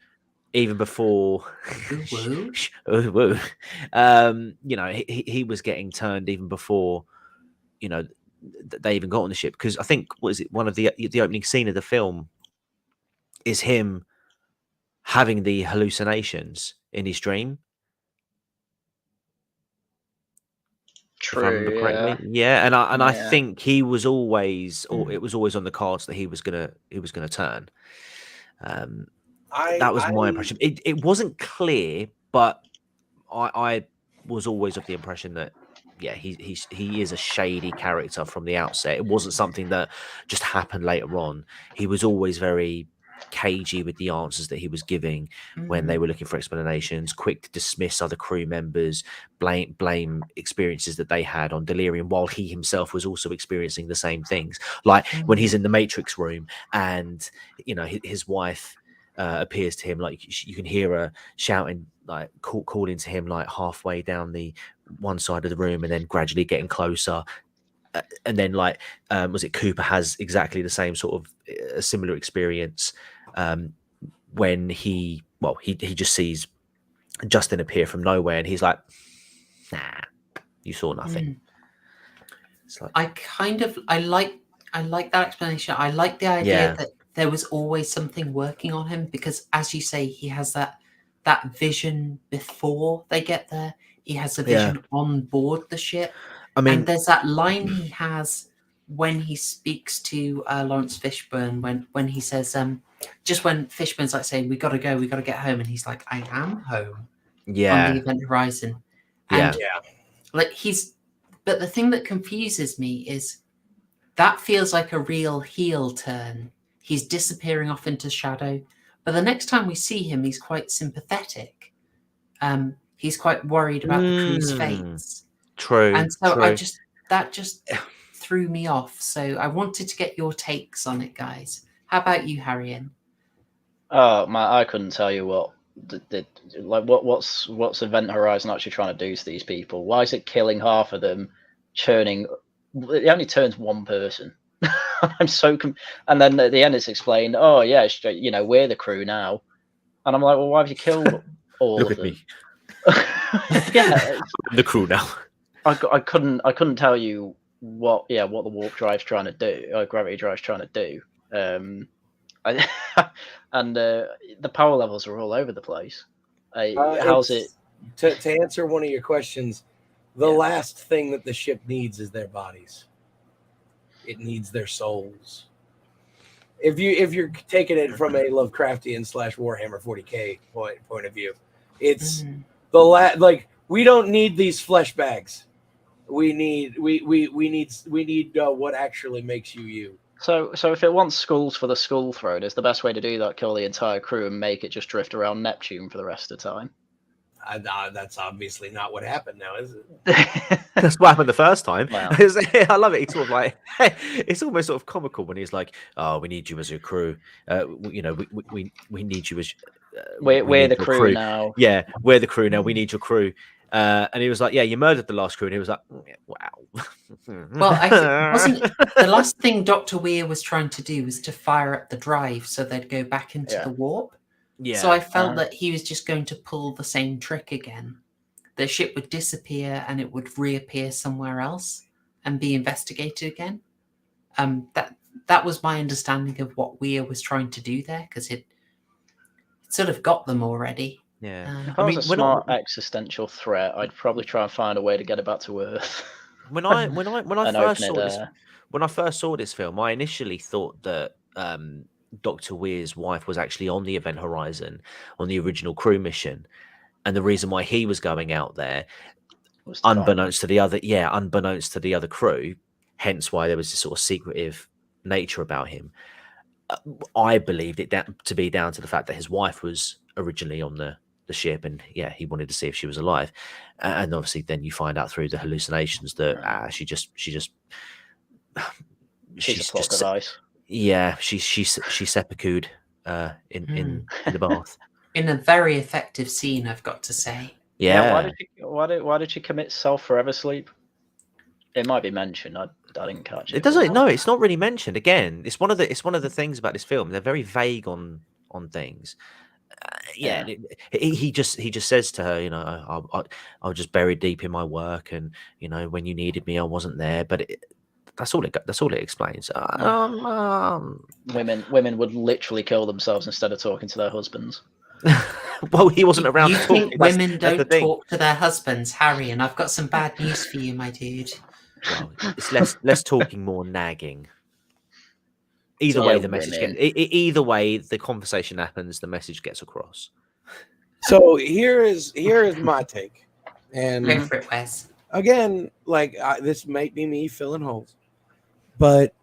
even before Woo. you know, he was getting turned even before, you know, they even got on the ship. Because I think, what is it, one of the opening scene of the film is him having the hallucinations in his dream. True, if I remember correctly. Yeah, and I think he was always, or it was always on the cards that he was gonna turn. That was my impression. It wasn't clear, but I was always of the impression that, yeah, he is a shady character from the outset. It wasn't something that just happened later on. He was always very cagey with the answers that he was giving when they were looking for explanations, quick to dismiss other crew members, blame experiences that they had on delirium, while he himself was also experiencing the same things. Like when he's in the Matrix room and, you know, his wife appears to him, like you can hear her shouting, like calling to him, like halfway down the one side of the room and then gradually getting closer. And then, like, was it Cooper has exactly the same sort of a similar experience when he just sees Justin appear from nowhere and he's like, nah, you saw nothing. It's like, I like that explanation. I like the idea that there was always something working on him, because, as you say, he has that vision before they get there. He has a vision on board the ship. I mean, and there's that line he has when he speaks to Laurence Fishburne, when he says, just when Fishburne's like saying, we got to go, we got to get home, and he's like, I am home. On the Event Horizon. And like but the thing that confuses me is that feels like a real heel turn. He's disappearing off into shadow, but the next time we see him, he's quite sympathetic. He's quite worried about the crew's fates. True. And so that just threw me off. So I wanted to get your takes on it, guys. How about you, Haryan? Oh man, I couldn't tell you what what's Event Horizon actually trying to do to these people. Why is it killing half of them, churning? It only turns one person. I'm so and then at the end it's explained, oh yeah, you know, we're the crew now, and I'm like, well, why have you killed all Look of at them? me. Yeah, I'm the crew now. I couldn't tell you what the warp drive's trying to do, gravity drive's trying to do. And the power levels are all over the place. How's it? To answer one of your questions, the last thing that the ship needs is their bodies. It needs their souls. If you're taking it from a Lovecraftian / Warhammer 40K point of view, it's like, we don't need these flesh bags. We need what actually makes you. So if it wants skulls for the skull throne, is the best way to do that kill the entire crew and make it just drift around Neptune for the rest of the time? That's obviously not what happened now, is it? That's what happened the first time. Wow. I love it. It's sort of like, it's almost sort of comical when he's like, oh, we need you as a crew. You know, we need you as we're the crew now. Yeah, we're the crew now. We need your crew. And he was like, yeah, you murdered the last crew. And he was like, wow. Well, wasn't the last thing Dr. Weir was trying to do was to fire up the drive so they'd go back into the warp? Yeah. So I felt that he was just going to pull the same trick again. The ship would disappear and it would reappear somewhere else and be investigated again. That was my understanding of what Weir was trying to do there, because it sort of got them already. Yeah. If I was a smart existential threat, I'd probably try and find a way to get it back to Earth. When I first saw this film, I initially thought that Dr. Weir's wife was actually on the Event Horizon on the original crew mission, and the reason why he was going out there, unbeknownst to the other crew, hence why there was this sort of secretive nature about him. I believed it to be down to the fact that his wife was originally on the ship, and yeah, he wanted to see if she was alive. And obviously, then you find out through the hallucinations that she's a plot device. Yeah, she seppuku'd in the bath. In a very effective scene, I've got to say. Yeah. Why did she commit forever sleep? It might be mentioned. I didn't catch it. It doesn't. No, it's not really mentioned. Again, it's one of the things about this film. They're very vague on things. He just says to her, you know, I was just buried deep in my work, and you know, when you needed me, I wasn't there. But that's all it explains. Women would literally kill themselves instead of talking to their husbands. Well, he wasn't around. You to think talk. women don't talk to their husbands, Harry? And I've got some bad news for you, my dude. Well, it's less talking, more nagging. Either way, the message either way, the conversation happens, the message gets across. So here is my take, and Go for it, Wes. Again, like this might be me filling holes, but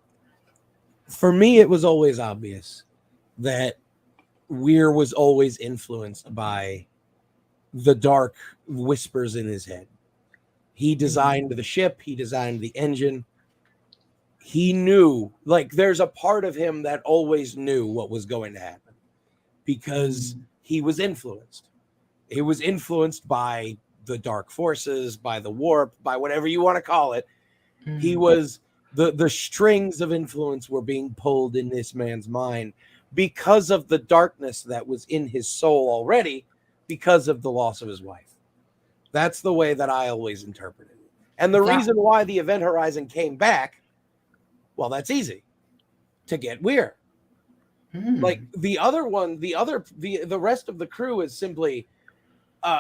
for me, it was always obvious that Weir was always influenced by the dark whispers in his head. He designed the ship. He designed the engine. He knew, like, there's a part of him that always knew what was going to happen because he was influenced. He was influenced by the dark forces, by the warp, by whatever you want to call it. He was, the strings of influence were being pulled in this man's mind because of the darkness that was in his soul already because of the loss of his wife. That's the way that I always interpreted it. And the reason why the event horizon came back, well, that's easy. To get Weir. Like the other one, the rest of the crew is simply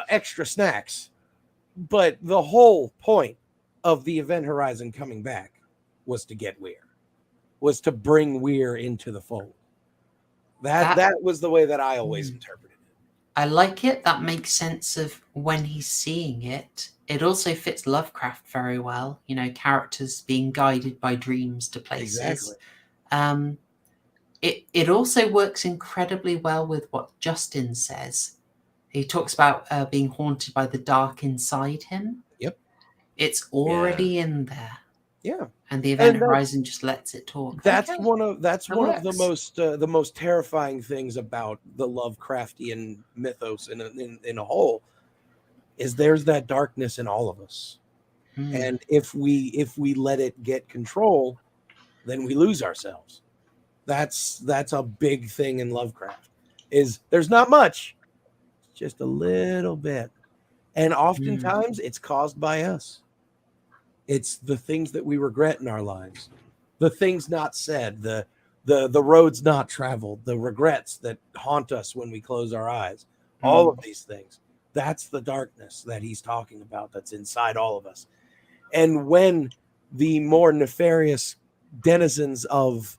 extra snacks. But the whole point of the event horizon coming back was to get Weir. Was to bring Weir into the fold. That was the way that I always interpreted it. I like it. That makes sense of when he's seeing it. It also fits Lovecraft very well. You know, characters being guided by dreams to places. Exactly. It also works incredibly well with what Justin says. He talks about being haunted by the dark inside him. Yep. It's already in there. Yeah. And the event horizon just lets it talk. That's one of the most terrifying things about the Lovecraftian mythos in a whole is there's that darkness in all of us. And if we let it get control, then we lose ourselves. That's a big thing in Lovecraft. Is there's not much, just a little bit. And oftentimes it's caused by us. It's the things that we regret in our lives, the things not said, the roads not traveled, the regrets that haunt us when we close our eyes. All of these things. That's the darkness that he's talking about that's inside all of us. And when the more nefarious denizens of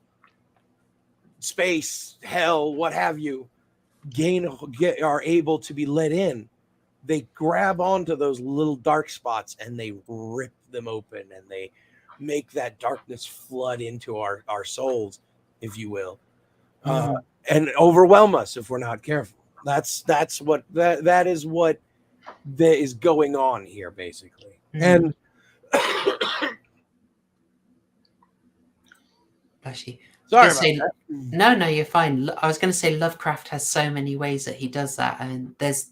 space, hell, what have you, are able to be let in, they grab onto those little dark spots and they rip them open and they make that darkness flood into our souls, if you will, and overwhelm us if we're not careful. That's what that is what is going on here, basically. And bless you. Sorry about that. No, you're fine. I was going to say Lovecraft has so many ways that he does that, and there's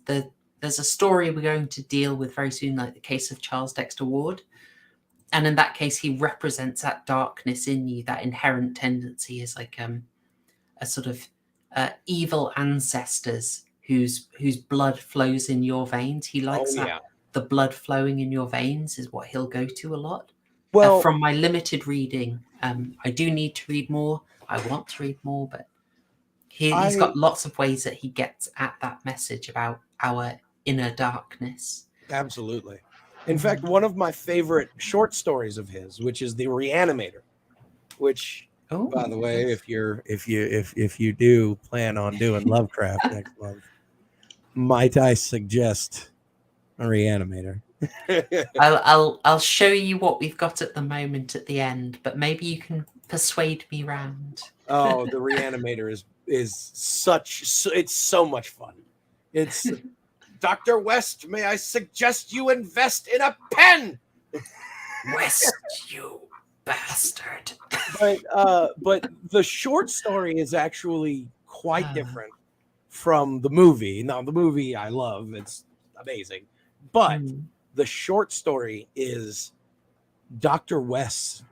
a story we're going to deal with very soon, like the case of Charles Dexter Ward. And in that case, he represents that darkness in you, that inherent tendency is like a sort of evil ancestors whose blood flows in your veins. He likes that. The blood flowing in your veins is what he'll go to a lot. Well, from my limited reading, I do need to read more. I want to read more, but he's got lots of ways that he gets at that message about our inner darkness. Absolutely. In fact, one of my favorite short stories of his, which is The Reanimator, which, by the way, if you do plan on doing Lovecraft next month, might I suggest a Reanimator? I'll show you what we've got at the moment at the end, but maybe you can persuade me round. Oh, the Reanimator is it's so much fun. It's Dr. West, may I suggest you invest in a pen? West, you bastard. But the short story is actually quite different from the movie. Now, the movie I love, it's amazing. But the short story is Dr. West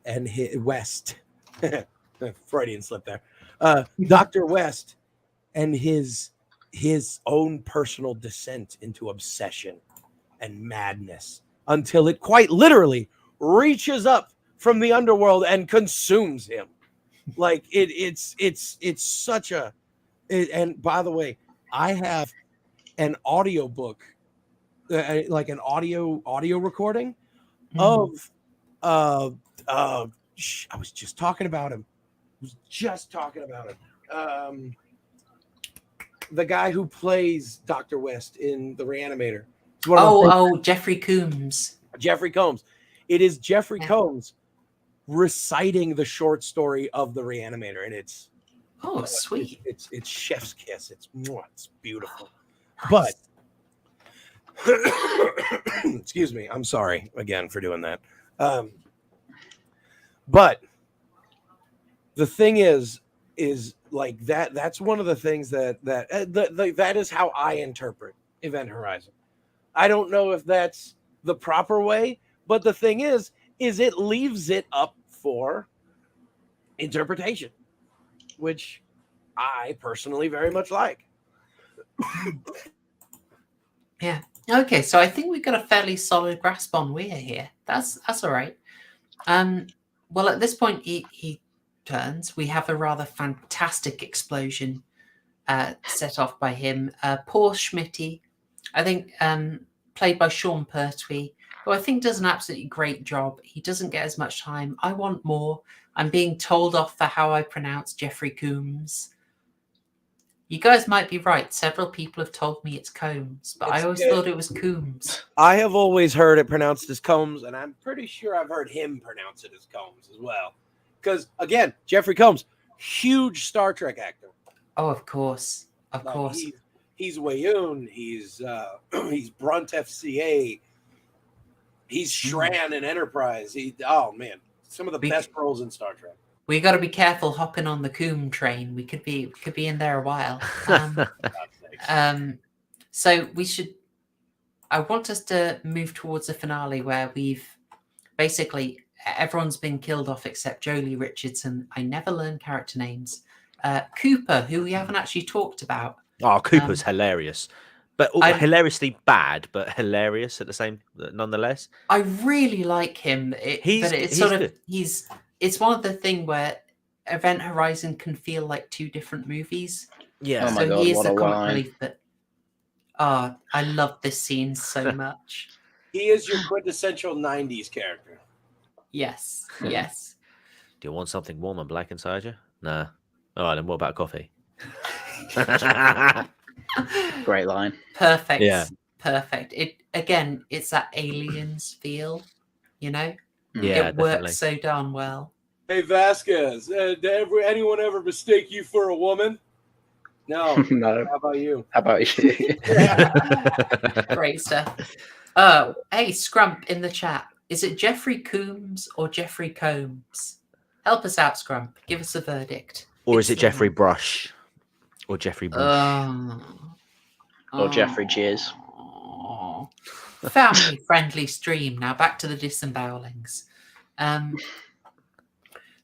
and his Freudian slip there. Dr. West and his own personal descent into obsession and madness until it quite literally reaches up from the underworld and consumes him. Like it's such a and by the way, I have an audiobook, like an audio recording of I was just talking about him. The guy who plays Dr. West in The Reanimator. Jeffrey Combs. Jeffrey Combs. It is Jeffrey Combs reciting the short story of The Reanimator, and it's sweet. It's chef's kiss. It's beautiful. Nice. But excuse me, I'm sorry again for doing that. But the thing is like that's one of the things that is how I interpret Event Horizon. I don't know if that's the proper way, but the thing is it leaves it up for interpretation, which I personally very much like. Yeah. Okay, so I think we've got a fairly solid grasp on Weir here. That's all right. Well, at this point, he turns. We have a rather fantastic explosion set off by him. Poor Schmitty, I think, played by Sean Pertwee, who I think does an absolutely great job. He doesn't get as much time. I want more. I'm being told off for how I pronounce Jeffrey Combs. You guys might be right. Several people have told me it's Combs, but I always thought it was Combs. I have always heard it pronounced as Combs, and I'm pretty sure I've heard him pronounce it as Combs as well. Because, again, Jeffrey Combs, huge Star Trek actor. Oh, of course. Of course. He's Wayoon. He's Brunt FCA. He's Shran in Enterprise. Man, some of the best roles in Star Trek. We got to be careful hopping on the Coombe train. We could be in there a while. So we should. I want us to move towards the finale where we've basically everyone's been killed off except Jolie Richardson. I never learn character names. Cooper, who we haven't actually talked about. Oh, Cooper's hilarious, but hilariously bad, but hilarious at the same, nonetheless. I really like him. It's one of the things where Event Horizon can feel like two different movies. Yeah. Oh my God, he is what the a comic line. relief, but I love this scene so much. He is your quintessential 90s character. Yes, yes. Do you want something warm and black inside you? Nah. All right, then what about coffee? Great line. Perfect. Yeah. Perfect. It's that Aliens feel, you know? Yeah, it works so darn well. Hey, Vasquez, did anyone ever mistake you for a woman? No. No. How about you? Great stuff. Hey, Scrump in the chat. Is it Jeffrey Combs or Jeffrey Combs? Help us out, Scrump. Give us a verdict. Or is it Jeffrey Brush? Or Jeffrey Brush? Or Jeffrey Jizz. Family-friendly stream. Now back to the disembowelings.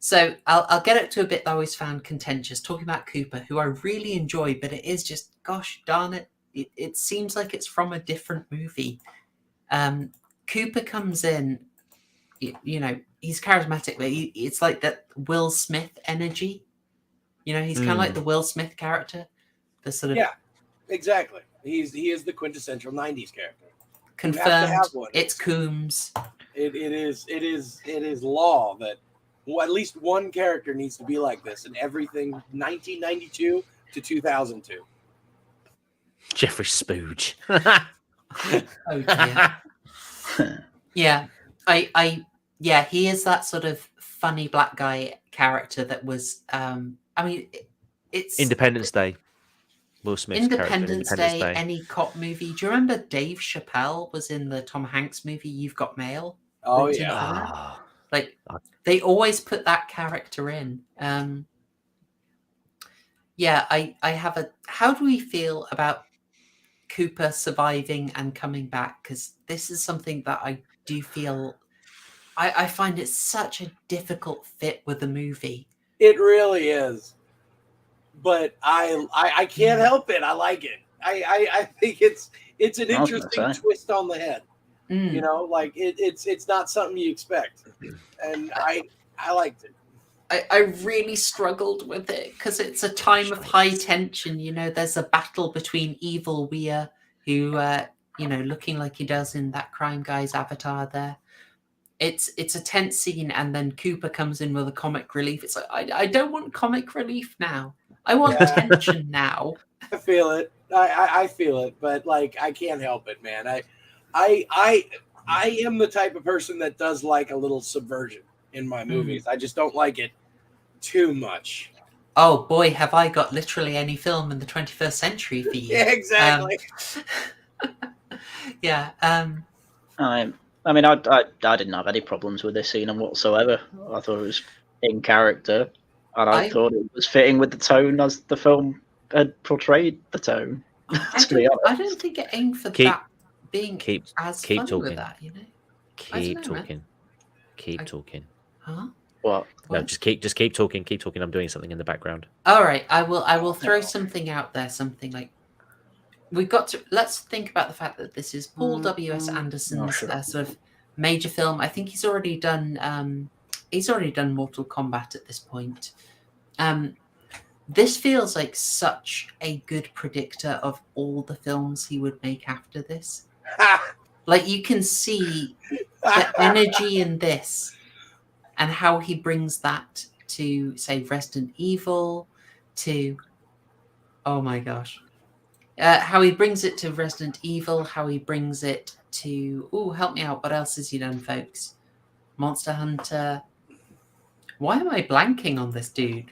So I'll get it to a bit that I always found contentious, talking about Cooper, who I really enjoy, but it is just, gosh darn it, it seems like it's from a different movie. Cooper comes in, you know, he's charismatic, but it's like that Will Smith energy. You know, he's kind of like the Will Smith character. The sort of exactly. He is the quintessential 90s character. Confirmed. It's Coombs. It is law that at least one character needs to be like this in everything 1992 to 2002. Jeffrey Spooge. Oh dear. Yeah, he is that sort of funny black guy character that was. It's Independence Day. Will Smith's character in Independence Independence Day. Day. Any cop movie? Do you remember Dave Chappelle was in the Tom Hanks movie You've Got Mail? Oh written yeah. for that? Ah, Like they always put that character in. Yeah, I have a. How do we feel about Cooper surviving and coming back? Because this is something that I do feel. I find it such a difficult fit with the movie. It really is. But I can't help it. I like it. I think it's an interesting twist on the head. You know, like it's not something you expect, and I liked it. I really struggled with it because it's a time of high tension. You know, there's a battle between evil Weir, who looking like he does in that crime guy's avatar there. It's a tense scene, and then Cooper comes in with a comic relief. It's like I don't want comic relief now. I want tension now. I feel it. I feel it, but like I can't help it, man. I am the type of person that does like a little subversion in my movies. I just don't like it too much. Oh boy, have I got literally any film in the 21st century for you? Yeah, exactly. Yeah. I mean, I didn't have any problems with this scene whatsoever. I thought it was in character, and I thought it was fitting with the tone as the film had portrayed the tone. I don't think it aimed for that being as keep funny talking. with that, you know. Keep talking. Keep talking. Huh? What? No, just keep talking. Keep talking. I'm doing something in the background. All right, I will throw something out there. Something like let's think about the fact that this is Paul W.S. Anderson's sort of major film. I think he's already done Mortal Kombat at this point. This feels like such a good predictor of all the films he would make after this. Like you can see the energy in this and how he brings that to, say, Resident Evil, to, oh my gosh, how he brings it to Resident Evil, how he brings it to, help me out, what else has he done, folks? Monster Hunter. Why am I blanking on this dude?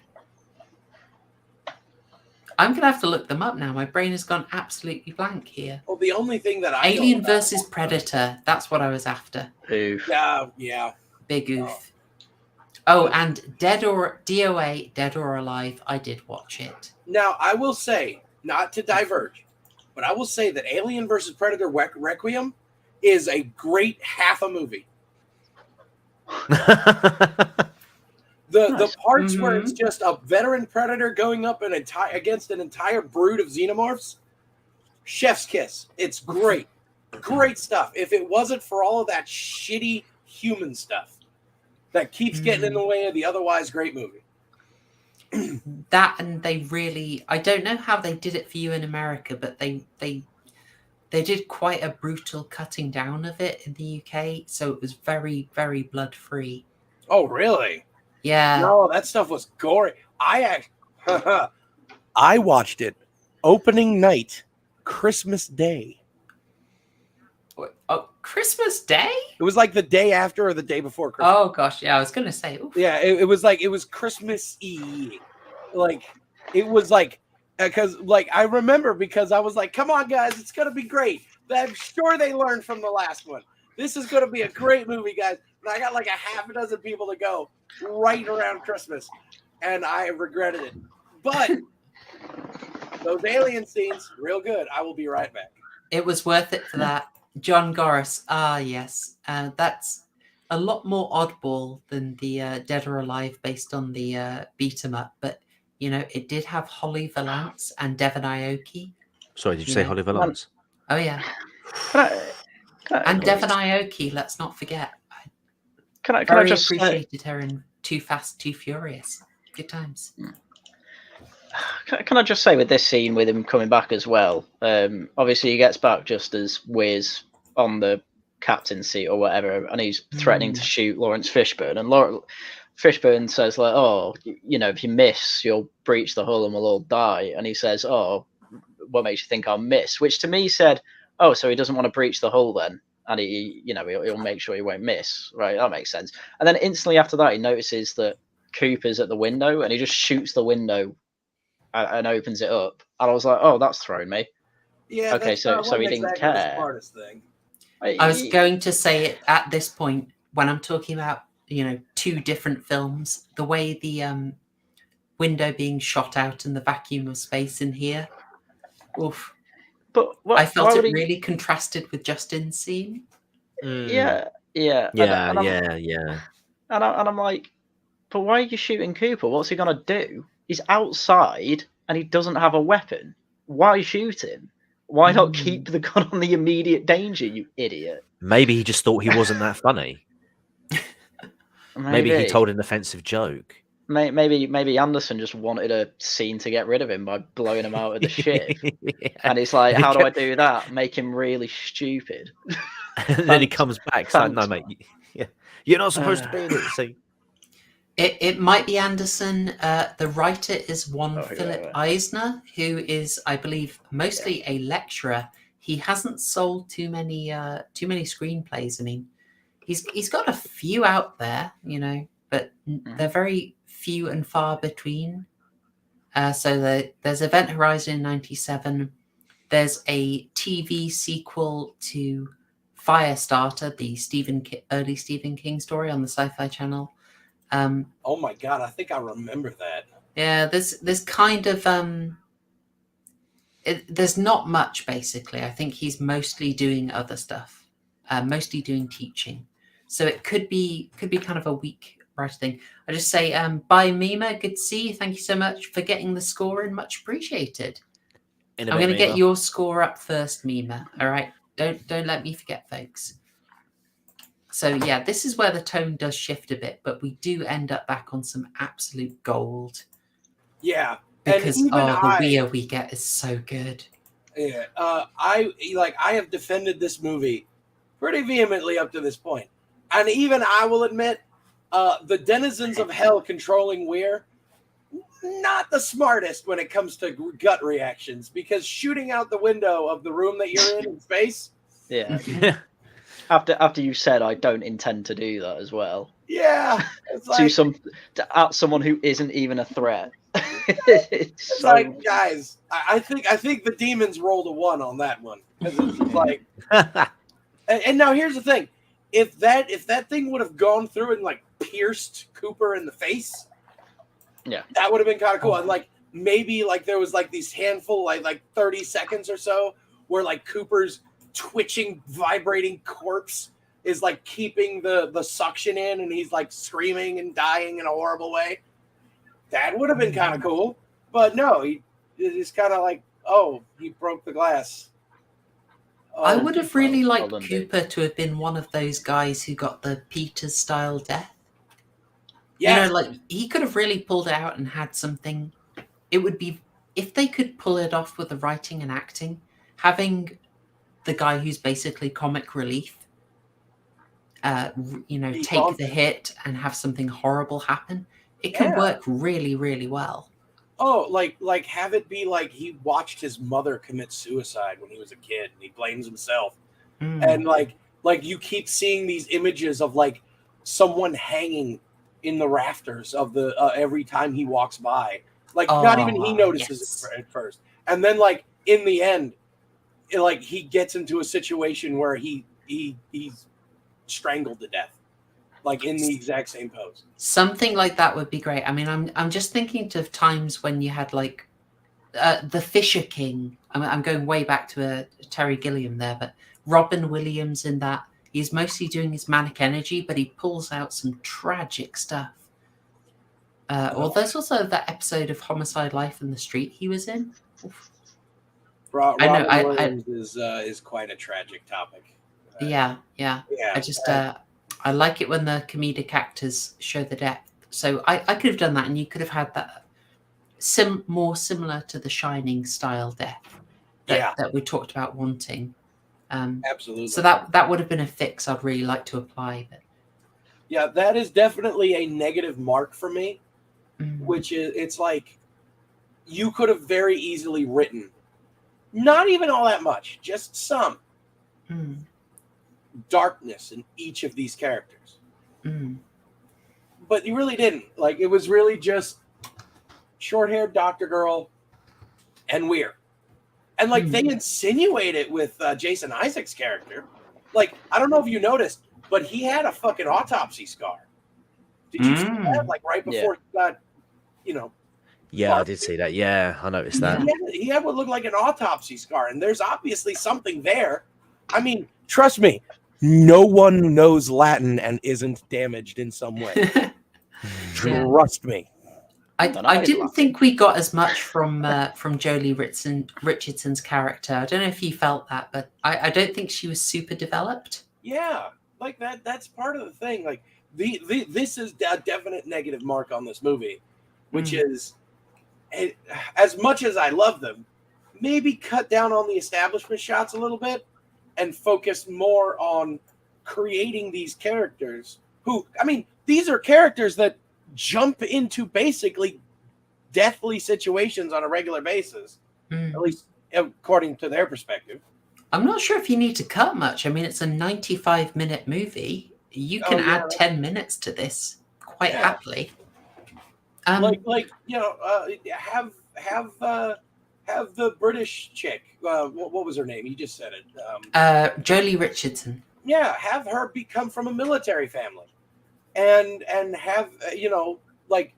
I'm going to have to look them up now. My brain has gone absolutely blank here. Well, the only thing that Alien versus Predator. That's what I was after. Oof. Yeah. Big oof. Oh, and DOA, Dead or Alive. I did watch it. Now, I will say, not to diverge, but I will say that Alien versus Predator Requiem is a great half a movie. The parts where it's just a veteran predator going up against an entire brood of xenomorphs, chef's kiss. It's great. Great stuff. If it wasn't for all of that shitty human stuff that keeps getting in the way of the otherwise great movie. That, and they really, I don't know how they did it for you in America, but they did quite a brutal cutting down of it in the UK, so it was very, very blood free. Oh, really? Yeah. No, that stuff was gory. I watched it opening night, Christmas Day. Oh, Christmas Day? It was like the day after or the day before Christmas. Oh gosh, yeah, I was gonna say. Oof. Yeah, it was Christmas Eve. Like it was like because like I remember because I was like, come on guys, it's gonna be great. I'm sure they learned from the last one. This is gonna be a great movie, guys. And I got like a half a dozen people to go right around Christmas, and I regretted it. But those alien scenes, real good. I will be right back. It was worth it for that. John Gorris. Ah, yes. That's a lot more oddball than the Dead or Alive based on the beat 'em up, but you know, it did have Holly Valance and Devon Aoki. Sorry, did you say Holly Valance? Oh yeah. And Devon Aoki, let's not forget. Can I just appreciated her in Too Fast, Too Furious. Good times. Can I just say with this scene with him coming back as well? Obviously, he gets back just as Weir's on the captain's seat or whatever, and he's threatening to shoot Laurence Fishburne. And Fishburne says, like, "Oh, you know, if you miss, you'll breach the hull and we'll all die." And he says, "Oh, what makes you think I'll miss?" Which to me said, "Oh, so he doesn't want to breach the hull then." and he'll make sure he won't miss. Right, that makes sense. And then instantly after that, he notices that Cooper's at the window, and he just shoots the window and opens it up. And I was like, oh, that's thrown me. Yeah. Okay, so he didn't exactly care. the smartest thing. I was going to say it at this point when I'm talking about, two different films, the way the window being shot out and the vacuum of space in here. Oof. But I felt it really contrasted with Justin's scene. Yeah. Yeah. And I'm like, but why are you shooting Cooper? What's he gonna do? He's outside and he doesn't have a weapon. Why shoot him? Why not keep the gun on the immediate danger, you idiot? Maybe he just thought he wasn't that funny. Maybe he told an offensive joke. Maybe Anderson just wanted a scene to get rid of him by blowing him out of the ship. And he's like, how do I do that? Make him really stupid. And then he comes back saying, no, mate, you're not supposed to be in it. See? It might be Anderson. The writer is Philip Eisner, who is, I believe, mostly a lecturer. He hasn't sold too many screenplays. I mean, he's got a few out there, but they're very few and far between. So there's Event Horizon in '97. There's a TV sequel to Firestarter, the early Stephen King story on the Sci-Fi Channel. Oh my god, I think I remember that. Yeah, there's kind of there's not much basically. I think he's mostly doing other stuff, mostly doing teaching. So it could be kind of a weak writer thing. I just say, bye Mima, good to see you. Thank you so much for getting the score in, much appreciated. I'm going to get your score up first, Mima. All right, don't let me forget, folks. So yeah, this is where the tone does shift a bit, but we do end up back on some absolute gold. Yeah, because the Wea we get is so good. Yeah, I have defended this movie pretty vehemently up to this point, and even I will admit, the denizens of hell controlling Weir, not the smartest when it comes to gut reactions, because shooting out the window of the room that you're in space. Yeah. After you said I don't intend to do that as well. Yeah, it's like, to someone who isn't even a threat. it's like, guys, I think the demons rolled a 1 on that one, because it's just like. and now here's the thing: if that thing would have gone through and like pierced Cooper in the face, yeah, that would have been kind of cool. And like maybe like there was like these handful like 30 seconds or so where like Cooper's twitching, vibrating corpse is like keeping the suction in, and he's like screaming and dying in a horrible way. That would have been kind of cool, but no, he's kind of like, oh, he broke the glass. Oh, I would have really liked Cooper to have been one of those guys who got the Peters style death. Yeah, like he could have really pulled it out and had something. It would be, if they could pull it off with the writing and acting, having the guy who's basically comic relief, take the hit and have something horrible happen. It can work really, really well. Oh, like have it be like he watched his mother commit suicide when he was a kid, and he blames himself, and like you keep seeing these images of like someone hanging in the rafters of the every time he walks by, like not even he notices it at first, and then like in the end. Like he gets into a situation where he's strangled to death, like in the exact same pose. Something like that would be great. I mean, I'm just thinking of times when you had like the Fisher King. I'm going way back to Terry Gilliam there, but Robin Williams in that, he's mostly doing his manic energy, but he pulls out some tragic stuff. Or there's also that episode of Homicide: Life in the Street he was in. Oof. Robin Williams is quite a tragic topic. Yeah. I just I like it when the comedic actors show the depth. So I could have done that, and you could have had that more similar to the Shining style death that we talked about wanting. Absolutely. So that would have been a fix I'd really like to apply. But yeah, that is definitely a negative mark for me, which is it's like you could have very easily written. Not even all that much, just some. darkness in each of these characters. Mm. But you really didn't. Like, it was really just short-haired doctor girl and weird. And, like, they insinuate it with Jason Isaacs' character. Like, I don't know if you noticed, but he had a fucking autopsy scar. Did you see that? Like, right before he got, you know. Yeah, I did see that. Yeah, I noticed that. He had what looked like an autopsy scar, and there's obviously something there. I mean, trust me, no one knows Latin and isn't damaged in some way. Trust me. I didn't think we got as much from Jolie Richardson's character. I don't know if you felt that, but I don't think she was super developed. Yeah, like that's part of the thing. Like this is a definite negative mark on this movie, which is, as much as I love them, maybe cut down on the establishment shots a little bit and focus more on creating these characters who, I mean, these are characters that jump into basically deathly situations on a regular basis, at least according to their perspective. I'm not sure if you need to cut much. I mean, it's a 95-minute movie. You can add 10 minutes to this quite happily. Like you know, have the British chick. What was her name? You just said it. Jolie Richardson. Yeah, have her become from a military family, and have you know, like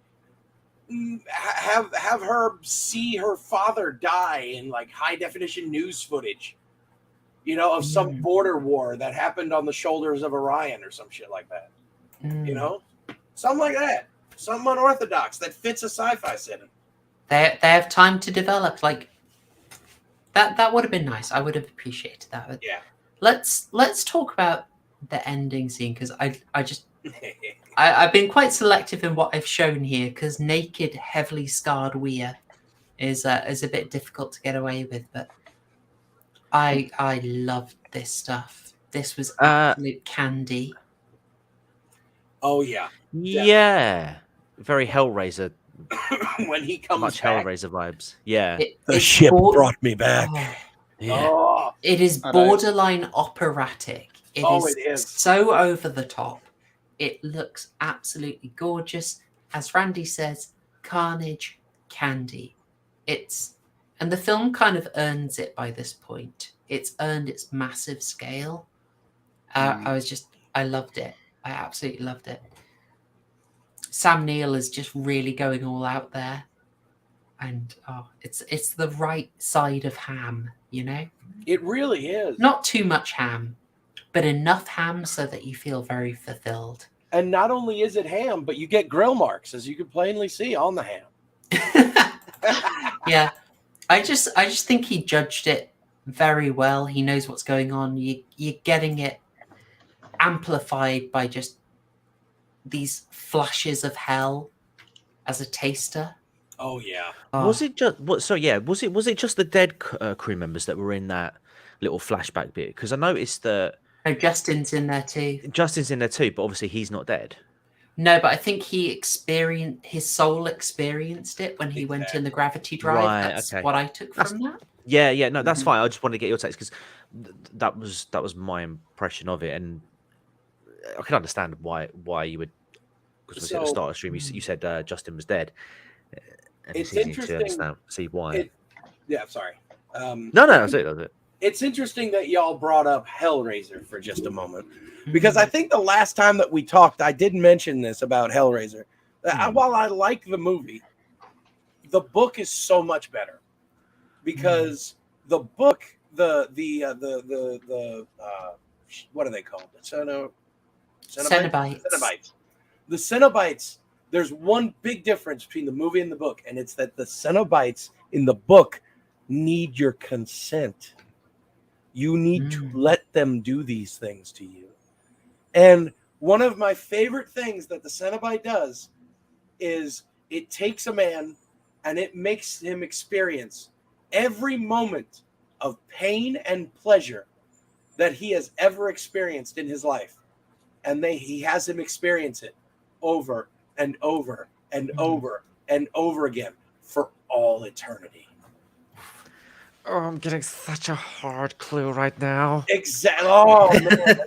have her see her father die in like high definition news footage, you know, of some border war that happened on the shoulders of Orion or some shit like that. You know, something like that. Something unorthodox that fits a sci-fi setting. They have time to develop. Like that would have been nice. I would have appreciated that. But yeah. Let's talk about the ending scene, because I've been quite selective in what I've shown here, because naked, heavily scarred Weir is a bit difficult to get away with. But I loved this stuff. This was absolute candy. Oh yeah. Yeah. Very Hellraiser. When he comes much back. Hellraiser vibes. Yeah. The ship brought me back. It is borderline operatic. It is so over the top. It looks absolutely gorgeous. As Randy says, carnage, candy. And the film kind of earns it by this point. It's earned its massive scale. I loved it. I absolutely loved it. Sam Neill is just really going all out there, and it's the right side of ham, you know. It really is. Not too much ham, but enough ham so that you feel very fulfilled. And not only is it ham, but you get grill marks, as you can plainly see on the ham. Yeah, I just think he judged it very well. He knows what's going on. You're getting it amplified by just these flashes of hell as a taster. Oh yeah. Was it just what? So yeah, was it just the dead crew members that were in that little flashback bit? Because I noticed that Justin's in there too. Justin's in there too, but obviously he's not dead. No, but I think his soul experienced it when he went in the gravity drive. Right, That's what I took from that. Yeah, no, that's fine. I just wanted to get your takes, because that was my impression of it, and I can understand why you would, because at the start of the stream you said Justin was dead. And it's easy interesting to see why. Sorry. No, that's it. It's interesting that y'all brought up Hellraiser for just a moment, because I think the last time that we talked, I did mention this about Hellraiser. While I like the movie, the book is so much better, because the book, the what are they called? Cenobites. The Cenobites. There's one big difference between the movie and the book, and it's that the Cenobites in the book need your consent. You need to let them do these things to you. And one of my favorite things that the Cenobite does is it takes a man and it makes him experience every moment of pain and pleasure that he has ever experienced in his life. And he has him experience it over and over and over and over again for all eternity. Oh, I'm getting such a hard clue right now. Exactly. Oh man.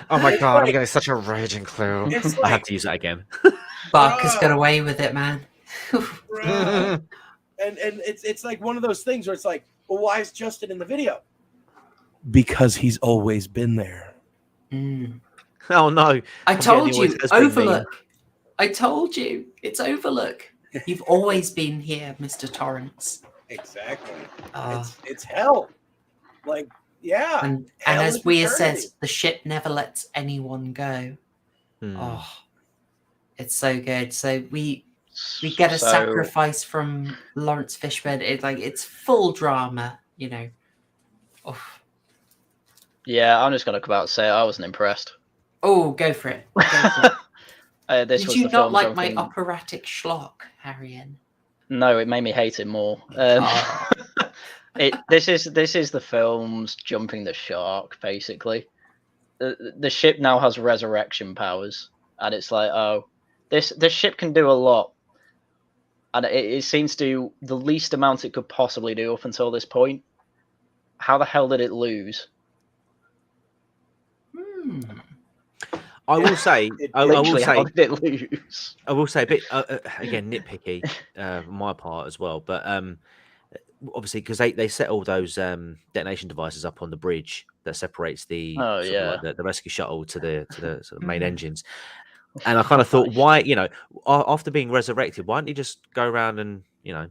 Oh my It's god, like- I'm getting such a raging clue. It's I have like, to use that again. Barker's got away with it, man. bruh. and it's like one of those things where it's like, well, why is Justin in the video? Because he's always been there. Mm. Oh no! I I'm told getting the always you, has been meme. Overlook. I told you, it's Overlook. You've always been here, Mr. Torrance. Exactly. Ah. It's hell. Like, yeah. And hell as is Weir eternity. says, the ship never lets anyone go. Oh, it's so good. So we get a sacrifice from Laurence Fishburne. It's full drama, you know. Oh, Yeah, I'm just gonna come out and say I wasn't impressed. oh, go for it. Go for it. This Did was you the not film like my jumping- operatic schlock, Haryan? No, it made me hate it more. Oh. This is the film's jumping the shark, basically. The ship now has resurrection powers, and it's like, oh, this ship can do a lot, and it seems to do the least amount it could possibly do up until this point. How the hell did it lose? I will say, I will Literally, say, how did it lose? I will say a bit again nitpicky on my part as well, but obviously because they set all those detonation devices up on the bridge that separates the Oh, sort of like yeah. the rescue shuttle to the sort of main engines, and I kind of thought, why, you know, after being resurrected, why don't you just go around and, you know,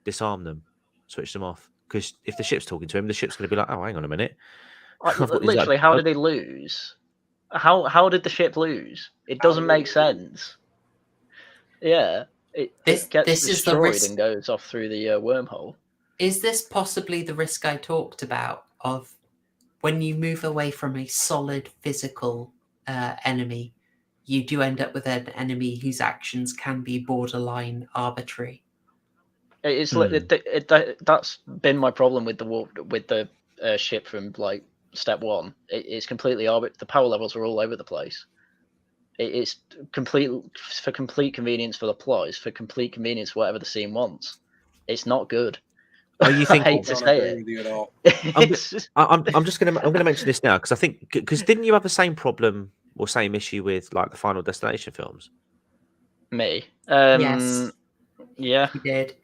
disarm them, switch them off? Because if the ship's talking to him, the ship's going to be like, oh, hang on a minute. Literally, how did he lose? How did the ship lose? It doesn't make sense. Yeah, it gets this is the destroyed risk. and goes off through the wormhole. Is this possibly the risk I talked about of when you move away from a solid physical enemy, you do end up with an enemy whose actions can be borderline arbitrary? It's that's been my problem with the ship from like step one. It's completely arbitrary. The power levels are all over the place. It's complete for complete convenience for the plot. It's for complete convenience for whatever the scene wants. It's not good. Are you thinking? I hate to say with you at all. I'm just gonna mention this now because I think because didn't you have the same problem or same issue with like the Final Destination films? Me. Yes. Yeah. He did.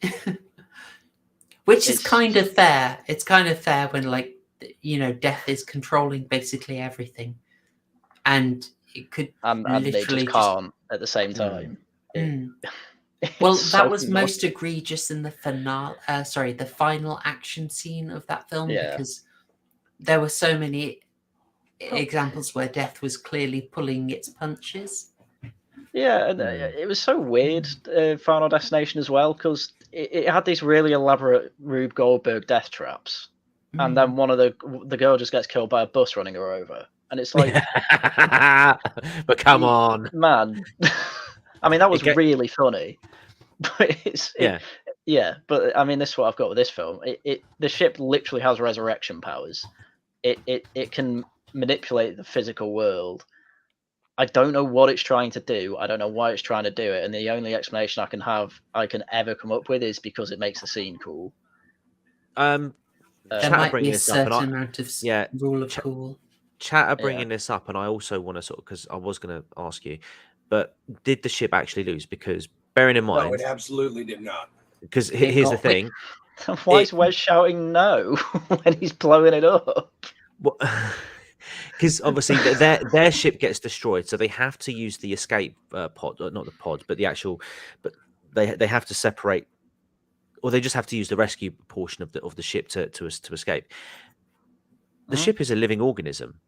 Which is kind of fair. It's kind of fair when, like, you know, death is controlling basically everything, and it could and they literally just can't at the same time. Well, It's that so was annoying. most egregious in the finale. The final action scene of that film, Yeah. because there were so many examples where death was clearly pulling its punches. Yeah, and it was so weird, Final Destination as well, because it had these really elaborate Rube Goldberg death traps, and then one of the girl just gets killed by a bus running her over, and it's like, but come on, man. I mean, that was really funny, but yeah. But I mean, this is what I've got with this film. The ship literally has resurrection powers. It can manipulate the physical world. I don't know what it's trying to do. I don't know why it's trying to do it. And the only explanation I can ever come up with is because it makes the scene cool. There might be a certain amount of rule of cool. Chat are bringing this up, and I also want to sort of, because I was going to ask you, but did the ship actually lose? Because bearing in mind, no, it absolutely did not. Because here's the thing: why is Wes shouting no when he's blowing it up? Because obviously their ship gets destroyed, so they have to use the escape pod, not the pod, but the actual. But they have to separate, or they just have to use the rescue portion of the ship to escape. The ship is a living organism,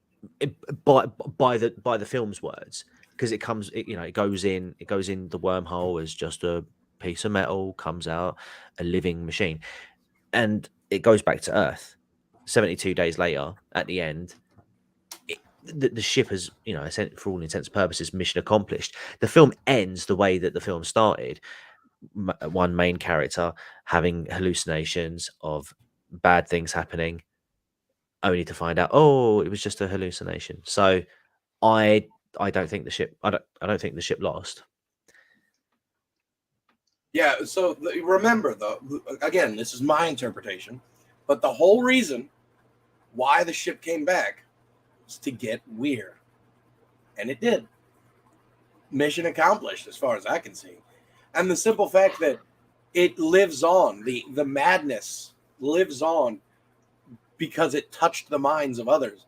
by the film's words, because it comes, it goes in the wormhole as just a piece of metal, comes out a living machine, and it goes back to Earth 72 days later at the end. The ship has, for all intents and purposes, mission accomplished. The film ends the way that the film started. One main character having hallucinations of bad things happening, only to find out, oh, it was just a hallucination. So I don't think the ship I don't think the ship lost. Yeah, so remember, though, again, this is my interpretation. But the whole reason why the ship came back was to get Weir. And it did. Mission accomplished, as far as I can see. And the simple fact that it lives on, the madness lives on because it touched the minds of others.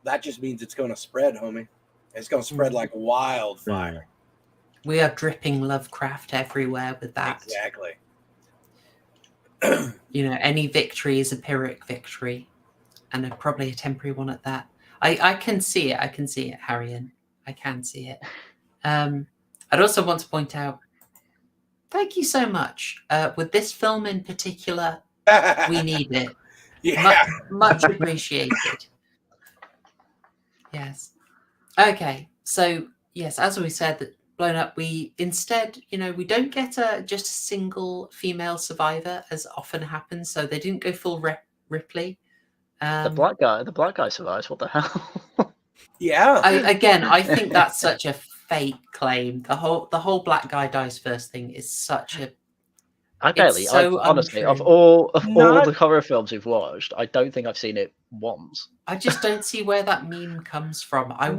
That just means it's going to spread, homie. It's going to spread like wildfire. We are dripping Lovecraft everywhere with that. Exactly. You know, any victory is a Pyrrhic victory, and probably a temporary one at that. I can see it. I can see it, Haryan. I can see it. I'd also want to point out, thank you so much. With this film in particular, we need it. Yeah. Much appreciated. Yes. Okay. So, yes, as we said, that Blown Up, we instead, you know, we don't get just a single female survivor as often happens. So they didn't go full Ripley. The black guy survives. What the hell? Yeah. I think that's such a fake claim. The whole black guy dies first thing is such a. Honestly, of all the horror films we've watched, I don't think I've seen it once. I just don't see where that meme comes from. I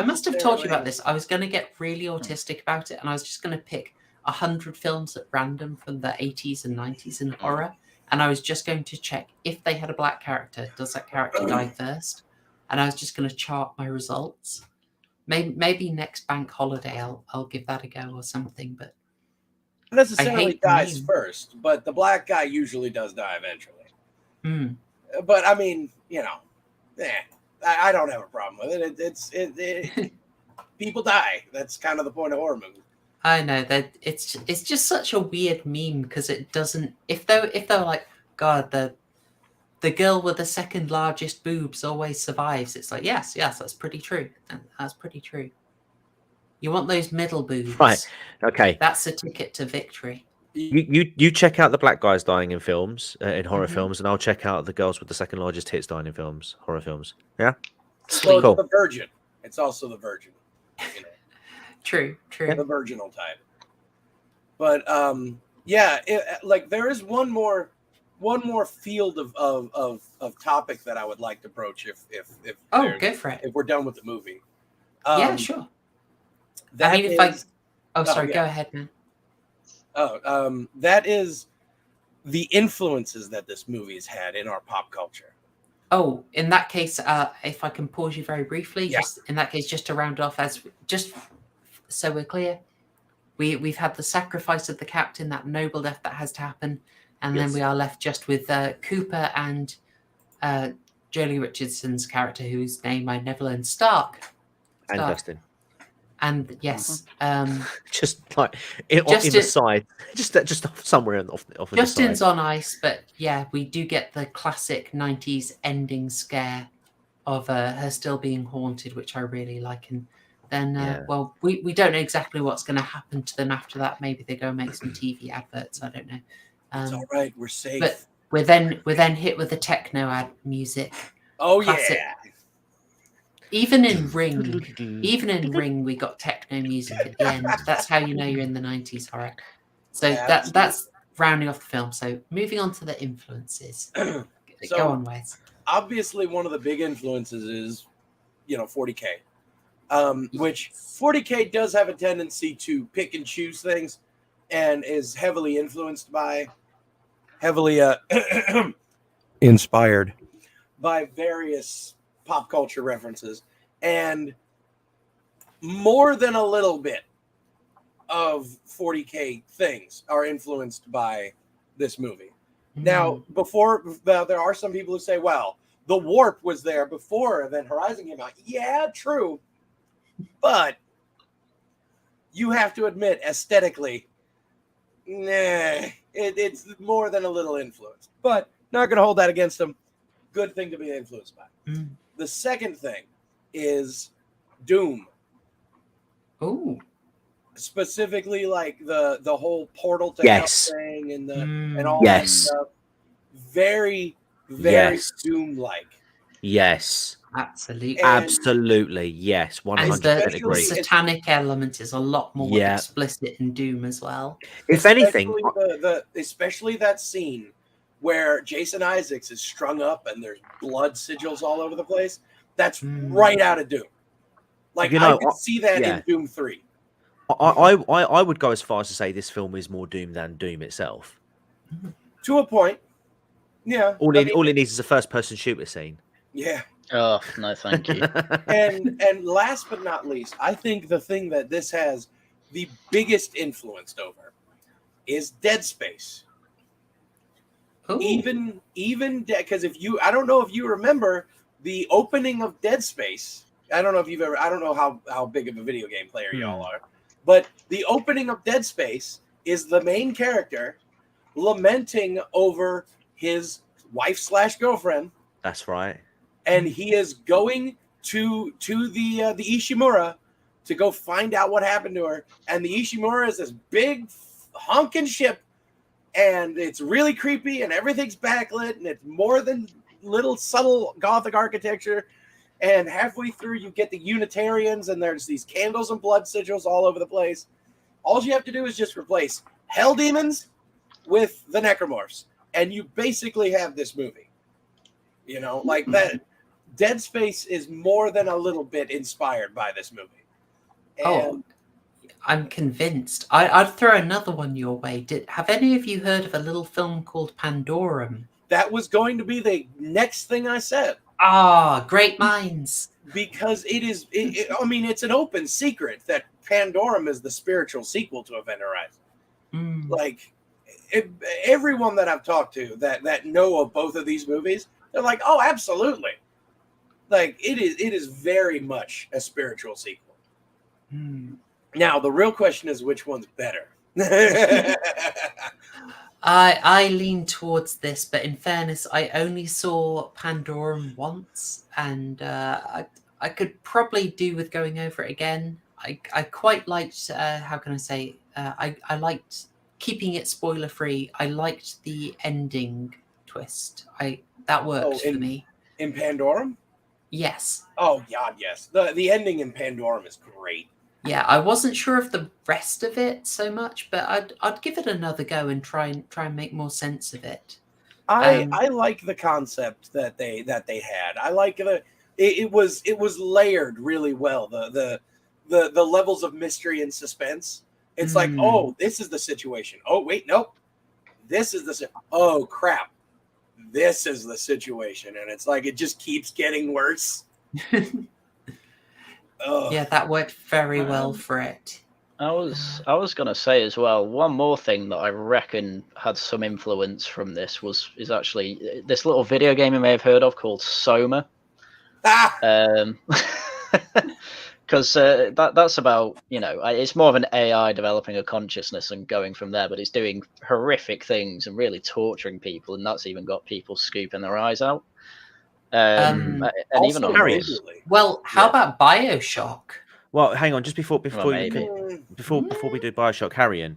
must have told you about this. I was going to get really autistic about it, and I was just going to pick 100 films at random from the 80s and 90s in horror, and I was just going to check if they had a black character, does that character die first? And I was just going to chart my results. Maybe next bank holiday I'll give that a go or something, but necessarily dies first, but the black guy usually does die eventually. But I mean, you know, I don't have a problem with it. People die. That's kind of the point of horror movies. I know that it's just such a weird meme because it doesn't. If they're like, God, the girl with the second largest boobs always survives. It's like, yes, that's pretty true. That's pretty true. You want those middle boobs, right? Okay, that's a ticket to victory. You check out the black guys dying in films, in horror films, and I'll check out the girls with the second largest tits dying in horror films. Yeah, so cool. The virgin. It's also the virgin. You know. True. The virginal type. But yeah, like there is one more field of topic that I would like to broach if go for it. If we're done with the movie. Yeah, sure. Go ahead, man. That is the influences that this movie has had in our pop culture. Oh, in that case, if I can pause you very briefly, just to round off, just so we're clear, we've had the sacrifice of the captain, that noble death that has to happen, and then we are left just with Cooper and Jolie Richardson's character, whose name I never learned, Stark. And Dustin. And yes, just like in the side, just somewhere off Justin's the side. on ice, but yeah, we do get the classic 90s ending scare of her still being haunted, which I really like. And then, well, we don't know exactly what's going to happen to them after that. Maybe they go and make some TV adverts. I don't know. It's all right. We're safe. But we're then hit with the techno ad music. Oh classic. Yeah. Even in Ring, we got techno music at the end. That's how you know you're in the 90s horror. So that's rounding off the film. So moving on to the influences. Go on, Wes. Obviously, one of the big influences is, 40K, which 40K does have a tendency to pick and choose things, and is heavily influenced by, inspired by various pop culture references, and more than a little bit of 40K things are influenced by this movie. Now, there are some people who say, well, the warp was there before Event Horizon came out. Yeah, true. But you have to admit, aesthetically, it's more than a little influenced. But not going to hold that against them. Good thing to be influenced by. The second thing is Doom. Oh. Specifically, like the whole portal to hell thing and all that stuff. Very, very Doom-like. Yes. Absolutely. Absolutely. Yes. 100% agree. The satanic element is a lot more explicit in Doom as well. If anything, especially that scene where Jason Isaacs is strung up and there's blood sigils all over the place. That's right out of Doom. Like, You know, I could see that yeah. in Doom 3. I would go as far as to say this film is more Doom than Doom itself. To a point. Yeah. All it needs is a first-person shooter scene. Yeah. Oh, no, thank you. And last but not least, I think the thing that this has the biggest influence over is Dead Space. Ooh. Even because I don't know if you remember the opening of Dead Space. I don't know how big of a video game player y'all are, but the opening of Dead Space is the main character lamenting over his wife/girlfriend. That's right. And he is going to the Ishimura to go find out what happened to her. And the Ishimura is this big honking ship, and it's really creepy, and everything's backlit, and it's more than little subtle Gothic architecture. And halfway through, you get the Unitarians, and there's these candles and blood sigils all over the place. All you have to do is just replace hell demons with the necromorphs, and you basically have this movie. You know, like that. Dead Space is more than a little bit inspired by this movie. And I'm convinced. I'd throw another one your way. Have any of you heard of a little film called Pandorum? That was going to be the next thing I said. Ah, great minds. Because it's an open secret that Pandorum is the spiritual sequel to Event Horizon. Like, everyone that I've talked to that know of both of these movies, they're like, oh, absolutely. Like, it is very much a spiritual sequel. Now, the real question is, which one's better? I lean towards this, but in fairness, I only saw Pandorum once, and I could probably do with going over it again. I quite liked, how can I say, I liked keeping it spoiler free. I liked the ending twist. That worked for me. In Pandorum? Yes. Oh God, yes. The ending in Pandorum is great. Yeah, I wasn't sure of the rest of it so much, but I'd give it another go and try and make more sense of it. I like the concept that they had. I like it was layered really well. The levels of mystery and suspense. It's like, oh, this is the situation. Oh wait, nope. This is oh crap. This is the situation, and it's like it just keeps getting worse. Yeah, that worked very well for it. I was gonna say as well, one more thing that I reckon had some influence from this is actually this little video game you may have heard of called Soma. Because that's about, it's more of an AI developing a consciousness and going from there, but it's doing horrific things and really torturing people, and that's even got people scooping their eyes out. And even on well, how about BioShock? Well, hang on, just before we do BioShock, Haryan.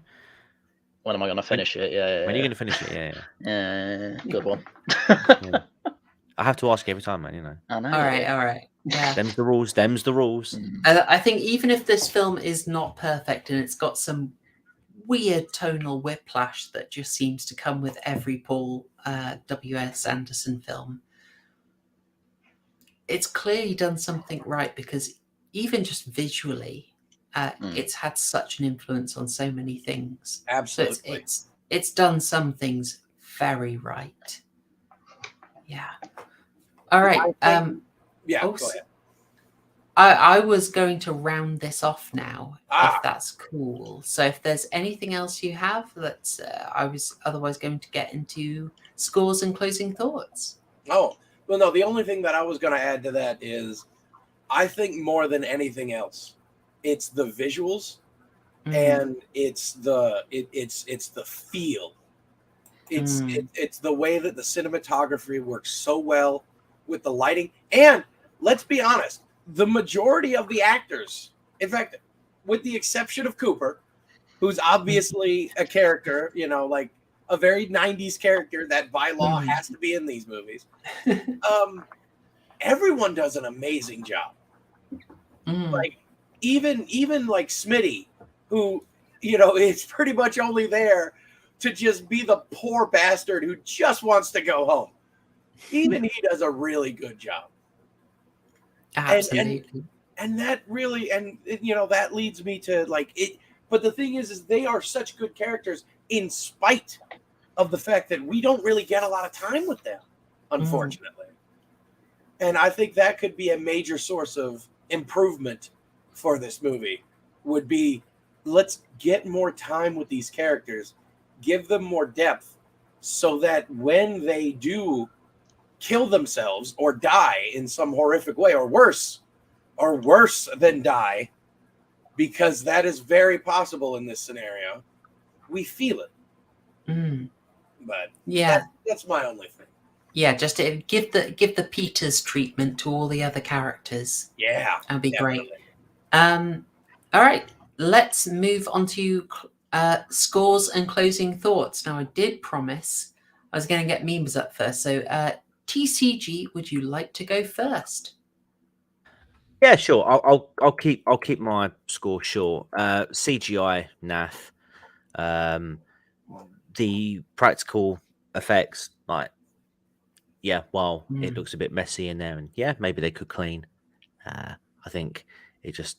When am I going to finish it? Yeah. When are you going to finish it? Yeah. Good one. Yeah. I have to ask you every time, man. I know. All right. Yeah. Them's the rules. I think even if this film is not perfect and it's got some weird tonal whiplash that just seems to come with every Paul W.S. Anderson film, it's clearly done something right, because even just visually, it's had such an influence on so many things. Absolutely. So it's done some things very right. Yeah. All right. Go ahead. I was going to round this off now, if that's cool. So if there's anything else you have, that's I was otherwise going to get into scores and closing thoughts. Oh, well, no, the only thing that I was going to add to that is, I think more than anything else, it's the visuals and it's the feel. It's the way that the cinematography works so well with the lighting. And let's be honest, the majority of the actors, in fact, with the exception of Cooper, who's obviously a character, like a very 90s character that by law has to be in these movies. Everyone does an amazing job. Like even like Smitty, who, is pretty much only there to just be the poor bastard who just wants to go home. Even he does a really good job. Absolutely. And that really, and you know, that leads me to like it. But the thing is they are such good characters in spite of the fact that we don't really get a lot of time with them, unfortunately. And I think that could be a major source of improvement for this movie, would be let's get more time with these characters, give them more depth, so that when they do kill themselves or die in some horrific way, or worse than die, because that is very possible in this scenario, we feel it. But yeah, that's my only thing. Yeah, just to give the Peters treatment to all the other characters. Yeah, that'd be definitely great. All right, let's move on to scores and closing thoughts. Now, I did promise I was going to get memes up first. So, TCG, would you like to go first? Yeah, sure. I'll keep my score short. CGI naff. The practical effects, like, yeah, while it looks a bit messy in there, and yeah, maybe they could clean. I think it just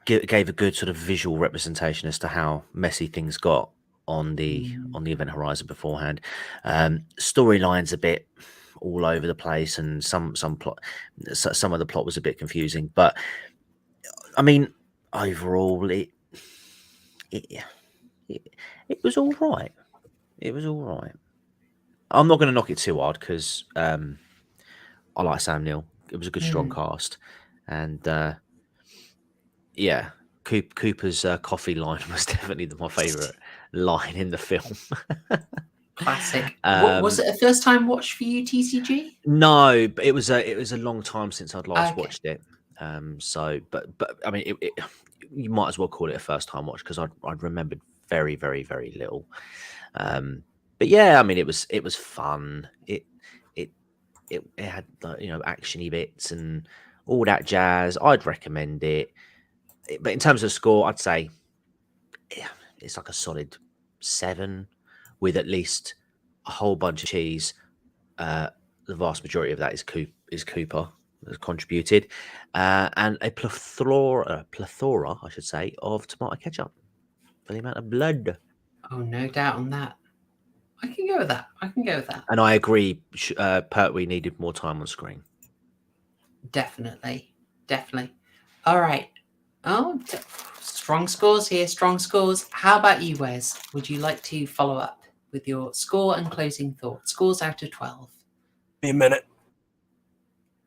gave a good sort of visual representation as to how messy things got on the event horizon beforehand. Storyline's a bit all over the place, and some of the plot was a bit confusing. But I mean, overall, it was all right. It was all right. I'm not going to knock it too hard because I like Sam Neill. It was a good, strong cast, and yeah, Cooper's coffee line was definitely my favourite line in the film. Classic. Was it a first time watch for you, TCG? No, but it was a long time since I'd last watched it. So, but I mean, you might as well call it a first time watch because I'd remembered very, very, very little. But yeah, I mean, it was fun. It had, you know, actiony bits and all that jazz. I'd recommend it. But in terms of score, I'd say it's like a solid 7 with at least a whole bunch of cheese. The vast majority of that is Cooper has contributed, and a plethora, I should say, of tomato ketchup for the amount of blood. Oh, no doubt on that. I can go with that. And I agree, Pertwee needed more time on screen. Definitely. All right. Oh, strong scores here, strong scores. How about you, Wes? Would you like to follow up with your score and closing thoughts? Scores out of 12. Be a minute.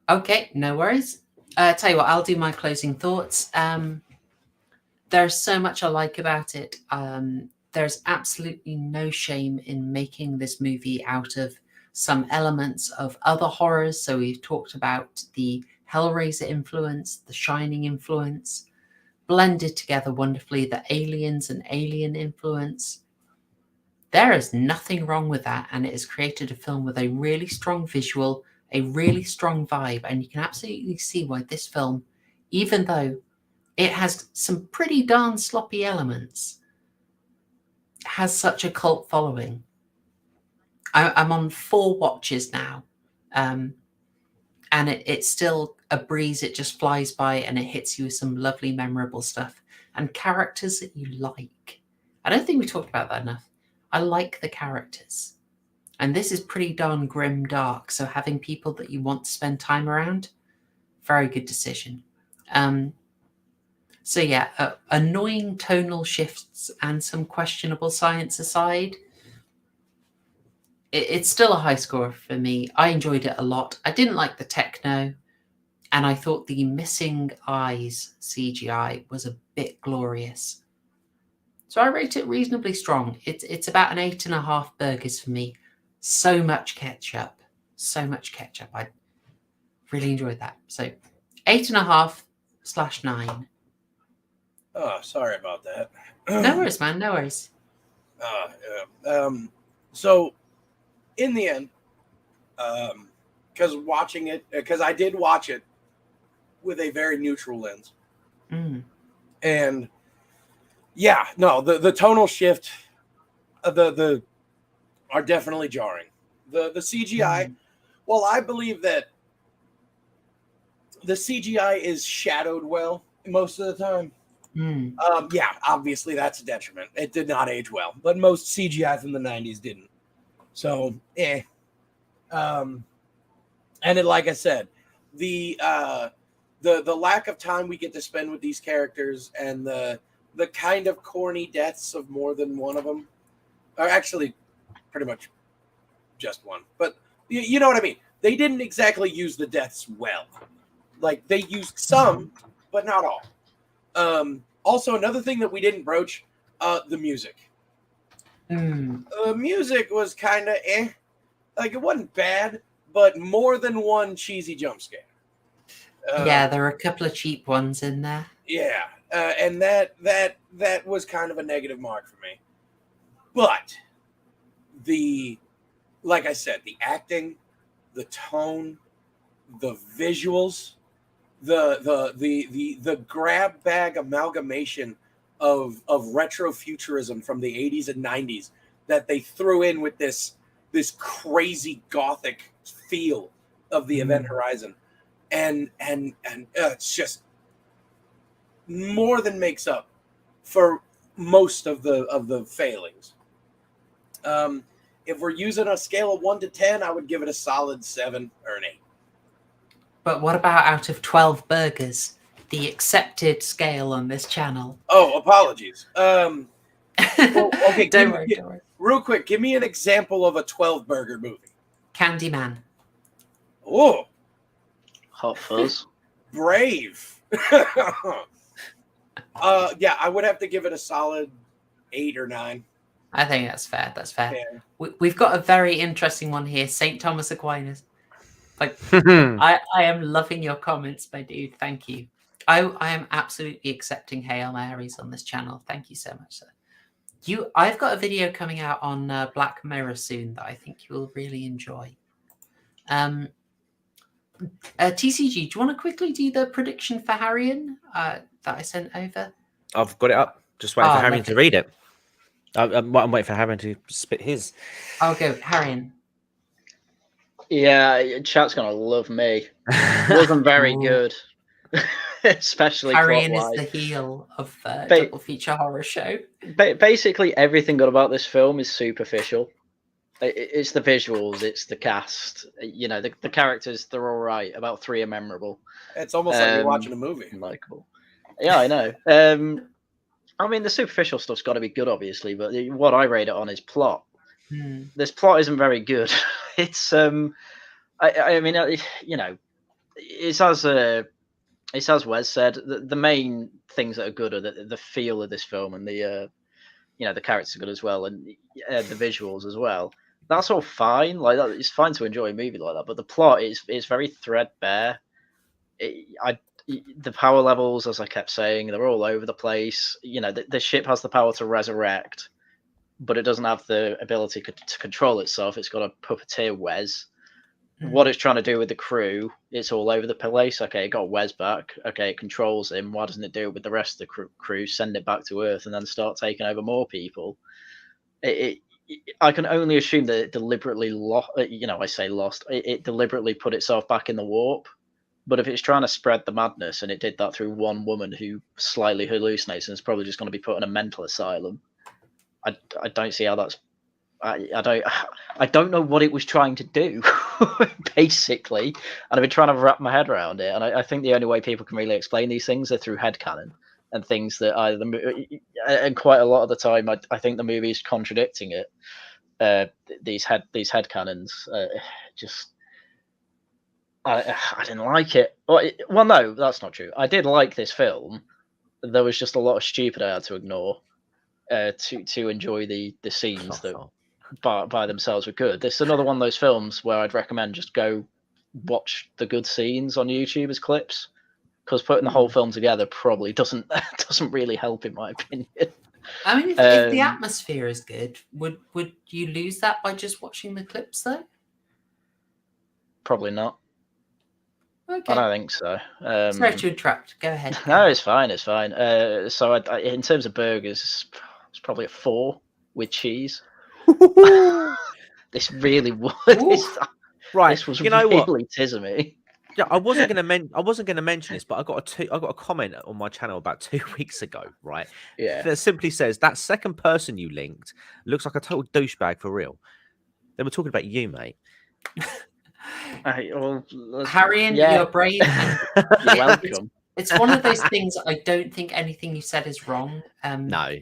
Okay, no worries. Tell you what, I'll do my closing thoughts. There's so much I like about it. There's absolutely no shame in making this movie out of some elements of other horrors. So we've talked about the Hellraiser influence, the Shining influence, blended together wonderfully, the Aliens and Alien influence. There is nothing wrong with that, and it has created a film with a really strong visual, a really strong vibe, and you can absolutely see why this film, even though it has some pretty darn sloppy elements, has such a cult following. I'm on 4 watches now, and it's still a breeze. It just flies by and it hits you with some lovely, memorable stuff and characters that you like. I don't think we talked about that enough. I like the characters, and this is pretty darn grim dark. So having people that you want to spend time around, very good decision. So yeah, annoying tonal shifts and some questionable science aside, it's still a high score for me. I enjoyed it a lot. I didn't like the techno, and I thought the missing eyes CGI was a bit glorious. So I rate it reasonably strong. It's about an 8.5 burgers for me. So much ketchup. I really enjoyed that. So 8.5/9. Oh, sorry about that. No worries, man. No worries. Yeah. So, in the end, because I did watch it with a very neutral lens, and Yeah, no, the tonal shift, the are definitely jarring. The CGI, well, I believe that the CGI is shadowed well most of the time. Yeah, obviously that's a detriment. It did not age well, but most CGI from the 90s didn't. So, and it, like I said, the lack of time we get to spend with these characters and the kind of corny deaths of more than one of them, or actually pretty much just one, but you know what I mean. They didn't exactly use the deaths well. Like, they used some, but not all. Also, another thing that we didn't broach, the music. The music was kind of like, it wasn't bad, but more than one cheesy jump scare. Yeah, there are a couple of cheap ones in there. Yeah, and that was kind of a negative mark for me. But like I said, the acting, the tone, the visuals, the grab bag amalgamation of retro-futurism from the 80s and 90s that they threw in with this crazy gothic feel of the Event Horizon, and it's just more than makes up for most of the failings. If we're using a scale of 1 to 10, I would give it a solid 7 or an 8. But what about out of 12 burgers, the accepted scale on this channel? Oh, apologies. Well, okay, don't worry. Real quick, give me an example of a 12 burger movie. Candyman. Oh, Hot Fuzz. Brave. Yeah, I would have to give it a solid 8 or 9. I think that's fair. That's fair. Yeah. We've got a very interesting one here. St. Thomas Aquinas. Like, I am loving your comments, my dude. Thank you. I am absolutely accepting Hail Marys on this channel. Thank you so much, sir. I've got a video coming out on Black Mirror soon that I think you will really enjoy. TCG, do you want to quickly do the prediction for Haryan that I sent over? I've got it up. Just waiting for Haryan to read it. I'm waiting for Haryan to spit his. I'll go, Haryan. Yeah, chat's gonna love me. Wasn't very good, especially Haryan is plot-wise. the heel of Double Feature Horror Show. Basically, everything good about this film is superficial. It's the visuals, it's the cast. You know, the characters, they're all right. About 3 are memorable. It's almost like you're watching a movie. Likeable. Yeah, I know. I mean, the superficial stuff's got to be good, obviously, but what I rate it on is plot. This plot isn't very good. It's I mean, you know, it's as Wes said. The main things that are good are the feel of this film and the you know, the characters are good as well, and the visuals as well. That's all fine. Like, it's fine to enjoy a movie like that, but the plot is very threadbare. The power levels, as I kept saying, they're all over the place. You know, the ship has the power to resurrect, but it doesn't have the ability to control itself. It's got a puppeteer Wes. What it's trying to do with the crew, it's all over the place. Okay, it got Wes back. Okay, it controls him. Why doesn't it do it with the rest of the crew? Send it back to Earth and then start taking over more people. I can only assume that it deliberately lost. You know, I say lost. It deliberately put itself back in the warp. But if it's trying to spread the madness and it did that through one woman who slightly hallucinates and is probably just going to be put in a mental asylum, I don't see how that's. I don't know what it was trying to do, basically, and I've been trying to wrap my head around it. And I think the only way people can really explain these things are through headcanon and things that and quite a lot of the time, I think the movie is contradicting it. These headcanons, just. I didn't like it. Well, no, that's not true. I did like this film. There was just a lot of stupid I had to ignore to enjoy the scenes that by themselves were good. This is another one of those films where I'd recommend just go watch the good scenes on YouTube as clips, because putting the whole film together probably doesn't really help, in my opinion. I mean, if the atmosphere is good, would you lose that by just watching the clips, though? Probably not. Okay. I don't think so. Sorry to interrupt. Go ahead. No, it's fine. It's fine. So in terms of burgers, it's probably a 4 with cheese. This really was. Right. This was You know really what? tizzing me. Yeah, I wasn't gonna mention this, but I got a comment on my channel about 2 weeks ago, right? Yeah. That simply says that second person you linked looks like a total douchebag for real. They were talking about you, mate. Haryan, yeah. you're brave. And You're welcome. It's one of those things. I don't think anything you said is wrong. No.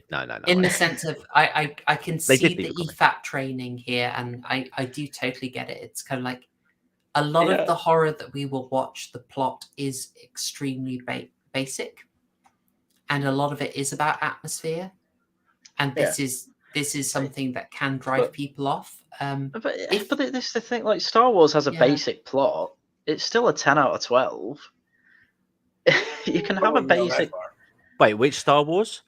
In the sense of, I can They see did leave the a comment. EFAT training here, and I do totally get it. It's kind of like a lot of the horror that we will watch. The plot is extremely basic, and a lot of it is about atmosphere. And this is something that can drive people off. But this is the thing. Like Star Wars has a basic plot. It's still a 10 out of 12. You can have a basic. Wait, which Star Wars?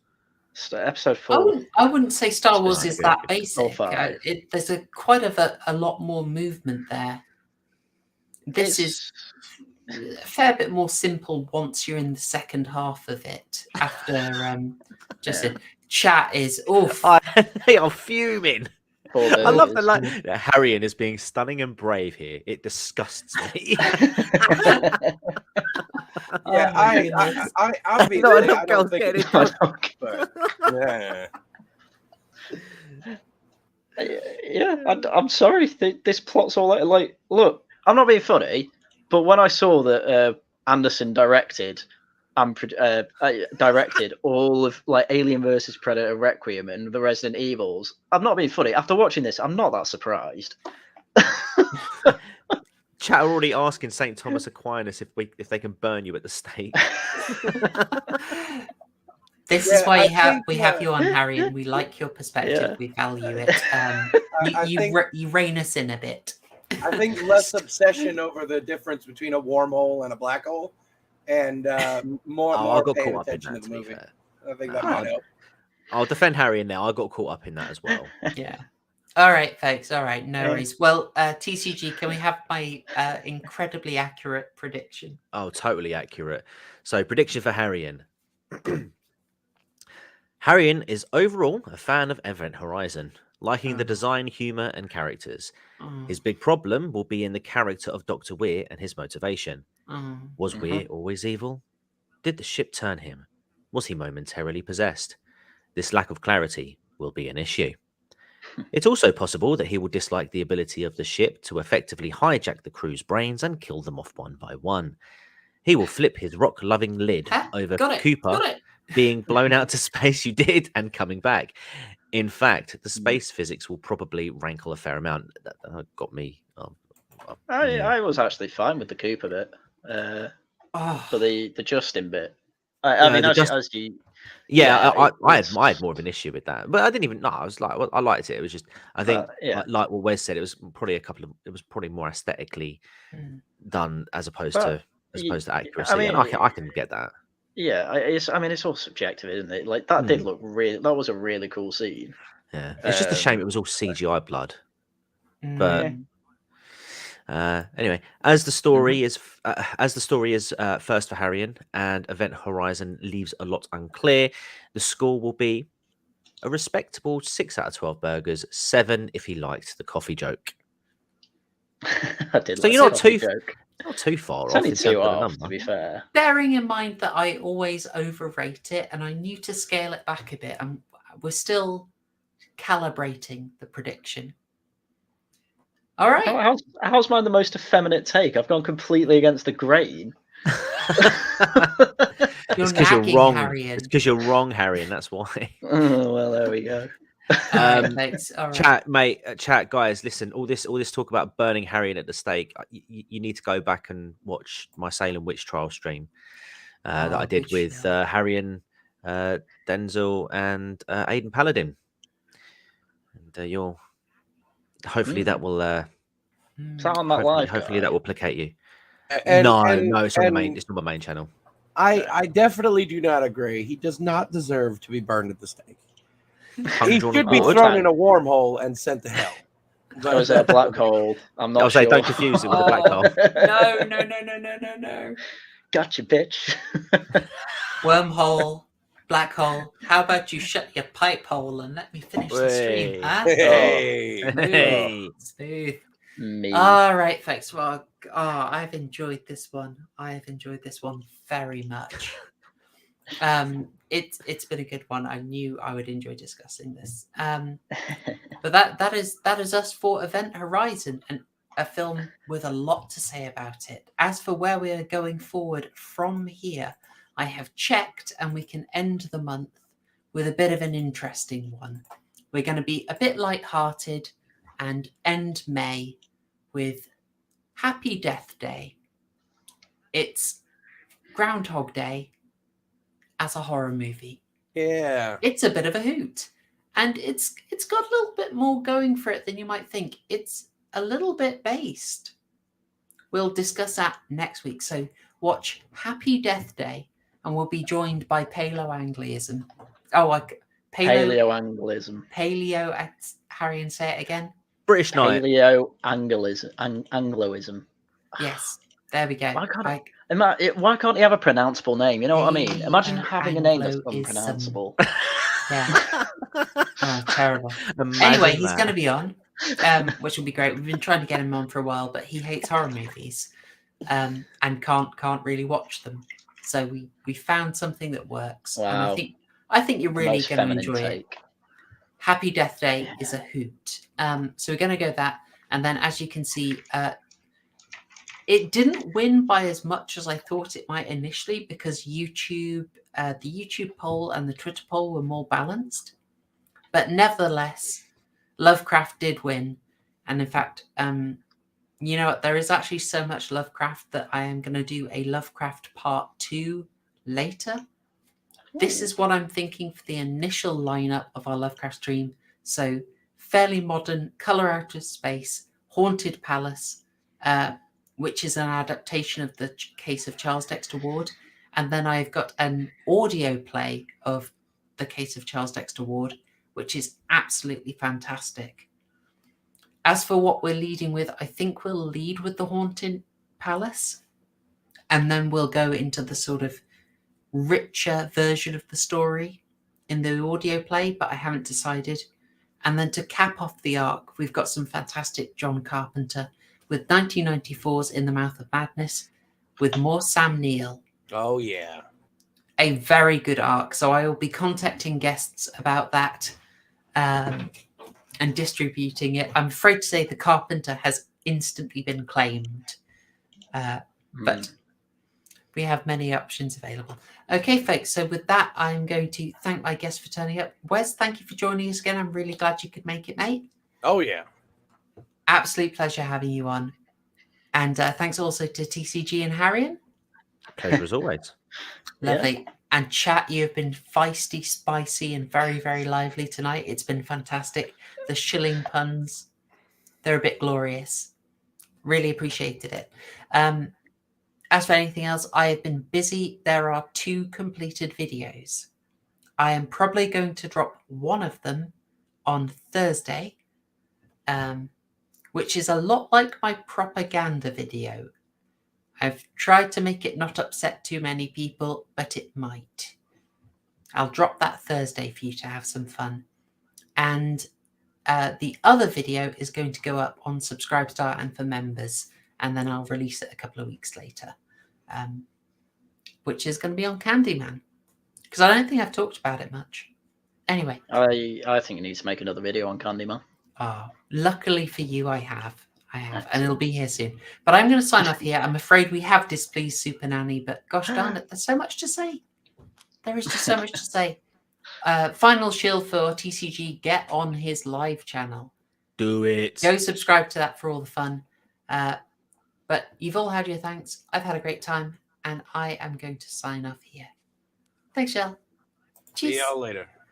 Episode 4. I wouldn't say Star Wars is that basic. Or 5. There's quite a lot more movement there. This is a fair bit more simple once you're in the second half of it. After chat is oof. They are fuming. I love the line. Haryan is being stunning and brave here. It disgusts me. Yeah, obviously, I don't think it's but, yeah. I'm sorry. This plot's all like. Look, I'm not being funny, but when I saw that Anderson directed all of like Alien vs Predator, Requiem, and the Resident Evils, I'm not being funny. After watching this, I'm not that surprised. Chat are already asking St. Thomas Aquinas if they can burn you at the stake. This is why we have you on, Harry, and we like your perspective. We value it. You rein us in a bit. I think less obsession over the difference between a wormhole and a black hole, and more paying attention to the movie. I think that might help. I'll defend Harry in there. I got caught up in that as well. Yeah. All right, folks. All right, no worries. Well, TCG, can we have my incredibly accurate prediction? Oh, totally accurate. So, prediction for Haryan. Haryan is overall a fan of Event Horizon, liking the design, humor, and characters. His big problem will be in the character of Dr. Weir and his motivation. Was Weir always evil? Did the ship turn him? Was he momentarily possessed? This lack of clarity will be an issue. It's also possible that he will dislike the ability of the ship to effectively hijack the crew's brains and kill them off one by one. He will flip his rock-loving lid over Cooper being blown out to space, you did, and coming back. In fact, the space physics will probably rankle a fair amount. That got me. I was actually fine with the Cooper bit, for the Justin bit. I mean, as you. Yeah, I had more of an issue with that, but I didn't even. No, I was like, well, I liked it. It was just, I think, like what Wes said, it was probably it was probably more aesthetically done as opposed to accuracy. I mean, I can get that. Yeah, it's all subjective, isn't it? Like that did look that was a really cool scene. Yeah, it's just a shame it was all CGI blood. But anyway, as the story is first for Haryan and Event Horizon leaves a lot unclear, the score will be a respectable 6 out of 12 burgers, 7 if he liked the coffee joke. I did. So you're not too far off. Only 2 off, to be fair. Bearing in mind that I always overrate it, and I need to scale it back a bit. We're still calibrating the prediction. All right. How's mine the most effeminate take? I've gone completely against the grain. It's because you're wrong. Haryan. It's because you're wrong, Harry, and that's why. Oh, well, there we go. Thanks. All right. Chat, guys, listen. All this talk about burning Haryan at the stake. You need to go back and watch my Salem Witch Trial stream that I did with Haryan, Denzel, and Aidan Paladin. And you'll hopefully that will. Hopefully that will placate you. No, it's on the main. It's on my main channel. I definitely do not agree. He does not deserve to be burned at the stake. He should be thrown in a wormhole and sent to hell. Or is it a black hole? I'm not I'll sure. say don't confuse it with a black Oh, hole. No. Gotcha, bitch. Wormhole, black hole. How about you shut your pipe hole and let me finish the stream, Hey. huh? Hey. Hey. Smooth. Me. All right, folks. Well, I've enjoyed this one. Very much. It's been a good one. I knew I would enjoy discussing this. But that is us for Event Horizon, and a film with a lot to say about it. As for where we are going forward from here, I have checked, and we can end the month with a bit of an interesting one. We're going to be a bit light-hearted and end May with Happy Death Day. It's Groundhog Day as a horror movie. Yeah. It's a bit of a hoot. And it's got a little bit more going for it than you might think. It's a little bit based. We'll discuss that next week. So watch Happy Death Day, and we'll be joined by Paleoanglism. Paleoanglism. Haryan, say it again. British night. Angloism. Yes, there we go. Why can't he have a pronounceable name? You know what I mean? Imagine having a name that's Angloism. unpronounceable. Yeah. Oh, terrible. Imagine Anyway, he's that. going to be on, which will be great. We've been trying to get him on for a while, but he hates horror movies, and can't really watch them. So we found something that works. Wow. And I think you're really Most going to feminine enjoy it. take. Happy Death Day is a hoot. So we're going to go that, and then as you can see, it didn't win by as much as I thought it might initially, because YouTube, the YouTube poll and the Twitter poll were more balanced. But nevertheless, Lovecraft did win. And in fact, you know what? There is actually so much Lovecraft that I am going to do a Lovecraft Part 2 later. This is what I'm thinking for the initial lineup of our Lovecraft stream. So fairly modern, Colour Out of Space, Haunted Palace, which is an adaptation of the Case of Charles Dexter Ward. And then I've got an audio play of the Case of Charles Dexter Ward, which is absolutely fantastic. As for what we're leading with, I think we'll lead with the Haunted Palace, and then we'll go into the sort of richer version of the story in the audio play, but I haven't decided. And then to cap off the arc, we've got some fantastic John Carpenter with 1994's In the Mouth of Madness, with more Sam Neill. Oh, yeah. A very good arc. So I will be contacting guests about that and distributing it. I'm afraid to say the Carpenter has instantly been claimed. But we have many options available. Okay, folks. So with that, I'm going to thank my guests for turning up. Wes, thank you for joining us again. I'm really glad you could make it, mate. Oh, yeah. Absolute pleasure having you on. And thanks also to TCG and Haryan. Pleasure as always. Lovely. Yeah. And chat, you have been feisty, spicy, and very, very lively tonight. It's been fantastic. The shilling puns, they're a bit glorious. Really appreciated it. As for anything else, I have been busy. There are 2 completed videos. I am probably going to drop one of them on Thursday, which is a lot like my propaganda video. I've tried to make it not upset too many people, but it might. I'll drop that Thursday for you to have some fun. And the other video is going to go up on Subscribestar and for members, and then I'll release it a couple of weeks later, which is going to be on Candyman, because I don't think I've talked about it much. Anyway. I think you need to make another video on Candyman. Luckily for you, I have, and it'll be here soon. But I'm going to sign off here. I'm afraid we have displeased Super Nanny, but gosh darn it, there's so much to say. There is just so much to say. Final shield for TCG, get on his live channel. Do it. Go subscribe to that for all the fun. But you've all had your thanks. I've had a great time, and I am going to sign off here. Thanks, Shell. Cheers. See y'all later.